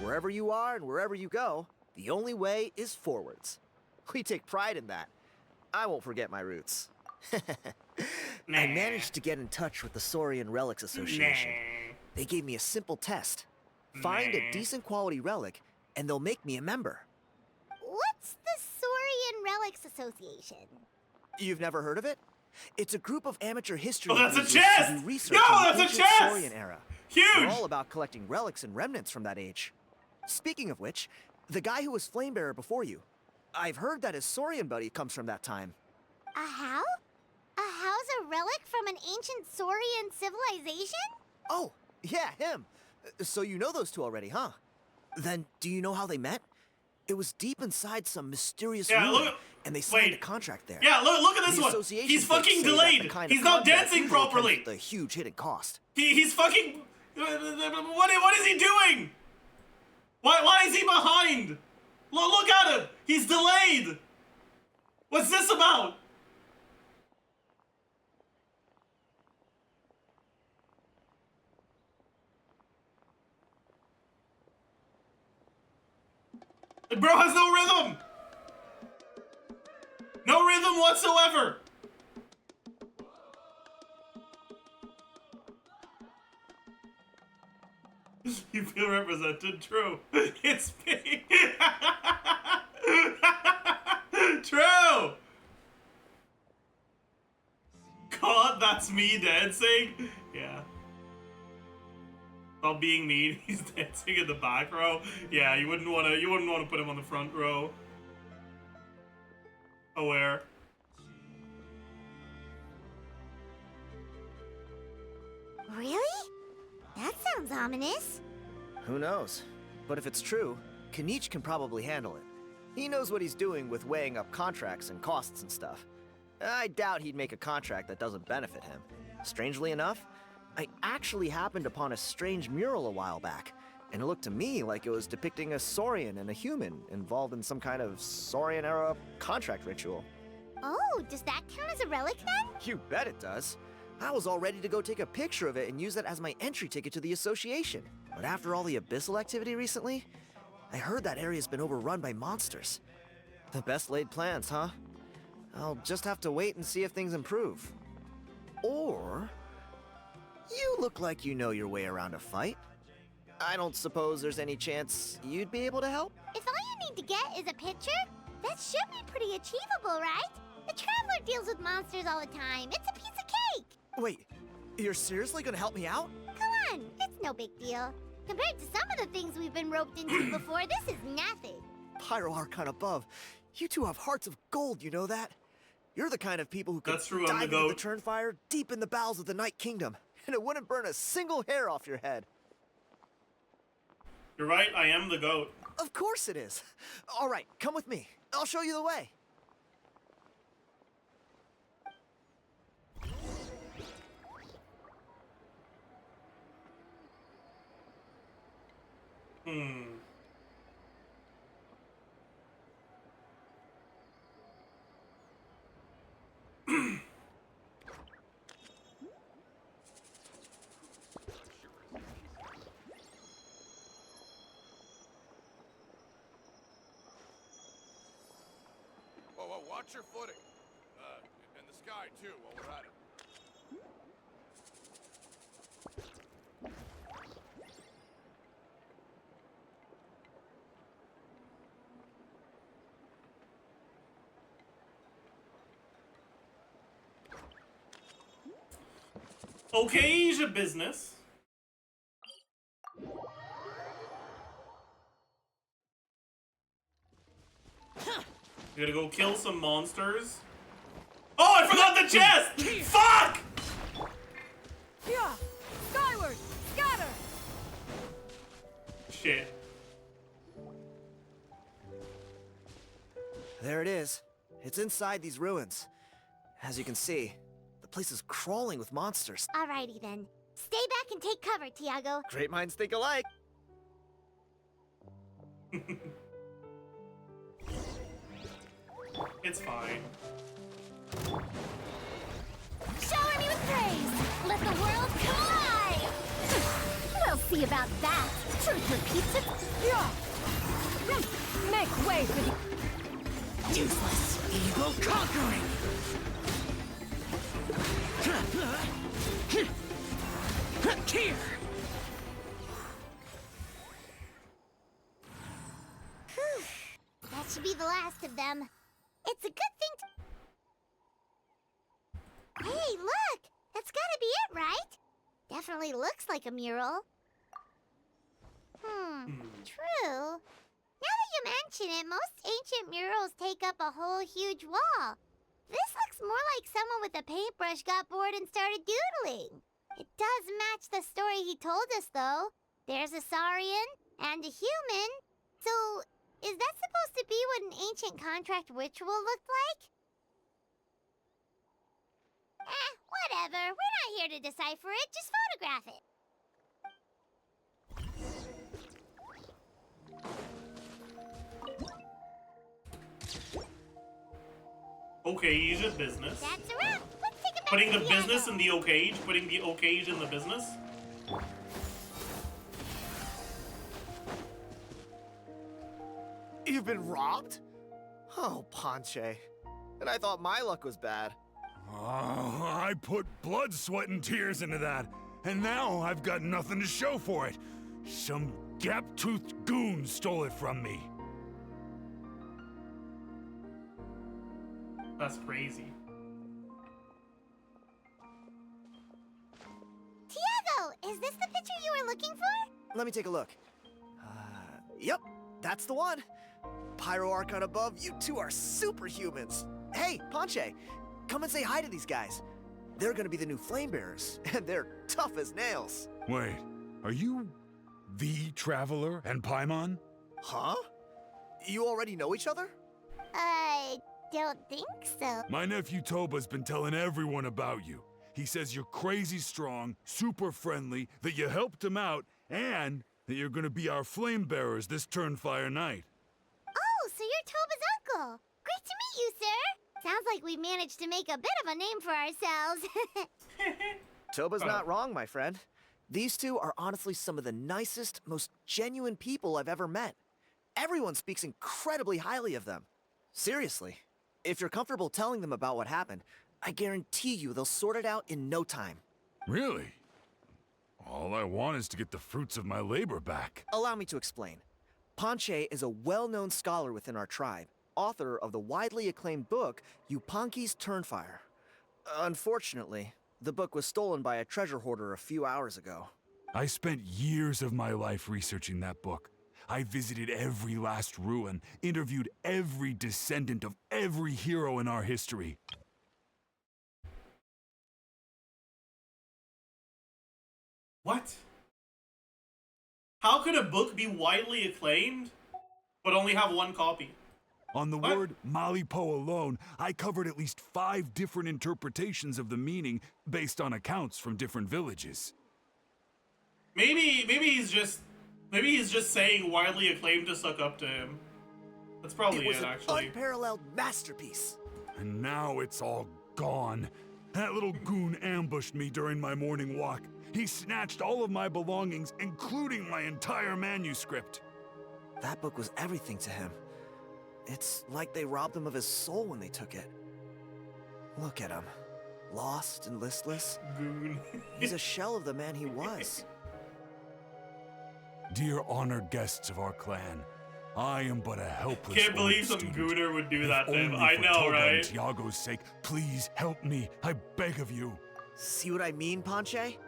[SPEAKER 10] wherever you are and wherever you go, the only way is forwards. We take pride in that. I won't forget my roots. I managed to get in touch with the Saurian Relics Association. They gave me a simple test. Find a decent quality relic, and they'll make me a member.
[SPEAKER 2] What's the Saurian Relics Association?
[SPEAKER 10] You've never heard of it? It's a group of amateur history
[SPEAKER 1] Oh, that's a
[SPEAKER 10] enthusiasts who
[SPEAKER 1] chest!
[SPEAKER 10] do research
[SPEAKER 1] Yo,
[SPEAKER 10] on the
[SPEAKER 1] that's a
[SPEAKER 10] ancient
[SPEAKER 1] chest!
[SPEAKER 10] Saurian era.
[SPEAKER 1] Huge!
[SPEAKER 10] They're all about collecting relics and remnants from that age. Speaking of which, the guy who was Flamebearer before you, I've heard that his Saurian buddy comes from that time.
[SPEAKER 2] A how? A how's a relic from an ancient Saurian civilization?
[SPEAKER 10] Oh, yeah, him. So you know those two already, huh? Then do you know how they met? It was deep inside some mysterious ruin, and they signed a contract there.
[SPEAKER 1] Yeah, look at this
[SPEAKER 10] The
[SPEAKER 1] one.
[SPEAKER 10] association
[SPEAKER 1] He's
[SPEAKER 10] folks
[SPEAKER 1] fucking
[SPEAKER 10] say that
[SPEAKER 1] delayed.
[SPEAKER 10] the kind of
[SPEAKER 1] He's not
[SPEAKER 10] contract
[SPEAKER 1] dancing
[SPEAKER 10] usually comes
[SPEAKER 1] properly.
[SPEAKER 10] with a huge hidden cost.
[SPEAKER 1] He's fucking. What is he doing? Why is he behind? Look at him. He's delayed. What's this about? The bro has no rhythm. No rhythm whatsoever. You feel represented, true. It's me. True. God, that's me dancing. Yeah. Stop being mean. He's dancing in the back row. Yeah, you wouldn't want to put him on the front row. Aware.
[SPEAKER 2] Really? That sounds ominous.
[SPEAKER 10] Who knows? But if it's true, Kanich can probably handle it. He knows what he's doing with weighing up contracts and costs and stuff. I doubt he'd make a contract that doesn't benefit him. Strangely enough, I actually happened upon a strange mural a while back, and it looked to me like it was depicting a Saurian and a human involved in some kind of Saurian-era contract ritual.
[SPEAKER 2] Oh, does that count as a relic then?
[SPEAKER 10] You bet it does. I was all ready to go take a picture of it and use it as my entry ticket to the association. But after all the abyssal activity recently, I heard that area's been overrun by monsters. The best laid plans, huh? I'll just have to wait and see if things improve. Or... you look like you know your way around a fight. I don't suppose there's any chance you'd be able to help?
[SPEAKER 2] If all you need to get is a picture, that should be pretty achievable, right? The Traveler deals with monsters all the time. It's a piece of cake.
[SPEAKER 10] Wait, you're seriously gonna help me out?
[SPEAKER 2] Come on, it's no big deal. Compared to some of the things we've been roped into before, this is nothing.
[SPEAKER 10] Pyro Archon above, you two have hearts of gold, you know that? You're the kind of people who could
[SPEAKER 1] That's true, I'm
[SPEAKER 10] dive
[SPEAKER 1] the
[SPEAKER 10] into the
[SPEAKER 1] goat.
[SPEAKER 10] Turnfire deep in the bowels of the Night Kingdom, and it wouldn't burn a single hair off your head.
[SPEAKER 1] You're right, I am the goat.
[SPEAKER 10] Of course it is. All right, come with me. I'll show you the way.
[SPEAKER 11] Whoa, watch your footing. And the sky, too, while we're at it.
[SPEAKER 1] Okay, je business. You gotta go kill some monsters. Oh, I forgot the chest! Fuck!
[SPEAKER 3] Yeah! Skyward! Scatter!
[SPEAKER 1] Shit.
[SPEAKER 10] There it is. It's inside these ruins. As you can see, the place is crawling with monsters.
[SPEAKER 2] Alrighty then. Stay back and take cover, Tiago.
[SPEAKER 10] Great minds think alike.
[SPEAKER 1] It's fine.
[SPEAKER 2] Shower me with praise! Let the world come alive! We'll see about that. Truth repeats it.
[SPEAKER 3] Yeah. Make way for the
[SPEAKER 10] Useless evil conquering! Here!
[SPEAKER 2] Whew. That should be the last of them. It's a good thing to... Hey, look! That's gotta be it, right? Definitely looks like a mural. True. Now that you mention it, most ancient murals take up a whole huge wall. This looks more like someone with a paintbrush got bored and started doodling. It does match the story he told us, though. There's a Saurian and a human. So, is that supposed to be what an ancient contract ritual looked like? Whatever. We're not here to decipher it. Just photograph it.
[SPEAKER 1] Occasion business.
[SPEAKER 2] That's a wrap. Let's take it back
[SPEAKER 1] Putting
[SPEAKER 2] to
[SPEAKER 1] the
[SPEAKER 2] Tiago.
[SPEAKER 1] business in the occasion, putting the occasion in the business.
[SPEAKER 10] You've been robbed? Oh, Ponche. And I thought my luck was bad.
[SPEAKER 6] Oh, I put blood, sweat, and tears into that, and now I've got nothing to show for it. Some gap-toothed goon stole it from me.
[SPEAKER 1] That's crazy.
[SPEAKER 2] Tiago, is this the picture you were looking for?
[SPEAKER 10] Let me take a look. Yep, that's the one. Pyro Archon above, you two are superhumans. Hey, Ponche, come and say hi to these guys. They're gonna be the new flame bearers, and they're tough as nails.
[SPEAKER 6] Wait, are you the Traveler and Paimon?
[SPEAKER 10] Huh? You already know each other?
[SPEAKER 2] I don't think so.
[SPEAKER 6] My nephew Toba's been telling everyone about you. He says you're crazy strong, super friendly, that you helped him out, and that you're gonna be our flame bearers this Turnfire night.
[SPEAKER 2] Oh, so you're Toba's uncle. Great to meet you, sir. Sounds like we managed to make a bit of a name for ourselves.
[SPEAKER 10] Toba's not wrong, my friend. These two are honestly some of the nicest, most genuine people I've ever met. Everyone speaks incredibly highly of them. Seriously, if you're comfortable telling them about what happened, I guarantee you they'll sort it out in no time.
[SPEAKER 6] Really? All I want is to get the fruits of my labor back.
[SPEAKER 10] Allow me to explain. Ponche is a well-known scholar within our tribe, author of the widely acclaimed book, Yupanqui's Turnfire. Unfortunately, the book was stolen by a treasure hoarder a few hours ago.
[SPEAKER 6] I spent years of my life researching that book. I visited every last ruin, interviewed every descendant of every hero in our history.
[SPEAKER 1] What? How could a book be widely acclaimed, but only have one copy?
[SPEAKER 6] On the
[SPEAKER 1] What?
[SPEAKER 6] word Malipo alone, I covered at least 5 different interpretations of the meaning based on accounts from different villages.
[SPEAKER 1] Maybe he's just saying widely acclaimed to suck up to him. That's probably
[SPEAKER 10] It was
[SPEAKER 1] it,
[SPEAKER 10] an
[SPEAKER 1] actually.
[SPEAKER 10] unparalleled masterpiece.
[SPEAKER 6] And now it's all gone. That little goon ambushed me during my morning walk. He snatched all of my belongings, including my entire manuscript.
[SPEAKER 10] That book was everything to him. It's like they robbed him of his soul when they took it. Look at him. Lost and listless.
[SPEAKER 1] Goon.
[SPEAKER 10] He's a shell of the man he was.
[SPEAKER 6] Dear honored guests of our clan, I am but a helpless
[SPEAKER 1] Can't believe
[SPEAKER 6] old
[SPEAKER 1] some
[SPEAKER 6] student.
[SPEAKER 1] gooner would do
[SPEAKER 6] If
[SPEAKER 1] that to him.
[SPEAKER 6] only
[SPEAKER 1] I
[SPEAKER 6] for
[SPEAKER 1] know,
[SPEAKER 6] Toba
[SPEAKER 1] right?
[SPEAKER 6] and Tiago's sake, please help me. I beg of you.
[SPEAKER 10] See what I mean, Ponche?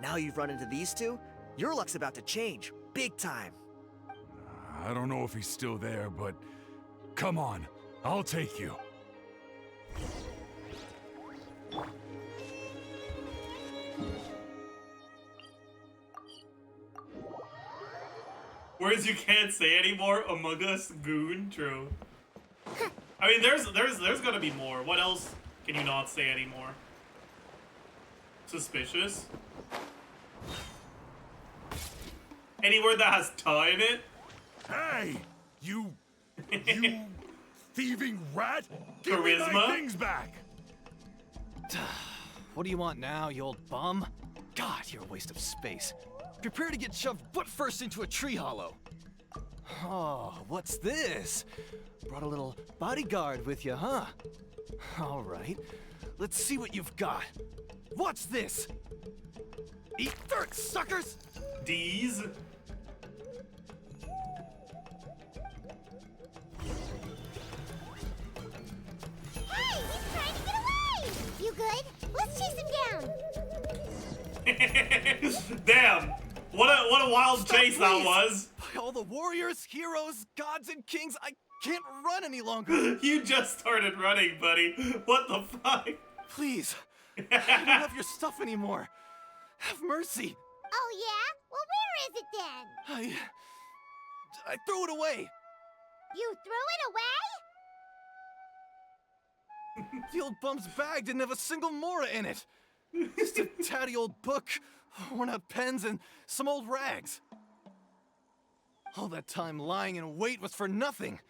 [SPEAKER 10] Now you've run into these two, your luck's about to change. Big time.
[SPEAKER 6] I don't know if he's still there, but come on, I'll take you.
[SPEAKER 1] Words you can't say anymore, Among Us, goon, true. I mean, there's gonna be more. What else can you not say anymore? Suspicious. Any word that has "ta" in it?
[SPEAKER 6] Hey, you thieving rat! Give me my
[SPEAKER 1] Charisma?
[SPEAKER 6] things back!
[SPEAKER 12] What do you want now, you old bum? God, you're a waste of space. Prepare to get shoved butt first into a tree hollow. Oh, what's this? Brought a little bodyguard with you, huh? All right, let's see what you've got. What's this? Eat dirt, suckers!
[SPEAKER 1] D's.
[SPEAKER 2] Hey, he's trying to get away! You good? Let's chase him down.
[SPEAKER 1] Damn! What a wild
[SPEAKER 12] Stop,
[SPEAKER 1] chase that
[SPEAKER 12] please.
[SPEAKER 1] was!
[SPEAKER 12] By all the warriors, heroes, gods, and kings, I can't run any longer.
[SPEAKER 1] You just started running, buddy. What the fuck?
[SPEAKER 12] Please, I don't have your stuff anymore. Have mercy.
[SPEAKER 2] Oh, yeah? Well, where is it then?
[SPEAKER 12] I threw it away.
[SPEAKER 2] You threw it away?
[SPEAKER 12] The old bum's bag didn't have a single mora in it. Just a tatty old book, worn out pens, and some old rags. All that time lying in wait was for nothing.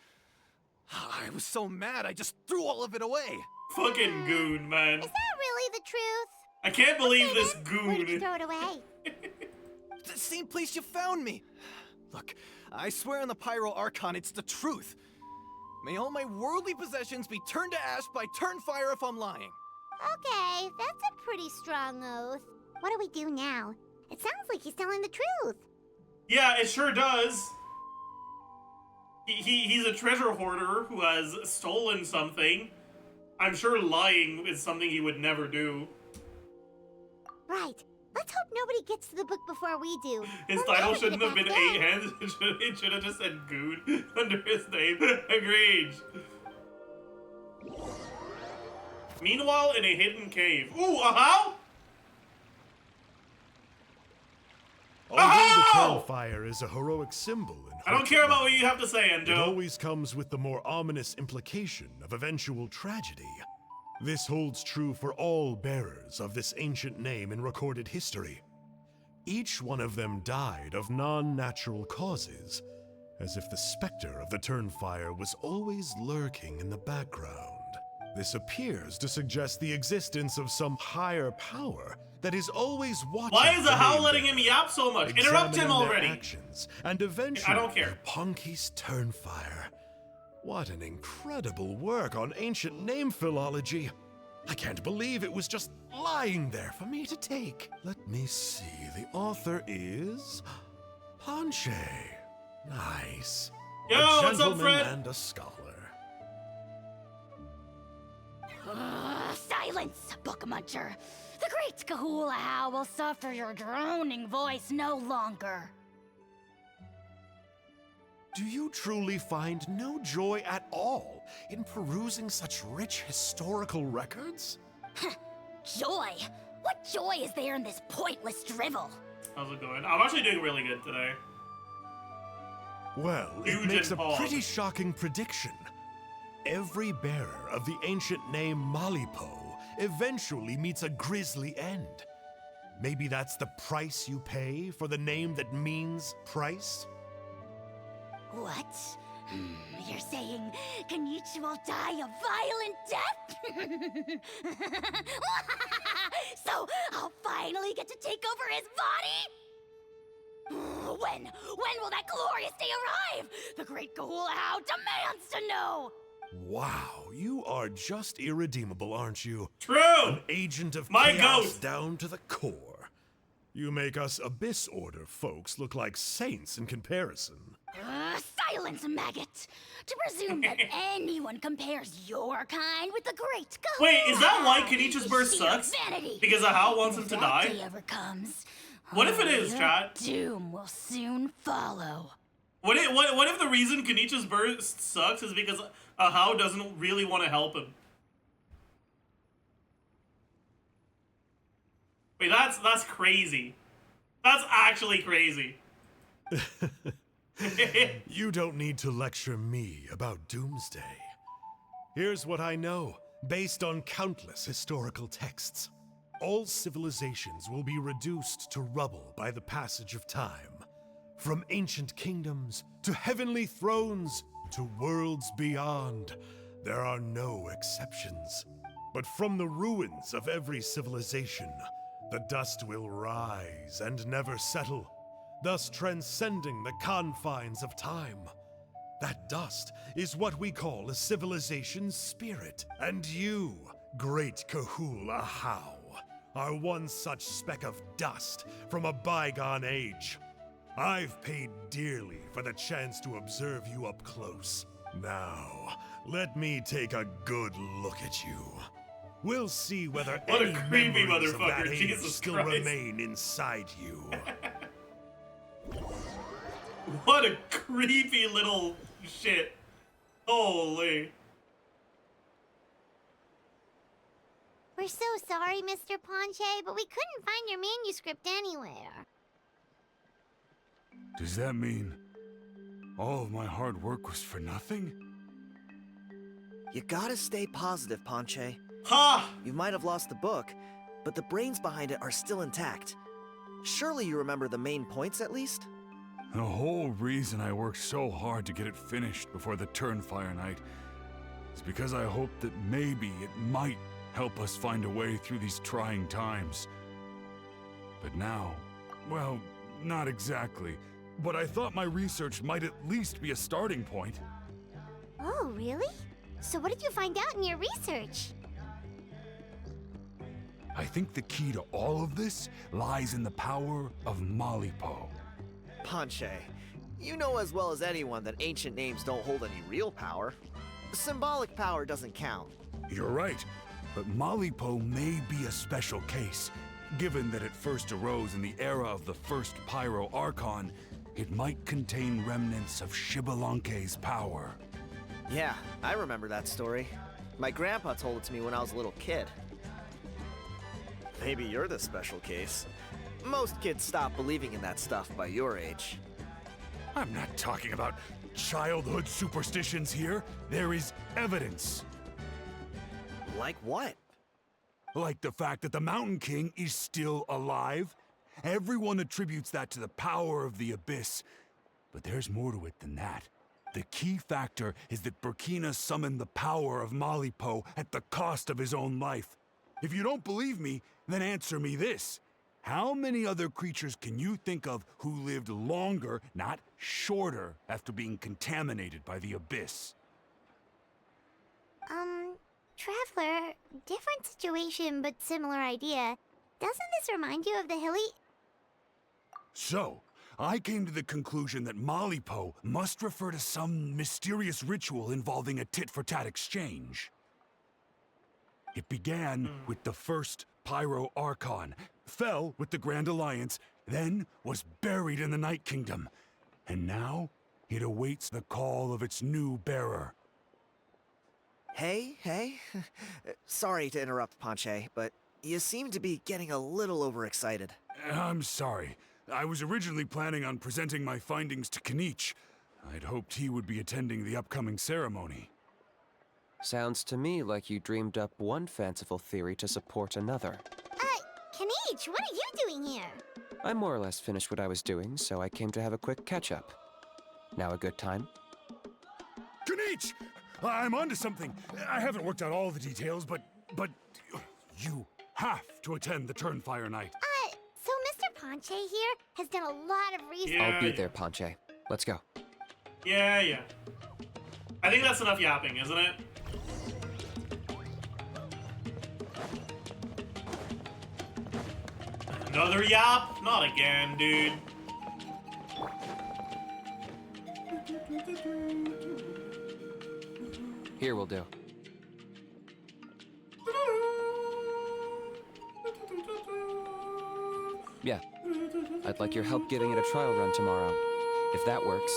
[SPEAKER 12] I was so mad, I just threw all of it away.
[SPEAKER 1] Fucking goon, man.
[SPEAKER 2] Is that really the truth?
[SPEAKER 1] I can't believe
[SPEAKER 2] Okay,
[SPEAKER 1] this
[SPEAKER 2] then. Where did you
[SPEAKER 1] goon.
[SPEAKER 2] throw it away?
[SPEAKER 12] The same place you found me. Look, I swear on the Pyro Archon, it's the truth. May all my worldly possessions be turned to ash by Turnfire if I'm lying.
[SPEAKER 2] Okay, that's a pretty strong oath. What do we do now? It sounds like he's telling the truth.
[SPEAKER 1] Yeah, it sure does. He's a treasure hoarder who has stolen something. I'm sure lying is something he would never do.
[SPEAKER 2] Right. Let's hope nobody gets to the book before we do.
[SPEAKER 1] His
[SPEAKER 2] We'll
[SPEAKER 1] title
[SPEAKER 2] never
[SPEAKER 1] shouldn't
[SPEAKER 2] get
[SPEAKER 1] have been
[SPEAKER 2] back
[SPEAKER 1] 8
[SPEAKER 2] then.
[SPEAKER 1] Hands. It should have just said Goon under his name. Agreed. Meanwhile, in a hidden cave. Ooh, how?
[SPEAKER 6] Although the Turnfire is a heroic symbol in
[SPEAKER 1] I don't care about what you have to say,
[SPEAKER 6] it
[SPEAKER 1] Endo.
[SPEAKER 6] always comes with the more ominous implication of eventual tragedy. This holds true for all bearers of this ancient name in recorded history. Each one of them died of non-natural causes, as if the specter of the Turnfire was always lurking in the background. This appears to suggest the existence of some higher power that is always watching.
[SPEAKER 1] Why is
[SPEAKER 6] the
[SPEAKER 1] Ahau
[SPEAKER 6] name
[SPEAKER 1] letting him
[SPEAKER 6] bearer,
[SPEAKER 1] yap so much? Interrupt him
[SPEAKER 6] examining their
[SPEAKER 1] already.
[SPEAKER 6] actions, and eventually
[SPEAKER 1] I don't care.
[SPEAKER 6] Ponky's Turnfire. What an incredible work on ancient name philology. I can't believe it was just lying there for me to take. Let me see. The author is Ponche. Nice.
[SPEAKER 1] Yo,
[SPEAKER 6] a
[SPEAKER 1] what's up,
[SPEAKER 6] gentleman
[SPEAKER 1] Fred?
[SPEAKER 6] and a scholar.
[SPEAKER 13] Silence, book muncher. The great Kahula will suffer your droning voice no longer.
[SPEAKER 6] Do you truly find no joy at all in perusing such rich historical records?
[SPEAKER 13] Joy? What joy is there in this pointless drivel?
[SPEAKER 1] How's it going? I'm actually doing really good today.
[SPEAKER 6] Well,
[SPEAKER 1] Huge
[SPEAKER 6] it makes a
[SPEAKER 1] and hard.
[SPEAKER 6] pretty shocking prediction. Every bearer of the ancient name Malipo eventually meets a grisly end. Maybe that's the price you pay for the name that means price?
[SPEAKER 13] What? You're saying Kenichi will die a violent death? So I'll finally get to take over his body? When will that glorious day arrive? The great Kahula demands to know!
[SPEAKER 6] Wow, you are just irredeemable, aren't you?
[SPEAKER 1] True!
[SPEAKER 6] An agent of
[SPEAKER 1] My
[SPEAKER 6] chaos
[SPEAKER 1] ghost!
[SPEAKER 6] down to the core. You make us Abyss Order folks look like saints in comparison.
[SPEAKER 13] Silence, maggot! To presume that anyone compares your kind with the great Kahula.
[SPEAKER 1] Wait, is that why Kenichi's birth
[SPEAKER 13] Sheer
[SPEAKER 1] sucks?
[SPEAKER 13] vanity.
[SPEAKER 1] Because Ahau wants him
[SPEAKER 13] If
[SPEAKER 1] to
[SPEAKER 13] that
[SPEAKER 1] die?
[SPEAKER 13] day ever comes,
[SPEAKER 1] What if it is,
[SPEAKER 13] your
[SPEAKER 1] chat?
[SPEAKER 13] doom will soon follow.
[SPEAKER 1] What if the reason Kenichi's birth sucks is because Ahau doesn't really want to help him? Wait, that's crazy. That's actually crazy.
[SPEAKER 6] You don't need to lecture me about Doomsday. Here's what I know, based on countless historical texts. All civilizations will be reduced to rubble by the passage of time. From ancient kingdoms, to heavenly thrones, to worlds beyond, there are no exceptions. But from the ruins of every civilization, the dust will rise and never settle, thus transcending the confines of time. That dust is what we call a civilization's spirit. And you, great Kahul Ahau, are one such speck of dust from a bygone age. I've paid dearly for the chance to observe you up close. Now, let me take a good look at you. We'll see whether
[SPEAKER 1] What a
[SPEAKER 6] any
[SPEAKER 1] creepy
[SPEAKER 6] memories of that
[SPEAKER 1] motherfucker,
[SPEAKER 6] age
[SPEAKER 1] Jesus
[SPEAKER 6] still
[SPEAKER 1] Christ.
[SPEAKER 6] remain inside you.
[SPEAKER 1] What a creepy little shit. Holy.
[SPEAKER 2] We're so sorry, Mr. Ponche, but we couldn't find your manuscript anywhere.
[SPEAKER 14] Does that mean all of my hard work was for nothing?
[SPEAKER 10] You gotta stay positive, Ponche.
[SPEAKER 1] Ha!
[SPEAKER 10] You might have lost the book, but the brains behind it are still intact. Surely you remember the main points at least?
[SPEAKER 14] The whole reason I worked so hard to get it finished before the Turnfire Night is because I hoped that maybe it might help us find a way through these trying times. But now, well, not exactly. But I thought my research might at least be a starting point.
[SPEAKER 2] Oh, really? So what did you find out in your research?
[SPEAKER 14] I think the key to all of this lies in the power of Malipo.
[SPEAKER 10] Ponche, you know as well as anyone that ancient names don't hold any real power. Symbolic power doesn't count.
[SPEAKER 14] You're right, but Malipo may be a special case. Given that it first arose in the era of the first Pyro Archon, it might contain remnants of Shibalanke's power.
[SPEAKER 10] Yeah, I remember that story. My grandpa told it to me when I was a little kid. Maybe you're the special case. Most kids stop believing in that stuff by your age.
[SPEAKER 14] I'm not talking about childhood superstitions here. There is evidence.
[SPEAKER 10] Like what?
[SPEAKER 14] Like the fact that the Mountain King is still alive. Everyone attributes that to the power of the Abyss. But there's more to it than that. The key factor is that Burkina summoned the power of Malipo at the cost of his own life. If you don't believe me, then answer me this. How many other creatures can you think of who lived longer, not shorter, after being contaminated by the Abyss?
[SPEAKER 2] Traveler, different situation but similar idea. Doesn't this remind you of the hilly...
[SPEAKER 14] So, I came to the conclusion that Malipo must refer to some mysterious ritual involving a tit-for-tat exchange. It began with the first Pyro Archon, fell with the Grand Alliance, then was buried in the Night Kingdom. And now, it awaits the call of its new bearer.
[SPEAKER 10] Hey. Sorry to interrupt, Ponche, but you seem to be getting a little overexcited.
[SPEAKER 14] I'm sorry. I was originally planning on presenting my findings to Kinich. I'd hoped he would be attending the upcoming ceremony.
[SPEAKER 8] Sounds to me like you dreamed up one fanciful theory to support another.
[SPEAKER 2] Kinich, what are you doing here?
[SPEAKER 8] I more or less finished what I was doing, so I came to have a quick catch-up. Now a good time?
[SPEAKER 14] Kinich! I'm onto something. I haven't worked out all the details, but you have to attend the Turnfire Night.
[SPEAKER 2] So Mr. Ponche here has done a lot of research.
[SPEAKER 1] Yeah,
[SPEAKER 8] I'll be there, Ponche. Let's go.
[SPEAKER 1] Yeah. I think that's enough yapping, isn't it? Another yap? Not again, dude.
[SPEAKER 8] Here will do. Yeah. I'd like your help getting it a trial run tomorrow. If that works,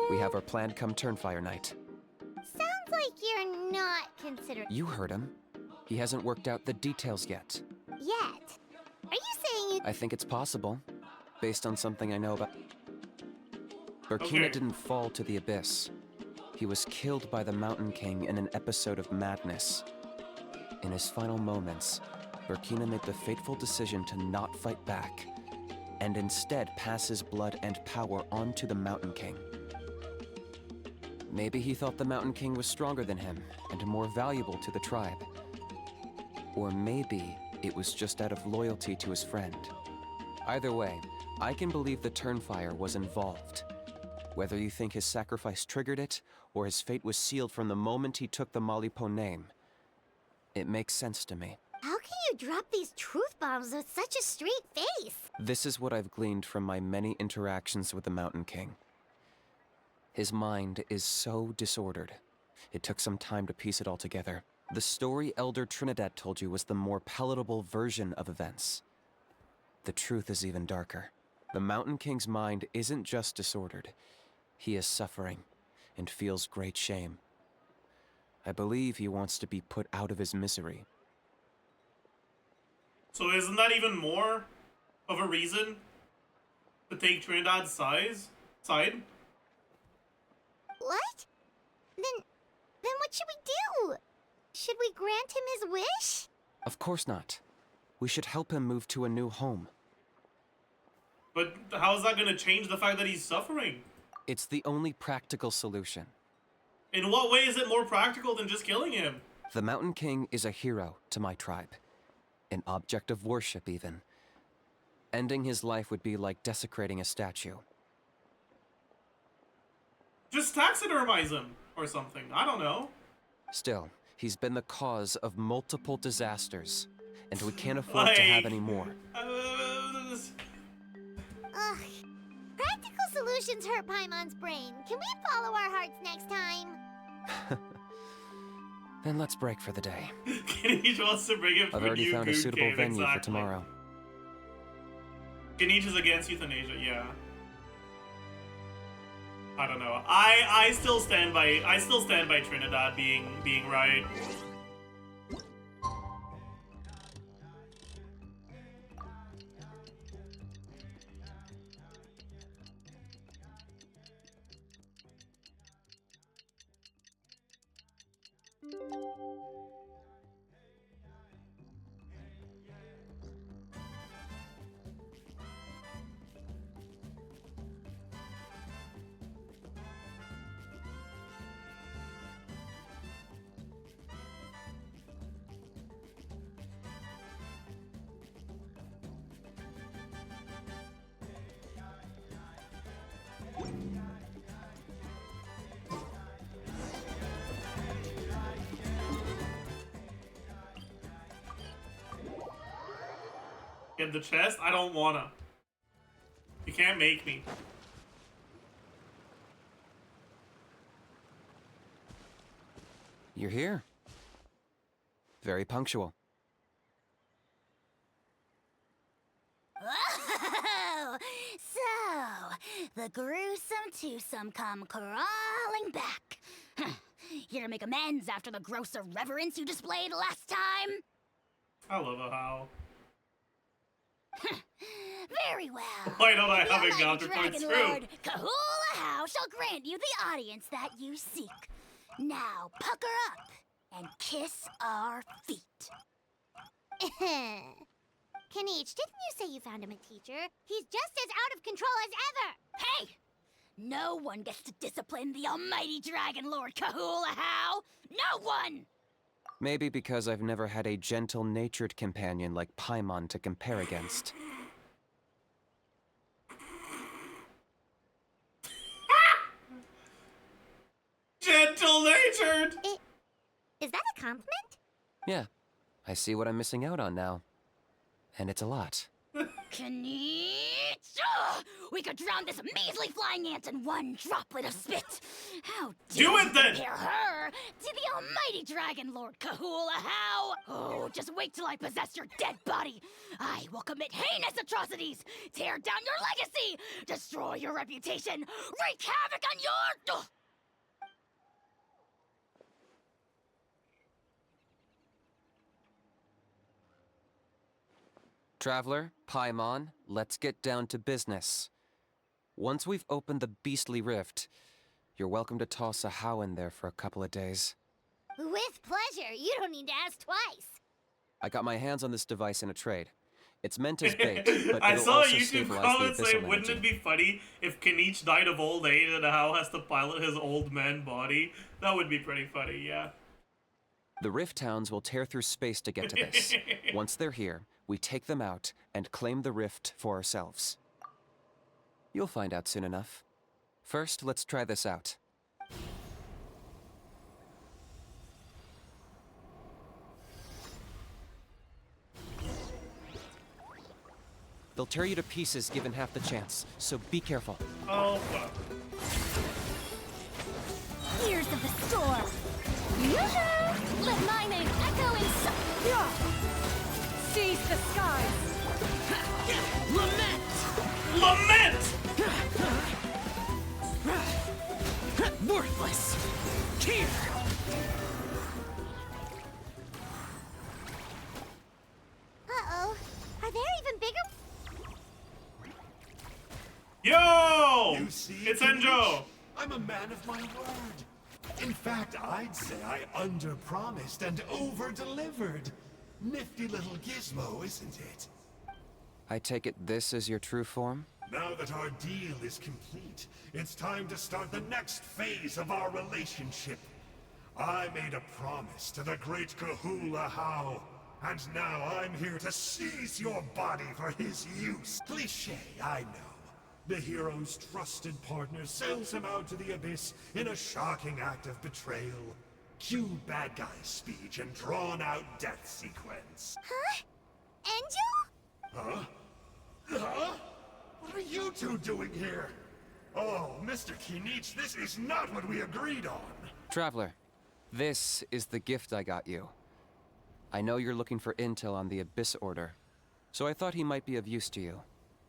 [SPEAKER 8] we have our plan come Turnfire Night.
[SPEAKER 2] Sounds like you're not considering...
[SPEAKER 8] You heard him. He hasn't worked out the details yet.
[SPEAKER 2] Yet? Are you saying you...
[SPEAKER 8] I think it's possible, based on something I know about... Burkina
[SPEAKER 1] Okay.
[SPEAKER 8] didn't fall to the Abyss. He was killed by the Mountain King in an episode of madness. In his final moments, Burkina made the fateful decision to not fight back, and instead pass his blood and power on to the Mountain King. Maybe he thought the Mountain King was stronger than him and more valuable to the tribe. Or maybe it was just out of loyalty to his friend. Either way, I can believe the Turnfire was involved. Whether you think his sacrifice triggered it, or his fate was sealed from the moment he took the Malipo name, it makes sense to me.
[SPEAKER 2] How can you drop these truth bombs with such a straight face?
[SPEAKER 8] This is what I've gleaned from my many interactions with the Mountain King. His mind is so disordered. It took some time to piece it all together. The story Elder Trinidad told you was the more palatable version of events. The truth is even darker. The Mountain King's mind isn't just disordered. He is suffering and feels great shame. I believe he wants to be put out of his misery.
[SPEAKER 1] So isn't that even more of a reason to take Trinidad's side?
[SPEAKER 2] What? Then what should we do? Should we grant him his wish?
[SPEAKER 8] Of course not. We should help him move to a new home.
[SPEAKER 1] But how is that going to change the fact that he's suffering?
[SPEAKER 8] It's the only practical solution.
[SPEAKER 1] In what way is it more practical than just killing him?
[SPEAKER 8] The Mountain King is a hero to my tribe. An object of worship, even. Ending his life would be like desecrating a statue.
[SPEAKER 1] Just taxidermize him or something. I don't know.
[SPEAKER 8] Still, he's been the cause of multiple disasters, and we can't afford to have any more.
[SPEAKER 2] Ugh. Practical solutions hurt Paimon's brain. Can we follow our hearts next time?
[SPEAKER 8] Then let's break for the day.
[SPEAKER 1] Kenichi wants to bring him to
[SPEAKER 8] I've already found a suitable
[SPEAKER 1] cave,
[SPEAKER 8] venue
[SPEAKER 1] exactly.
[SPEAKER 8] for tomorrow.
[SPEAKER 1] Kenichi's against euthanasia, yeah. I don't know. I still stand by Trinidad being right. Get the chest? I don't wanna. You can't make me.
[SPEAKER 8] You're here. Very punctual.
[SPEAKER 13] Oh, so the gruesome twosome come crawling back. Here to make amends after the gross irreverence you displayed last time?
[SPEAKER 1] I love how.
[SPEAKER 13] Very well.
[SPEAKER 1] Why don't I
[SPEAKER 13] The
[SPEAKER 1] have a
[SPEAKER 13] almighty
[SPEAKER 1] counterpoint
[SPEAKER 13] Dragon
[SPEAKER 1] through?
[SPEAKER 13] Lord Kahula How shall grant you the audience that you seek. Now pucker up and kiss our feet.
[SPEAKER 2] Kenichi, didn't you say you found him a teacher? He's just as out of control as ever!
[SPEAKER 13] Hey! No one gets to discipline the almighty Dragon Lord Kahula How! No one!
[SPEAKER 8] Maybe because I've never had a gentle-natured companion like Paimon to compare against.
[SPEAKER 1] Gentle-natured!
[SPEAKER 2] Is that a compliment?
[SPEAKER 8] Yeah, I see what I'm missing out on now. And it's a lot.
[SPEAKER 13] Kenichi! We could drown this measly flying ant in one droplet of spit! How dare
[SPEAKER 1] Do it
[SPEAKER 13] you
[SPEAKER 1] then!
[SPEAKER 13] compare her to the almighty Dragon Lord Kahula How! Oh, just wait till I possess your dead body! I will commit heinous atrocities! Tear down your legacy! Destroy your reputation! Wreak havoc on your... Ugh.
[SPEAKER 8] Traveler, Paimon, let's get down to business. Once we've opened the beastly rift, You're welcome to toss a how in there for a couple of days.
[SPEAKER 2] With pleasure. You don't need to ask twice.
[SPEAKER 8] I got my hands on this device in a trade. It's meant as bait, but
[SPEAKER 1] I
[SPEAKER 8] it'll
[SPEAKER 1] saw a
[SPEAKER 8] also
[SPEAKER 1] YouTube
[SPEAKER 8] stabilize
[SPEAKER 1] comment
[SPEAKER 8] the
[SPEAKER 1] say,
[SPEAKER 8] abyssal
[SPEAKER 1] wouldn't it
[SPEAKER 8] energy.
[SPEAKER 1] be funny if Kanich died of old age and How has to pilot his old man body? That would be pretty funny, yeah.
[SPEAKER 8] The Rift Towns will tear through space to get to this. Once they're here, we take them out and claim the Rift for ourselves. You'll find out soon enough. First, let's try this out. They'll tear you to pieces given half the chance, so be careful.
[SPEAKER 1] Oh, fuck.
[SPEAKER 13] Ears of the storm. Yoo-hoo! Let my name echo in
[SPEAKER 3] Seize the skies!
[SPEAKER 13] Lament!
[SPEAKER 1] Lament!
[SPEAKER 13] Worthless! Here!
[SPEAKER 2] Uh-oh. Are there even bigger?
[SPEAKER 1] Yo!
[SPEAKER 6] You see,
[SPEAKER 1] It's Enjo!
[SPEAKER 6] I'm a man of my word. In fact, I'd say I under-promised and over-delivered. Nifty little gizmo, isn't it?
[SPEAKER 8] I take it this is your true form?
[SPEAKER 6] Now that our deal is complete, it's time to start the next phase of our relationship. I made a promise to the great Kahula How, and now I'm here to seize your body for his use. Cliché, I know. The hero's trusted partner sells him out to the abyss in a shocking act of betrayal. Cue bad guy speech and drawn-out death sequence.
[SPEAKER 2] Huh? Angel?
[SPEAKER 6] Huh? Huh? What are you two doing here? Oh, Mr. Kinich, this is not what we agreed on.
[SPEAKER 8] Traveler, this is the gift I got you. I know you're looking for intel on the Abyss Order, so I thought he might be of use to you.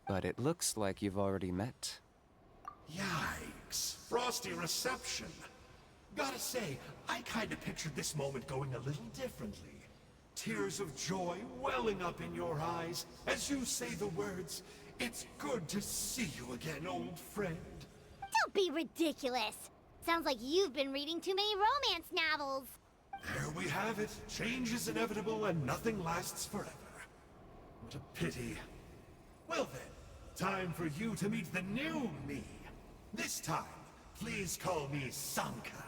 [SPEAKER 8] But it looks like you've already met.
[SPEAKER 6] Yikes. Frosty reception. Gotta say, I kinda pictured this moment going a little differently. Tears of joy welling up in your eyes as you say the words, "It's good to see you again, old friend."
[SPEAKER 2] Don't be ridiculous. Sounds like you've been reading too many romance novels.
[SPEAKER 6] There we have it. Change is inevitable and nothing lasts forever. What a pity. Well then, time for you to meet the new me. This time, please call me Sanka.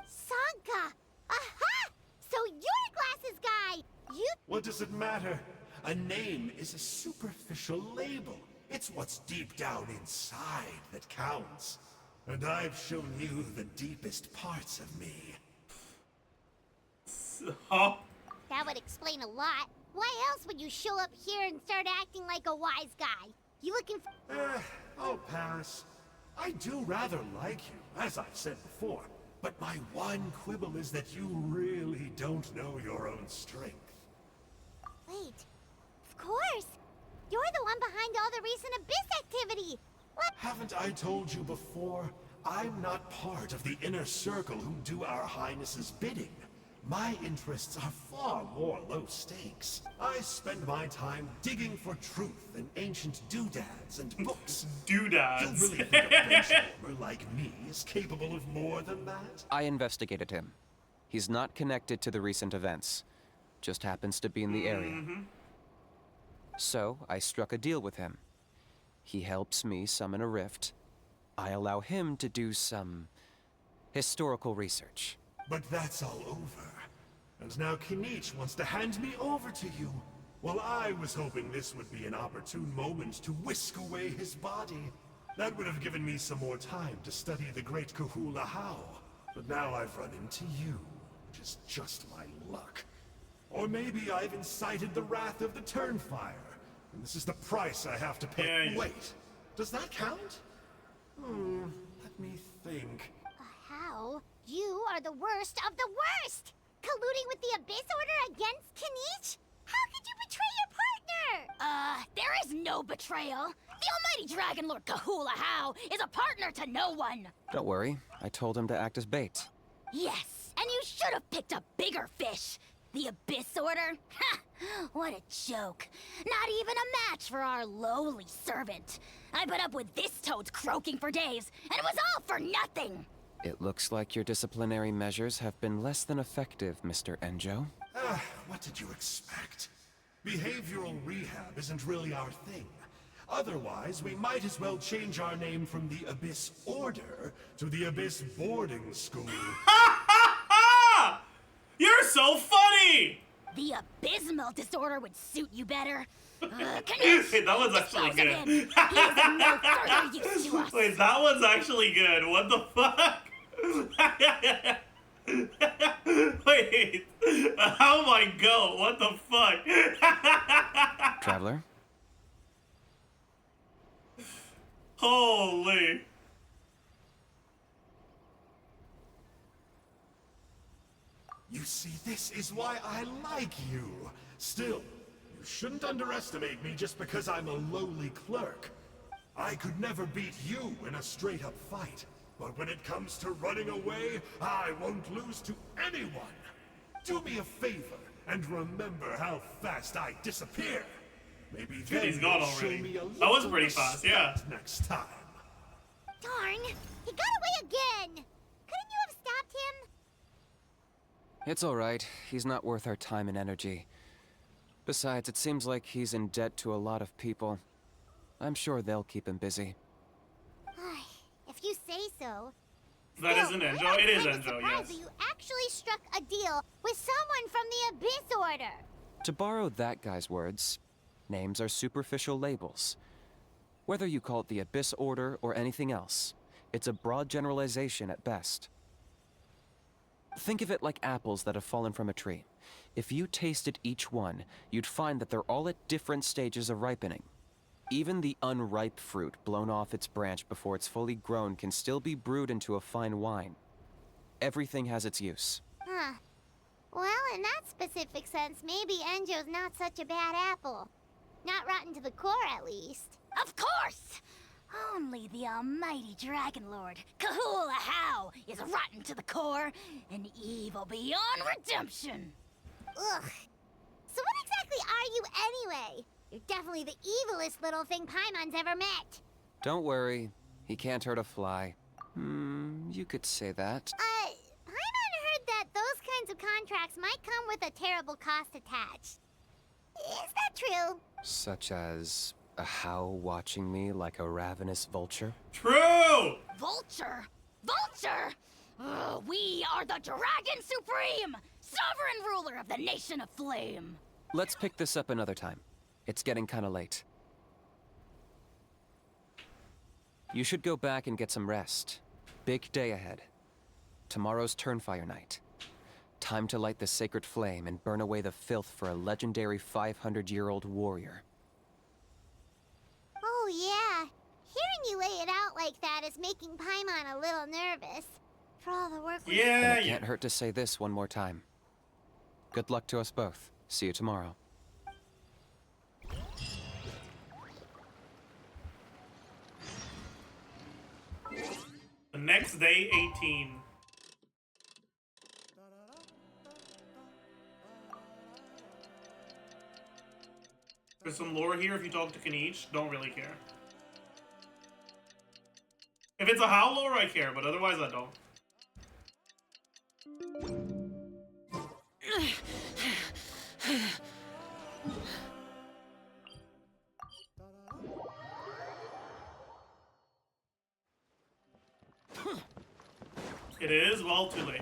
[SPEAKER 2] Sanka! Aha! So you're Glasses Guy! You...
[SPEAKER 6] What does it matter? A name is a superficial label. It's what's deep down inside that counts. And I've shown you the deepest parts of me.
[SPEAKER 1] Huh?
[SPEAKER 2] That would explain a lot. Why else would you show up here and start acting like a wise guy? You looking for...
[SPEAKER 6] I'll pass. I do rather like you, as I've said before. But my one quibble is that you really don't know your own strength.
[SPEAKER 2] Wait. Of course. You're the one behind all the recent Abyss activity. What?
[SPEAKER 6] Haven't I told you before? I'm not part of the inner circle who do our Highness's bidding. My interests are far more low stakes. I spend my time digging for truth in ancient doodads and books.
[SPEAKER 1] Doodads.
[SPEAKER 6] You really think a benchwarmer like me is capable of more than that?
[SPEAKER 8] I investigated him. He's not connected to the recent events. Just happens to be in the area. So, I struck a deal with him. He helps me summon a rift. I allow him to do some historical research.
[SPEAKER 6] But that's all over. And now Kinich wants to hand me over to you. Well, I was hoping this would be an opportune moment to whisk away his body. That would have given me some more time to study the great Kahula How. But now I've run into you, which is just my luck. Or maybe I've incited the wrath of the Turnfire, and this is the price I have to pay.
[SPEAKER 1] Yeah.
[SPEAKER 6] Wait, does that count? Let me think.
[SPEAKER 2] How? You are the worst of the worst! Colluding with the Abyss Order against Kinich? How could you betray your partner?
[SPEAKER 13] There is no betrayal. The almighty Dragon Lord Kahula How is a partner to no one.
[SPEAKER 8] Don't worry, I told him to act as bait.
[SPEAKER 13] Yes, and you should have picked a bigger fish. The Abyss Order? Ha! What a joke. Not even a match for our lowly servant. I put up with this toad's croaking for days, and it was all for nothing!
[SPEAKER 8] It looks like your disciplinary measures have been less than effective, Mr. Enjo.
[SPEAKER 6] What did you expect? Behavioral rehab isn't really our thing. Otherwise, we might as well change our name from the Abyss Order to the Abyss Boarding School.
[SPEAKER 1] You're so funny!
[SPEAKER 13] The abysmal disorder would suit you better.
[SPEAKER 1] Hey, that one's actually good.
[SPEAKER 13] He is of no further use to us.
[SPEAKER 1] Wait, that one's actually good. What the fuck? Wait. Oh my god, what the fuck?
[SPEAKER 8] Traveler?
[SPEAKER 1] Holy.
[SPEAKER 6] You see, this is why I like you. Still, you shouldn't underestimate me just because I'm a lowly clerk. I could never beat you in a straight-up fight. But when it comes to running away, I won't lose to anyone. Do me a favor and remember how fast I disappear. Maybe
[SPEAKER 1] Dude, he's
[SPEAKER 6] then
[SPEAKER 1] gone
[SPEAKER 6] you'll show
[SPEAKER 1] already.
[SPEAKER 6] me a
[SPEAKER 1] That was
[SPEAKER 6] little
[SPEAKER 1] pretty fast, yeah.
[SPEAKER 6] respect next time.
[SPEAKER 2] Darn, he got away again. Couldn't you have stopped him?
[SPEAKER 8] It's alright. He's not worth our time and energy. Besides, it seems like he's in debt to a lot of people. I'm sure they'll keep him busy.
[SPEAKER 2] If you say so.
[SPEAKER 1] That isn't Enjo? It is Enjo, yes.
[SPEAKER 2] That you actually struck a deal with someone from the Abyss Order.
[SPEAKER 8] To borrow that guy's words, names are superficial labels. Whether you call it the Abyss Order or anything else, it's a broad generalization at best. Think of it like apples that have fallen from a tree. If you tasted each one, you'd find that they're all at different stages of ripening. Even the unripe fruit blown off its branch before it's fully grown can still be brewed into a fine wine. Everything has its use.
[SPEAKER 2] Huh. Well, in that specific sense, maybe Enjo's not such a bad apple. Not rotten to the core, at least.
[SPEAKER 13] Of course! Only the almighty Dragon Lord, Kahula How, is rotten to the core and evil beyond redemption.
[SPEAKER 2] Ugh. So what exactly are you anyway? You're definitely the evilest little thing Paimon's ever met.
[SPEAKER 8] Don't worry, he can't hurt a fly. You could say that.
[SPEAKER 2] Paimon heard that those kinds of contracts might come with a terrible cost attached. Is that true?
[SPEAKER 8] Such as a How watching me like a ravenous vulture?
[SPEAKER 1] True!
[SPEAKER 13] Vulture? Vulture? We are the Dragon Supreme, sovereign ruler of the Nation of Flame.
[SPEAKER 8] Let's pick this up another time. It's getting kinda late. You should go back and get some rest. Big day ahead. Tomorrow's Turnfire night. Time to light the sacred flame and burn away the filth for a legendary 500-year-old warrior.
[SPEAKER 2] Oh yeah. Hearing you lay it out like that is making Paimon a little nervous. For all the work we
[SPEAKER 8] And it can't hurt to say this one more time. Good luck to us both. See you tomorrow.
[SPEAKER 1] The next day, 18. There's some lore here if you talk to Kanich. Don't really care. If it's a How lore, I care, but otherwise I don't. It is? Well, too late.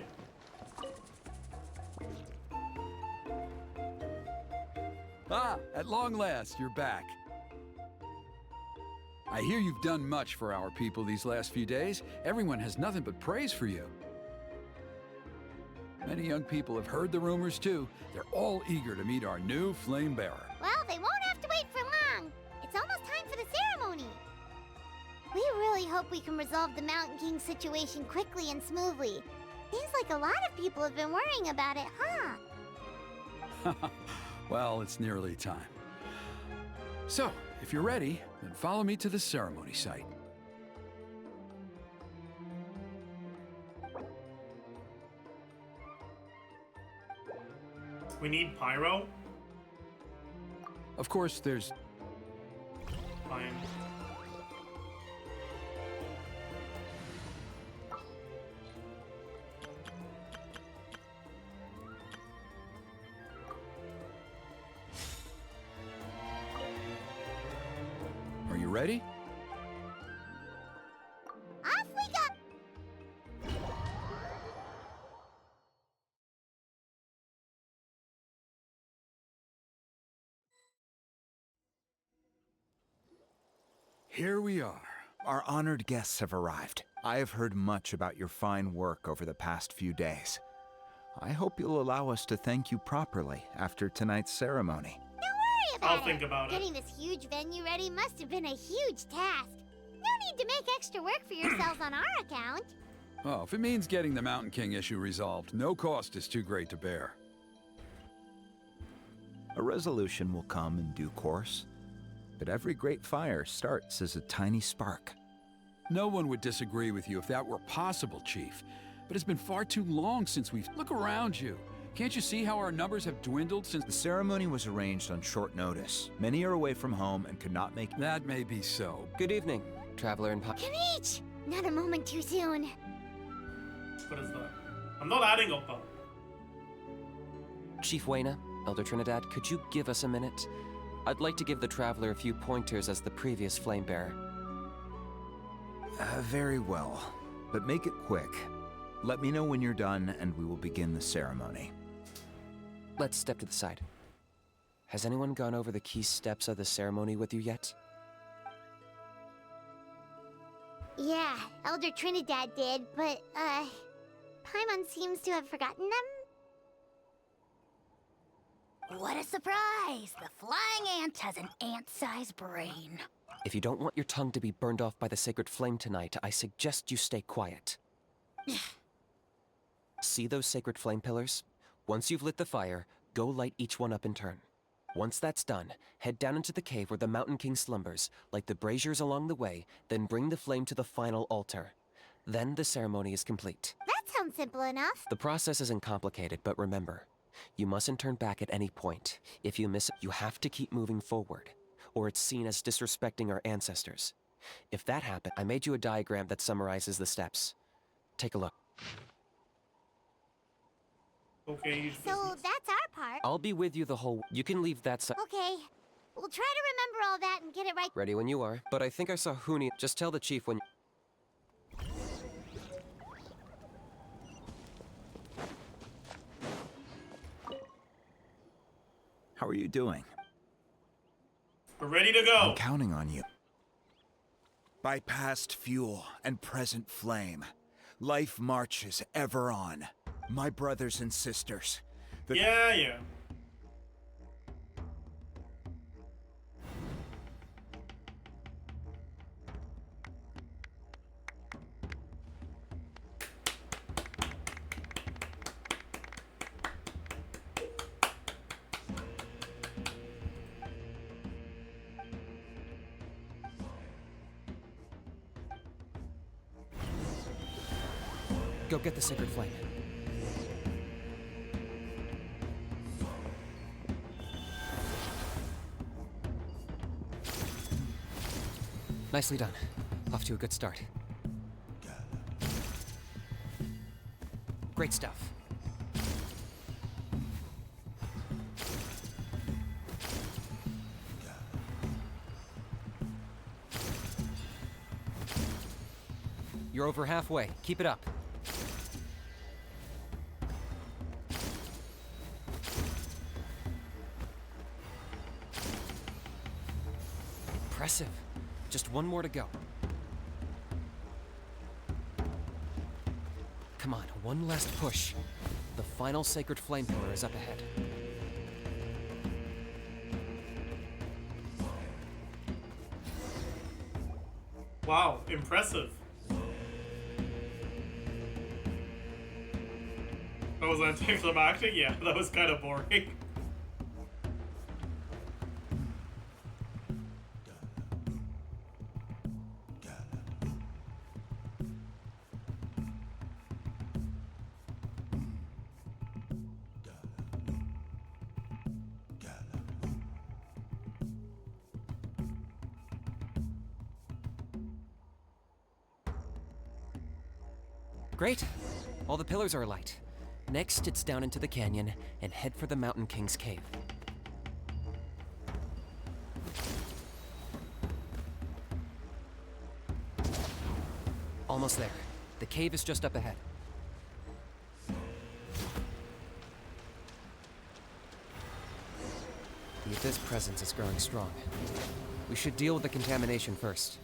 [SPEAKER 5] Ah, at long last, you're back. I hear you've done much for our people these last few days. Everyone has nothing but praise for you. Many young people have heard the rumors too. They're all eager to meet our new flame bearer.
[SPEAKER 2] Well, they won't have to wait for long. It's almost time for the ceremony. We really hope we can resolve the Mountain King situation quickly and smoothly. Seems like a lot of people have been worrying about it, huh?
[SPEAKER 5] Well, it's nearly time. So, if you're ready, then follow me to the ceremony site.
[SPEAKER 1] We need pyro.
[SPEAKER 5] Of course, there's...
[SPEAKER 1] Fine.
[SPEAKER 5] Are you ready?
[SPEAKER 2] Off we go!
[SPEAKER 5] Here we are.
[SPEAKER 9] Our honored guests have arrived. I have heard much about your fine work over the past few days. I hope you'll allow us to thank you properly after tonight's ceremony.
[SPEAKER 2] Don't worry about
[SPEAKER 1] I'll think about it.
[SPEAKER 2] Getting this huge venue ready must have been a huge task. No need to make extra work for yourselves on our account.
[SPEAKER 5] Oh, if it means getting the Mountain King issue resolved, no cost is too great to bear.
[SPEAKER 9] A resolution will come in due course, but every great fire starts as a tiny spark.
[SPEAKER 5] No one would disagree with you if that were possible, Chief. But it's been far too long since we've... Look around you. Can't you see how our numbers have dwindled since...
[SPEAKER 9] The ceremony was arranged on short notice. Many are away from home and could not make...
[SPEAKER 5] That may be so.
[SPEAKER 8] Good evening, Traveler and
[SPEAKER 2] Kanich! Not a moment too soon.
[SPEAKER 1] What is that? I'm not adding Oppa.
[SPEAKER 8] Chief Wayna, Elder Trinidad, could you give us a minute? I'd like to give the Traveler a few pointers as the previous flame bearer.
[SPEAKER 9] Very well, but make it quick. Let me know when you're done and we will begin the ceremony.
[SPEAKER 8] Let's step to the side. Has anyone gone over the key steps of the ceremony with you yet?
[SPEAKER 2] Yeah, Elder Trinidad did, but, Paimon seems to have forgotten them?
[SPEAKER 13] What a surprise! The flying ant has an ant-sized brain.
[SPEAKER 8] If you don't want your tongue to be burned off by the sacred flame tonight, I suggest you stay quiet. See those sacred flame pillars? Once you've lit the fire, go light each one up in turn. Once that's done, head down into the cave where the Mountain King slumbers, light the braziers along the way, then bring the flame to the final altar. Then the ceremony is complete.
[SPEAKER 2] That sounds simple enough.
[SPEAKER 8] The process isn't complicated, but remember, you mustn't turn back at any point. If you miss it, you have to keep moving forward, or it's seen as disrespecting our ancestors. If that happened, I made you a diagram that summarizes the steps. Take a look.
[SPEAKER 1] Okay.
[SPEAKER 2] So that's our part.
[SPEAKER 8] I'll be with you the whole... You can leave that side.
[SPEAKER 2] Okay. We'll try to remember all that and get it right.
[SPEAKER 8] Ready when you are. But I think I saw Huni. Just tell the chief when...
[SPEAKER 9] How are you doing?
[SPEAKER 1] We're ready to go.
[SPEAKER 9] I'm counting on you. By past fuel and present flame, life marches ever on. My brothers and sisters.
[SPEAKER 1] Yeah.
[SPEAKER 8] Go get the sacred flame. Nicely done. Off to a good start. Great stuff. You're over halfway. Keep it up. Impressive. Just one more to go. Come on, one last push. The final sacred flame pillar is up ahead.
[SPEAKER 1] Wow, impressive. That was anticlimactic? Yeah, that was kind of boring.
[SPEAKER 8] Great. All the pillars are alight. Next, it's down into the canyon and head for the Mountain King's cave. Almost there. The cave is just up ahead. The Abyss presence is growing strong. We should deal with the contamination first.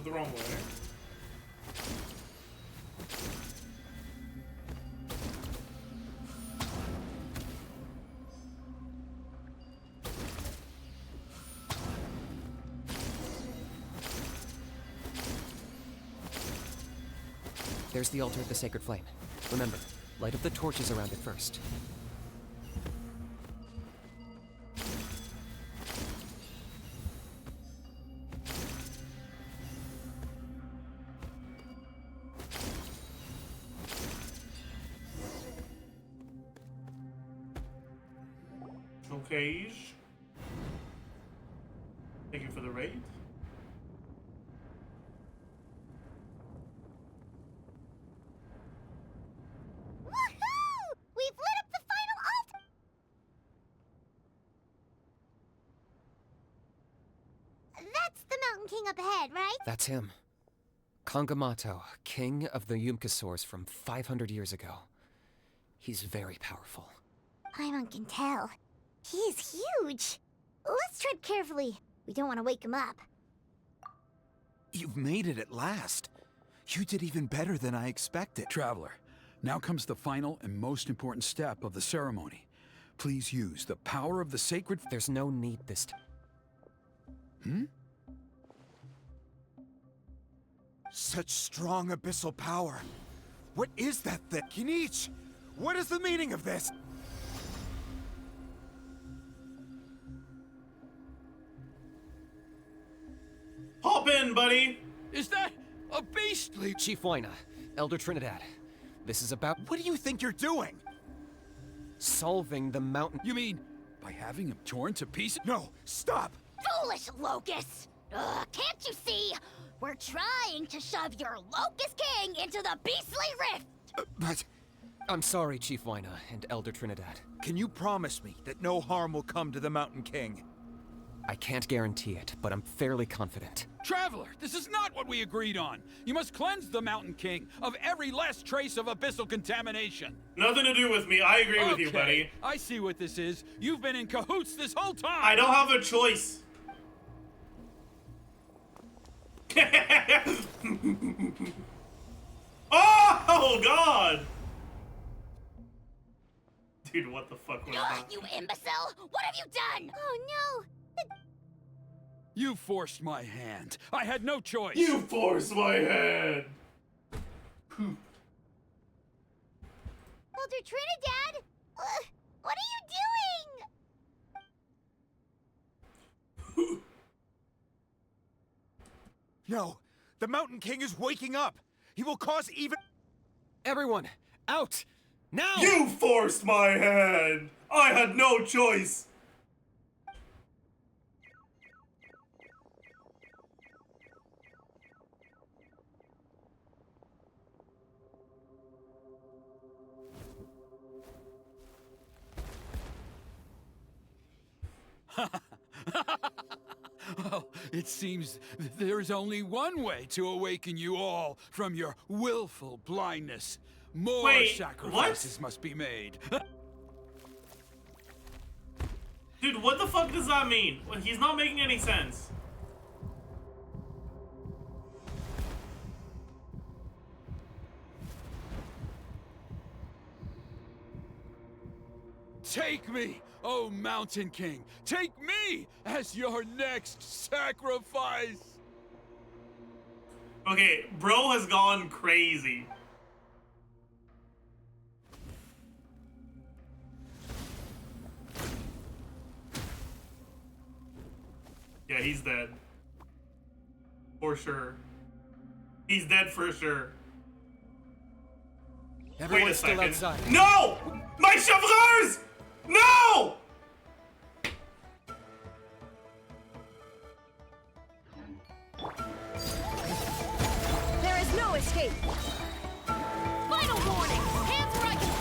[SPEAKER 1] The wrong way.
[SPEAKER 8] There's the altar of the sacred flame. Remember, light up the torches around it first.
[SPEAKER 1] Okay. Thank you for the raid.
[SPEAKER 2] Woohoo! We've lit up the final altar! That's the Mountain King up ahead, right?
[SPEAKER 8] That's him. Kangamato, king of the Yumkasaurs from 500 years ago. He's very powerful.
[SPEAKER 2] Paimon can tell. He is huge. Let's tread carefully. We don't want to wake him up.
[SPEAKER 14] You've made it at last. You did even better than I expected.
[SPEAKER 5] Traveler, now comes the final and most important step of the ceremony. Please use the power of the sacred...
[SPEAKER 8] There's no need this time.
[SPEAKER 5] Hmm?
[SPEAKER 14] Such strong abyssal power. What is that thing? Kinich, what is the meaning of this?
[SPEAKER 1] Hop in, buddy!
[SPEAKER 5] Is that a beastly...
[SPEAKER 8] Chief Waina, Elder Trinidad. This is about...
[SPEAKER 14] What do you think you're doing?
[SPEAKER 8] Solving the mountain...
[SPEAKER 5] You mean, by having him torn to pieces?
[SPEAKER 14] No, stop!
[SPEAKER 13] Foolish Locust! Can't you see? We're trying to shove your Locust King into the beastly rift!
[SPEAKER 14] But...
[SPEAKER 8] I'm sorry, Chief Waina and Elder Trinidad.
[SPEAKER 14] Can you promise me that no harm will come to the Mountain King?
[SPEAKER 8] I can't guarantee it, but I'm fairly confident.
[SPEAKER 5] Traveler, this is not what we agreed on. You must cleanse the Mountain King of every last trace of abyssal contamination.
[SPEAKER 1] Nothing to do with me. I agree with you, buddy.
[SPEAKER 5] I see what this is. You've been in cahoots this whole time.
[SPEAKER 1] I don't have a choice. Oh, God! Dude, what the fuck was that?
[SPEAKER 13] You imbecile! What have you done?
[SPEAKER 2] Oh no!
[SPEAKER 5] You forced my hand. I had no choice.
[SPEAKER 1] You forced my hand!
[SPEAKER 2] Elder Trinidad! What are you doing?
[SPEAKER 14] No, the Mountain King is waking up. He will cause even...
[SPEAKER 8] Everyone, out! Now!
[SPEAKER 1] You forced my hand! I had no choice!
[SPEAKER 5] Well, it seems there is only one way to awaken you all from your willful blindness. More sacrifices must be made.
[SPEAKER 1] Dude, what the fuck does that mean? Well, he's not making any sense.
[SPEAKER 5] Take me, oh Mountain King! Take me as your next sacrifice!
[SPEAKER 1] Okay, bro has gone crazy. Yeah, he's dead. For sure. He's dead for sure. Wait a second.
[SPEAKER 12] outside.
[SPEAKER 1] No! My ChesseBurgers! No!
[SPEAKER 3] There is no escape. Final warning. Hands where I can.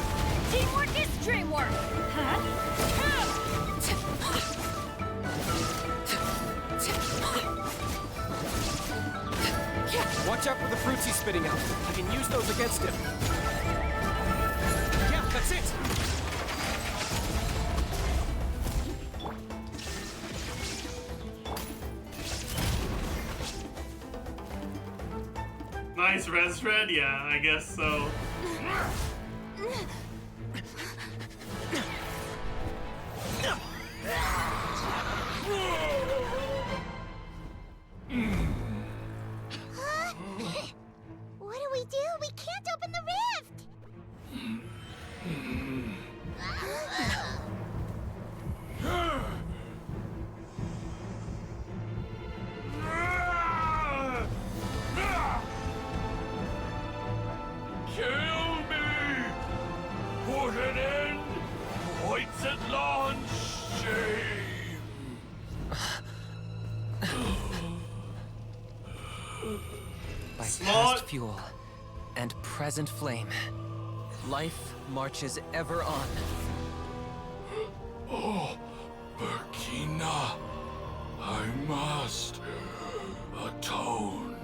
[SPEAKER 3] Teamwork is dreamwork.
[SPEAKER 12] Watch out for the fruits he's spitting out. I can use those against him. Yeah, that's it.
[SPEAKER 1] Nice res thread? Yeah, I guess so.
[SPEAKER 2] What do we do? We can't open the rift!
[SPEAKER 14] Kill me! Put an end to White's shame!
[SPEAKER 12] By
[SPEAKER 1] Smart.
[SPEAKER 12] past fuel and present flame, life marches ever on.
[SPEAKER 14] Oh, Burkina, I must atone.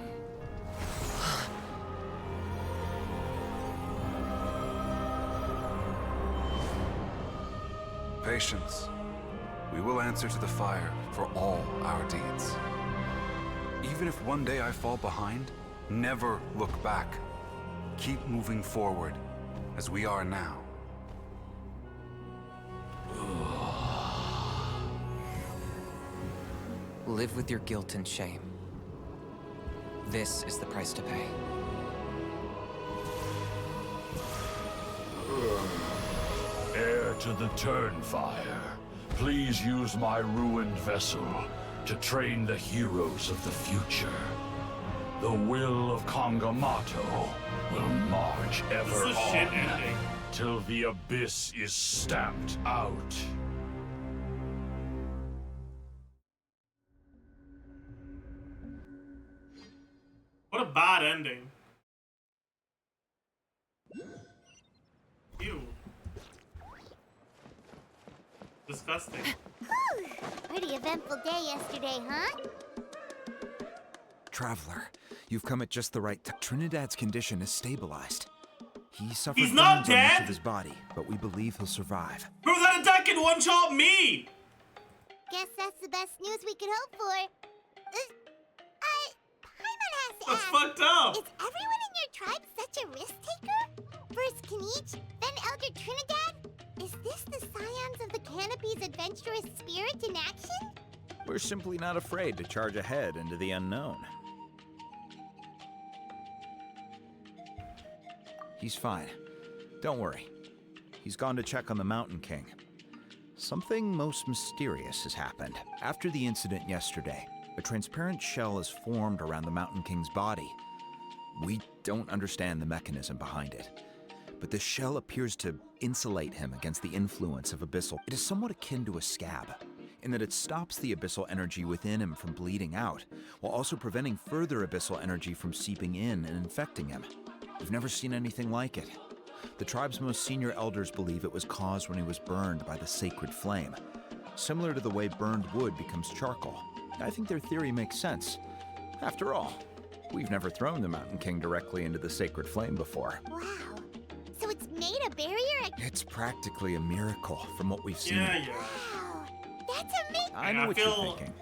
[SPEAKER 15] Patience. We will answer to the fire for all our deeds. Even if one day I fall behind, never look back. Keep moving forward, as we are now.
[SPEAKER 12] Live with your guilt and shame. This is the price to pay.
[SPEAKER 14] Heir to the Turnfire, please use my ruined vessel to train the heroes of the future. The will of Kongamato will march ever
[SPEAKER 1] This is a shit
[SPEAKER 14] on
[SPEAKER 1] ending.
[SPEAKER 14] till the abyss is stamped out.
[SPEAKER 1] What a bad ending. Ew. Disgusting.
[SPEAKER 2] Whew. Pretty eventful day yesterday, huh?
[SPEAKER 9] Traveler, you've come at just the right time. Trinidad's condition is stabilized. He suffered
[SPEAKER 1] He's not
[SPEAKER 9] burns on much
[SPEAKER 1] dead?
[SPEAKER 9] of his body, but we believe he'll survive.
[SPEAKER 1] Bro, that attack can one-shot me!
[SPEAKER 2] Guess that's the best news we could hope for. Paimon has to
[SPEAKER 1] That's
[SPEAKER 2] ask,
[SPEAKER 1] fucked up.
[SPEAKER 2] is everyone in your tribe such a risk-taker? First Kinich, then Elder Trinidad? Is this the scions of the Canopy's adventurous spirit in action?
[SPEAKER 9] We're simply not afraid to charge ahead into the unknown. He's fine. Don't worry. He's gone to check on the Mountain King. Something most mysterious has happened. After the incident yesterday, a transparent shell has formed around the Mountain King's body. We don't understand the mechanism behind it, but this shell appears to insulate him against the influence of abyssal. It is somewhat akin to a scab, in that it stops the abyssal energy within him from bleeding out, while also preventing further abyssal energy from seeping in and infecting him. We've never seen anything like it. The tribe's most senior elders believe it was caused when he was burned by the sacred flame, similar to the way burned wood becomes charcoal. I think their theory makes sense. After all, we've never thrown the Mountain King directly into the sacred flame before.
[SPEAKER 2] Wow. So it's made a barrier?
[SPEAKER 9] It's practically a miracle from what we've seen.
[SPEAKER 1] Yeah.
[SPEAKER 2] Wow. That's amazing.
[SPEAKER 9] I know what you're thinking.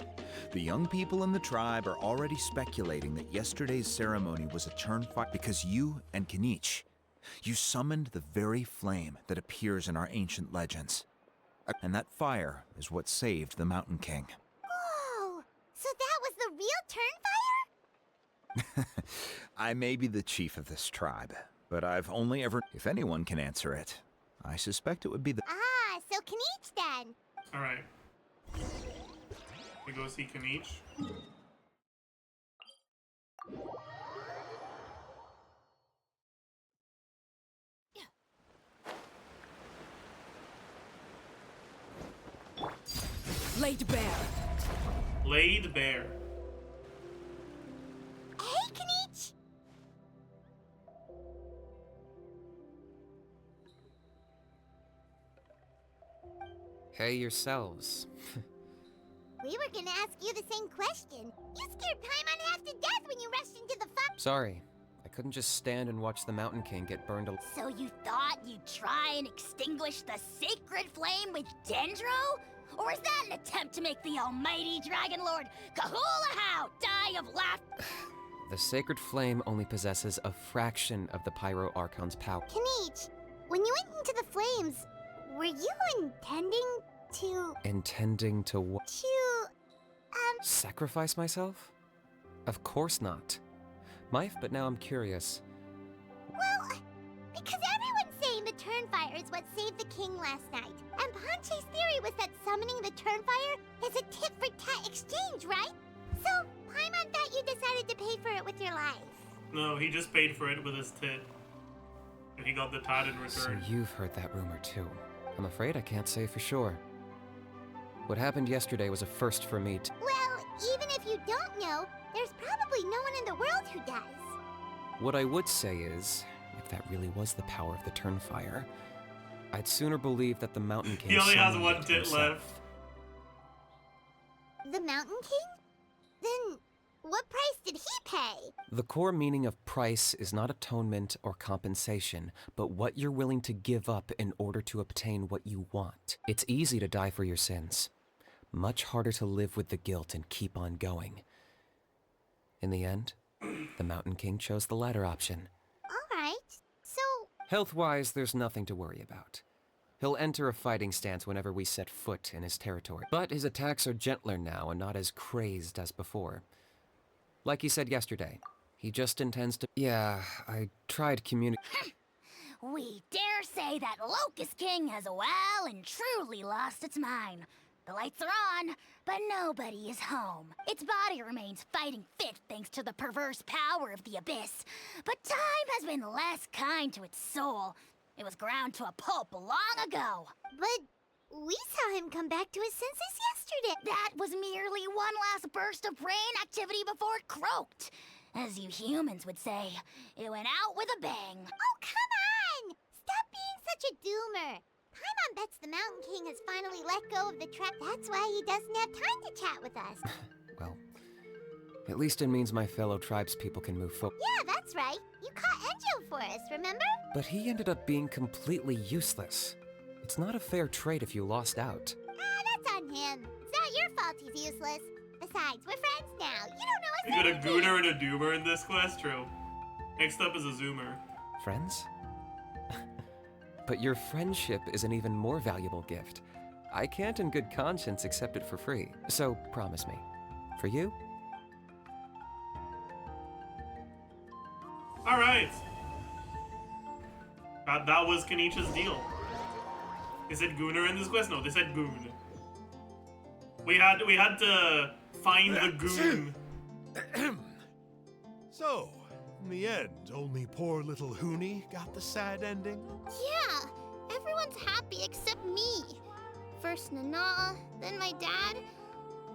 [SPEAKER 9] The young people in the tribe are already speculating that yesterday's ceremony was a turn fight because you and Kinich, you summoned the very flame that appears in our ancient legends. And that fire is what saved the Mountain King.
[SPEAKER 2] Whoa! So that was the real Turnfire?
[SPEAKER 9] I may be the chief of this tribe, but I've only ever... If anyone can answer it, I suspect it would be the...
[SPEAKER 2] Ah, so Kniech then.
[SPEAKER 1] Alright. We go see Kniech.
[SPEAKER 3] Laid bare.
[SPEAKER 1] Laid bare.
[SPEAKER 2] Hey, Kniech!
[SPEAKER 8] Hey yourselves.
[SPEAKER 2] We were gonna ask you the same question. You scared Paimon half to death when you rushed into the
[SPEAKER 8] Sorry, I couldn't just stand and watch the Mountain King get burned alive.
[SPEAKER 13] So you thought you'd try and extinguish the sacred flame with Dendro? Or is that an attempt to make the almighty Dragon Lord Kahulahow die of laughter?
[SPEAKER 8] The sacred flame only possesses a fraction of the Pyro Archon's power.
[SPEAKER 2] Kniech, when you went into the flames, were you intending to...
[SPEAKER 8] Intending to what?
[SPEAKER 2] to...
[SPEAKER 8] Sacrifice myself? Of course not. But now I'm curious.
[SPEAKER 2] Well, because everyone's saying the Turnfire is what saved the king last night. And Ponche's theory was that summoning the Turnfire is a tit-for-tat exchange, right? So, Paimon thought you decided to pay for it with your life.
[SPEAKER 1] No, he just paid for it with his tit. And he got the tat in
[SPEAKER 8] So
[SPEAKER 1] return.
[SPEAKER 8] you've heard that rumor too. I'm afraid I can't say for sure. What happened yesterday was a first for me.
[SPEAKER 2] Well, even if you don't know, there's probably no one in the world who does.
[SPEAKER 8] What I would say is, if that really was the power of the Turnfire, I'd sooner believe that the Mountain King.
[SPEAKER 1] He only has
[SPEAKER 8] summoned
[SPEAKER 1] one
[SPEAKER 8] it
[SPEAKER 1] tit
[SPEAKER 8] himself.
[SPEAKER 1] left.
[SPEAKER 2] The Mountain King? Then, what price did he pay?
[SPEAKER 8] The core meaning of price is not atonement or compensation, but what you're willing to give up in order to obtain what you want. It's easy to die for your sins. Much harder to live with the guilt and keep on going. In the end, the Mountain King chose the latter option.
[SPEAKER 2] Alright, so...
[SPEAKER 8] Health-wise, there's nothing to worry about. He'll enter a fighting stance whenever we set foot in his territory. But his attacks are gentler now and not as crazed as before. Like he said yesterday, he just intends to... Yeah, I tried communicating...
[SPEAKER 13] We dare say that Locust King has well and truly lost its mind. The lights are on, but nobody is home. Its body remains fighting fit thanks to the perverse power of the Abyss. But time has been less kind to its soul. It was ground to a pulp long ago.
[SPEAKER 2] But we saw him come back to his senses yesterday.
[SPEAKER 13] That was merely one last burst of brain activity before it croaked. As you humans would say, it went out with a bang.
[SPEAKER 2] Oh, come on! Stop being such a doomer. Paimon bets the Mountain King has finally let go of the trap. That's why he doesn't have time to chat with us.
[SPEAKER 8] Well, at least it means my fellow tribespeople can move forward.
[SPEAKER 2] Yeah, that's right. You caught Enjo for us, remember?
[SPEAKER 8] But he ended up being completely useless. It's not a fair trade if you lost out.
[SPEAKER 2] Ah, that's on him. It's not your fault he's useless. Besides, we're friends now. You don't know us.
[SPEAKER 1] You got a gooner and a doomer in this quest? True. Next up is a zoomer.
[SPEAKER 8] Friends? But your friendship is an even more valuable gift. I can't in good conscience accept it for free. So promise me. For you?
[SPEAKER 1] Alright. That was Kniech's deal. They said gooner in this quest? No, they said goon. We had to find the goon.
[SPEAKER 6] So, in the end, only poor little Hoonie got the sad ending?
[SPEAKER 2] Yeah, everyone's happy except me. First Nana, then my dad.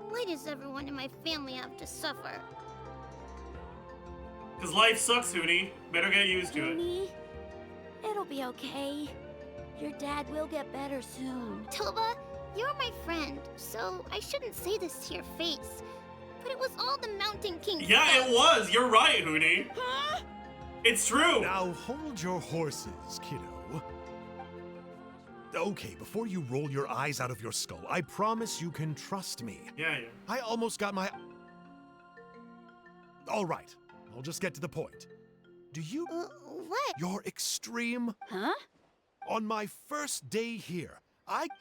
[SPEAKER 2] Why does everyone in my family have to suffer?
[SPEAKER 1] Cause life sucks, Hoonie. Better get used to it.
[SPEAKER 7] Honey, it'll be okay. Your dad will get better soon.
[SPEAKER 2] Toba, you're my friend, so I shouldn't say this to your face. But it was all the Mountain King's
[SPEAKER 1] Yeah,
[SPEAKER 2] fault.
[SPEAKER 1] it was. You're right, Hoonie.
[SPEAKER 7] Huh?
[SPEAKER 1] It's true.
[SPEAKER 6] Now hold your horses, kiddo. Okay, before you roll your eyes out of your skull, I promise you can trust me.
[SPEAKER 1] Yeah.
[SPEAKER 6] I almost got my... All right, I'll just get to the point. Do you...
[SPEAKER 2] What?
[SPEAKER 6] Your extreme...
[SPEAKER 7] Huh?
[SPEAKER 6] On my first day here,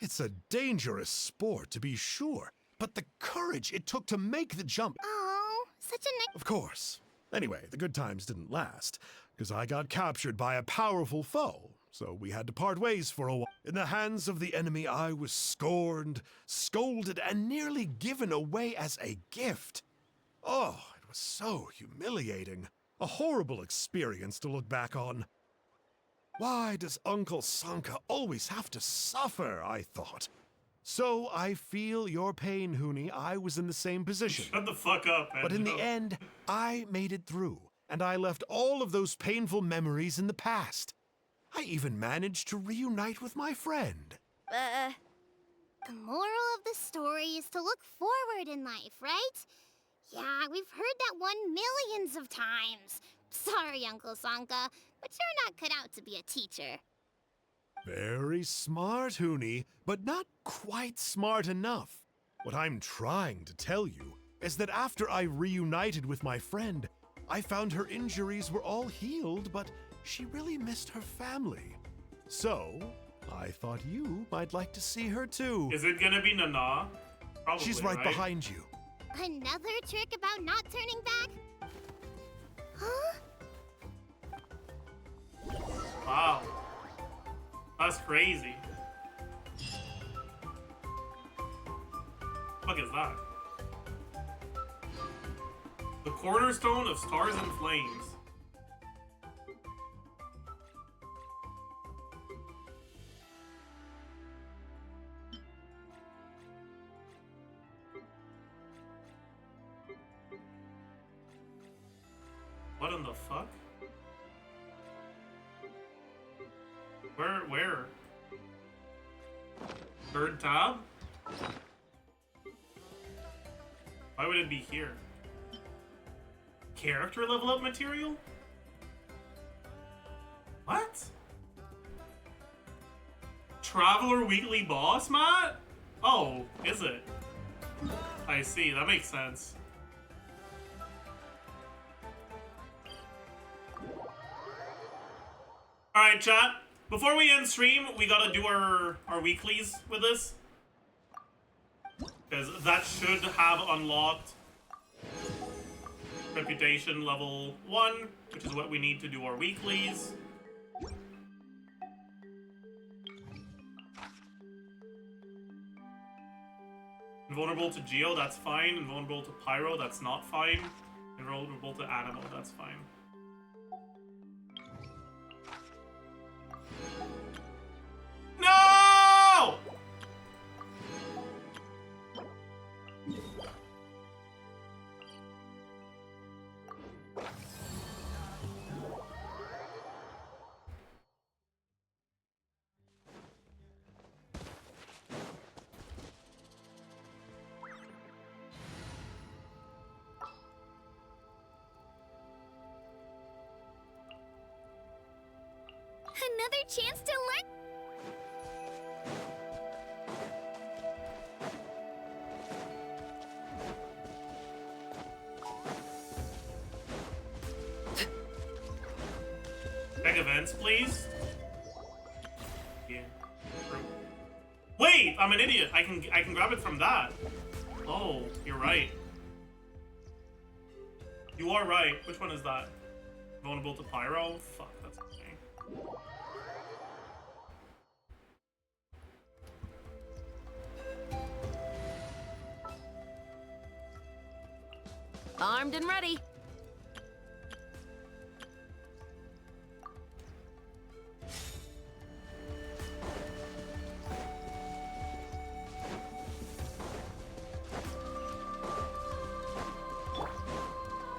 [SPEAKER 6] It's a dangerous sport, to be sure, but the courage it took to make the jump.
[SPEAKER 2] Oh, such a nice.
[SPEAKER 6] Of course. Anyway, the good times didn't last, because I got captured by a powerful foe, so we had to part ways for a while. In the hands of the enemy, I was scorned, scolded, and nearly given away as a gift. Oh, it was so humiliating. A horrible experience to look back on. Why does Uncle Sanka always have to suffer, I thought. So I feel your pain, Huni. I was in the same position.
[SPEAKER 1] Shut the fuck up, man.
[SPEAKER 6] But in the end, I made it through, and I left all of those painful memories in the past. I even managed to reunite with my friend.
[SPEAKER 2] The moral of the story is to look forward in life, right? Yeah, we've heard that one millions of times. Sorry, Uncle Sanka, but you're not cut out to be a teacher.
[SPEAKER 6] Very smart, Huni, but not quite smart enough. What I'm trying to tell you is that after I reunited with my friend, I found her injuries were all healed, but she really missed her family. So, I thought you might like to see her too.
[SPEAKER 1] Is it gonna be Nana? Probably,
[SPEAKER 6] She's right behind you.
[SPEAKER 2] Another trick about not turning back? Huh?
[SPEAKER 1] Wow. That's crazy. What is that? The cornerstone of Stars and Flames. What in the fuck? Where? Third tab? Why would it be here? Character level up material? What? Traveler weekly boss, Matt? Oh, is it? I see, that makes sense. Alright, chat. Before we end stream, we gotta do our weeklies with this. Because that should have unlocked reputation level 1, which is what we need to do our weeklies. Invulnerable to Geo, that's fine. Invulnerable to Pyro, that's not fine. Invulnerable to Animal, that's fine. No!
[SPEAKER 2] Another chance to learn.
[SPEAKER 1] Check events, please. Yeah. Wait, I'm an idiot. I can grab it from that. Oh, you're right. You are right. Which one is that? Vulnerable to Pyro? Fuck, that's okay.
[SPEAKER 3] Armed and ready.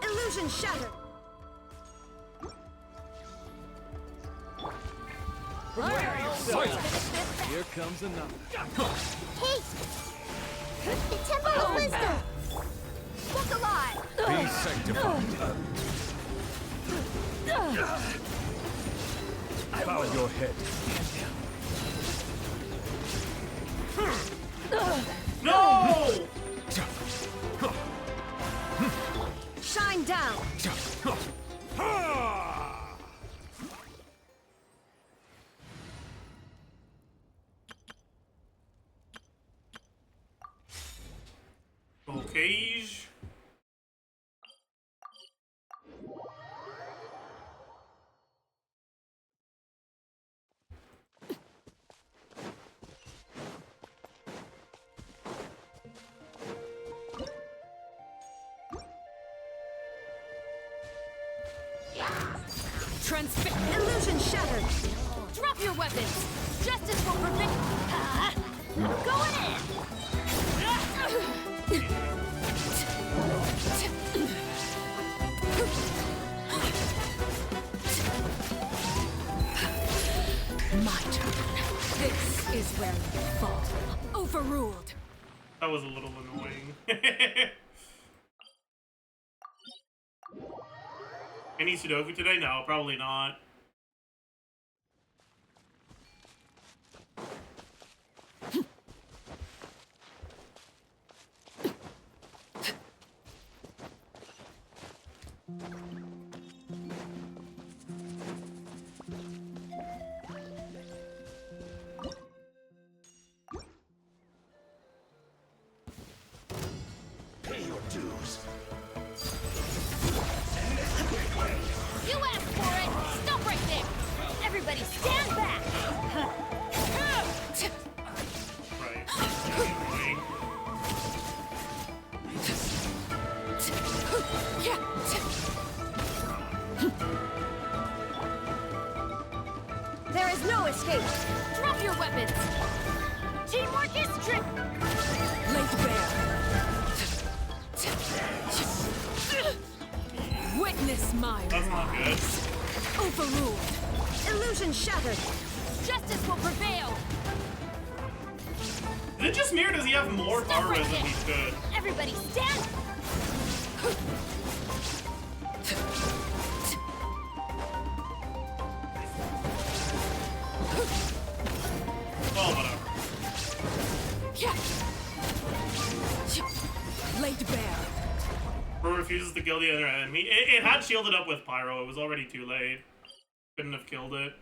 [SPEAKER 3] Illusion shattered.
[SPEAKER 12] Here comes another.
[SPEAKER 2] Hey! The Temple of Wisdom!
[SPEAKER 3] Look alive.
[SPEAKER 14] Be sanctified. Bow your head.
[SPEAKER 1] No!
[SPEAKER 3] Shine down.
[SPEAKER 1] Okay.
[SPEAKER 3] Illusion shattered. Drop your weapons. Justice will prevent. Going in. My turn. This is where you fall. Overruled.
[SPEAKER 1] That was a little annoying. Any Sudoku today? No, probably not.
[SPEAKER 16] Pay your dues.
[SPEAKER 3] You asked for it. Stop right there. Everybody stand back.
[SPEAKER 1] Right.
[SPEAKER 3] There is no escape. Drop your weapons. Teamwork is strict. Laid bare. Witness my
[SPEAKER 1] That's not good.
[SPEAKER 3] overruled. Illusion shattered. Justice will prevail.
[SPEAKER 1] Is it just me or does he have more
[SPEAKER 3] Stop
[SPEAKER 1] power
[SPEAKER 3] right
[SPEAKER 1] res than
[SPEAKER 3] there.
[SPEAKER 1] he should?
[SPEAKER 3] Everybody stand.
[SPEAKER 1] Well, whatever.
[SPEAKER 3] Laid bare.
[SPEAKER 1] Or refuses to kill the other enemy. It had shielded up with Pyro. It was already too late. Couldn't have killed it.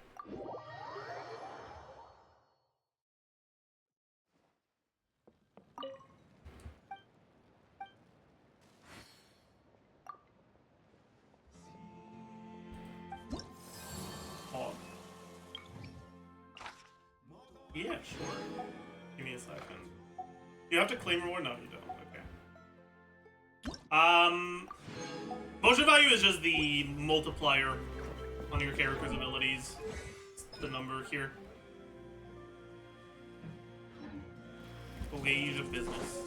[SPEAKER 1] Oh. Yeah, sure. Give me a second. You have to claim reward? No, you don't. Okay. Motion value is just the multiplier on your character's abilities. It's the number here. Wage of business.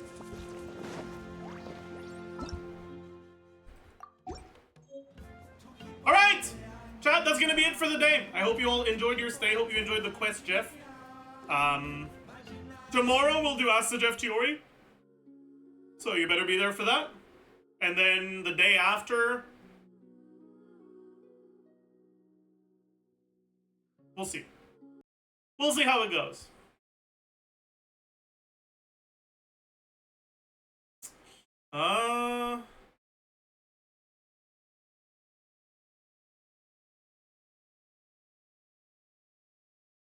[SPEAKER 1] Alright! Chat, that's gonna be it for the day. I hope you all enjoyed your stay. Hope you enjoyed the quest, Jeff. Tomorrow we'll do Ask the Jeff Chiori. So you better be there for that. And then the day after, we'll see. We'll see how it goes.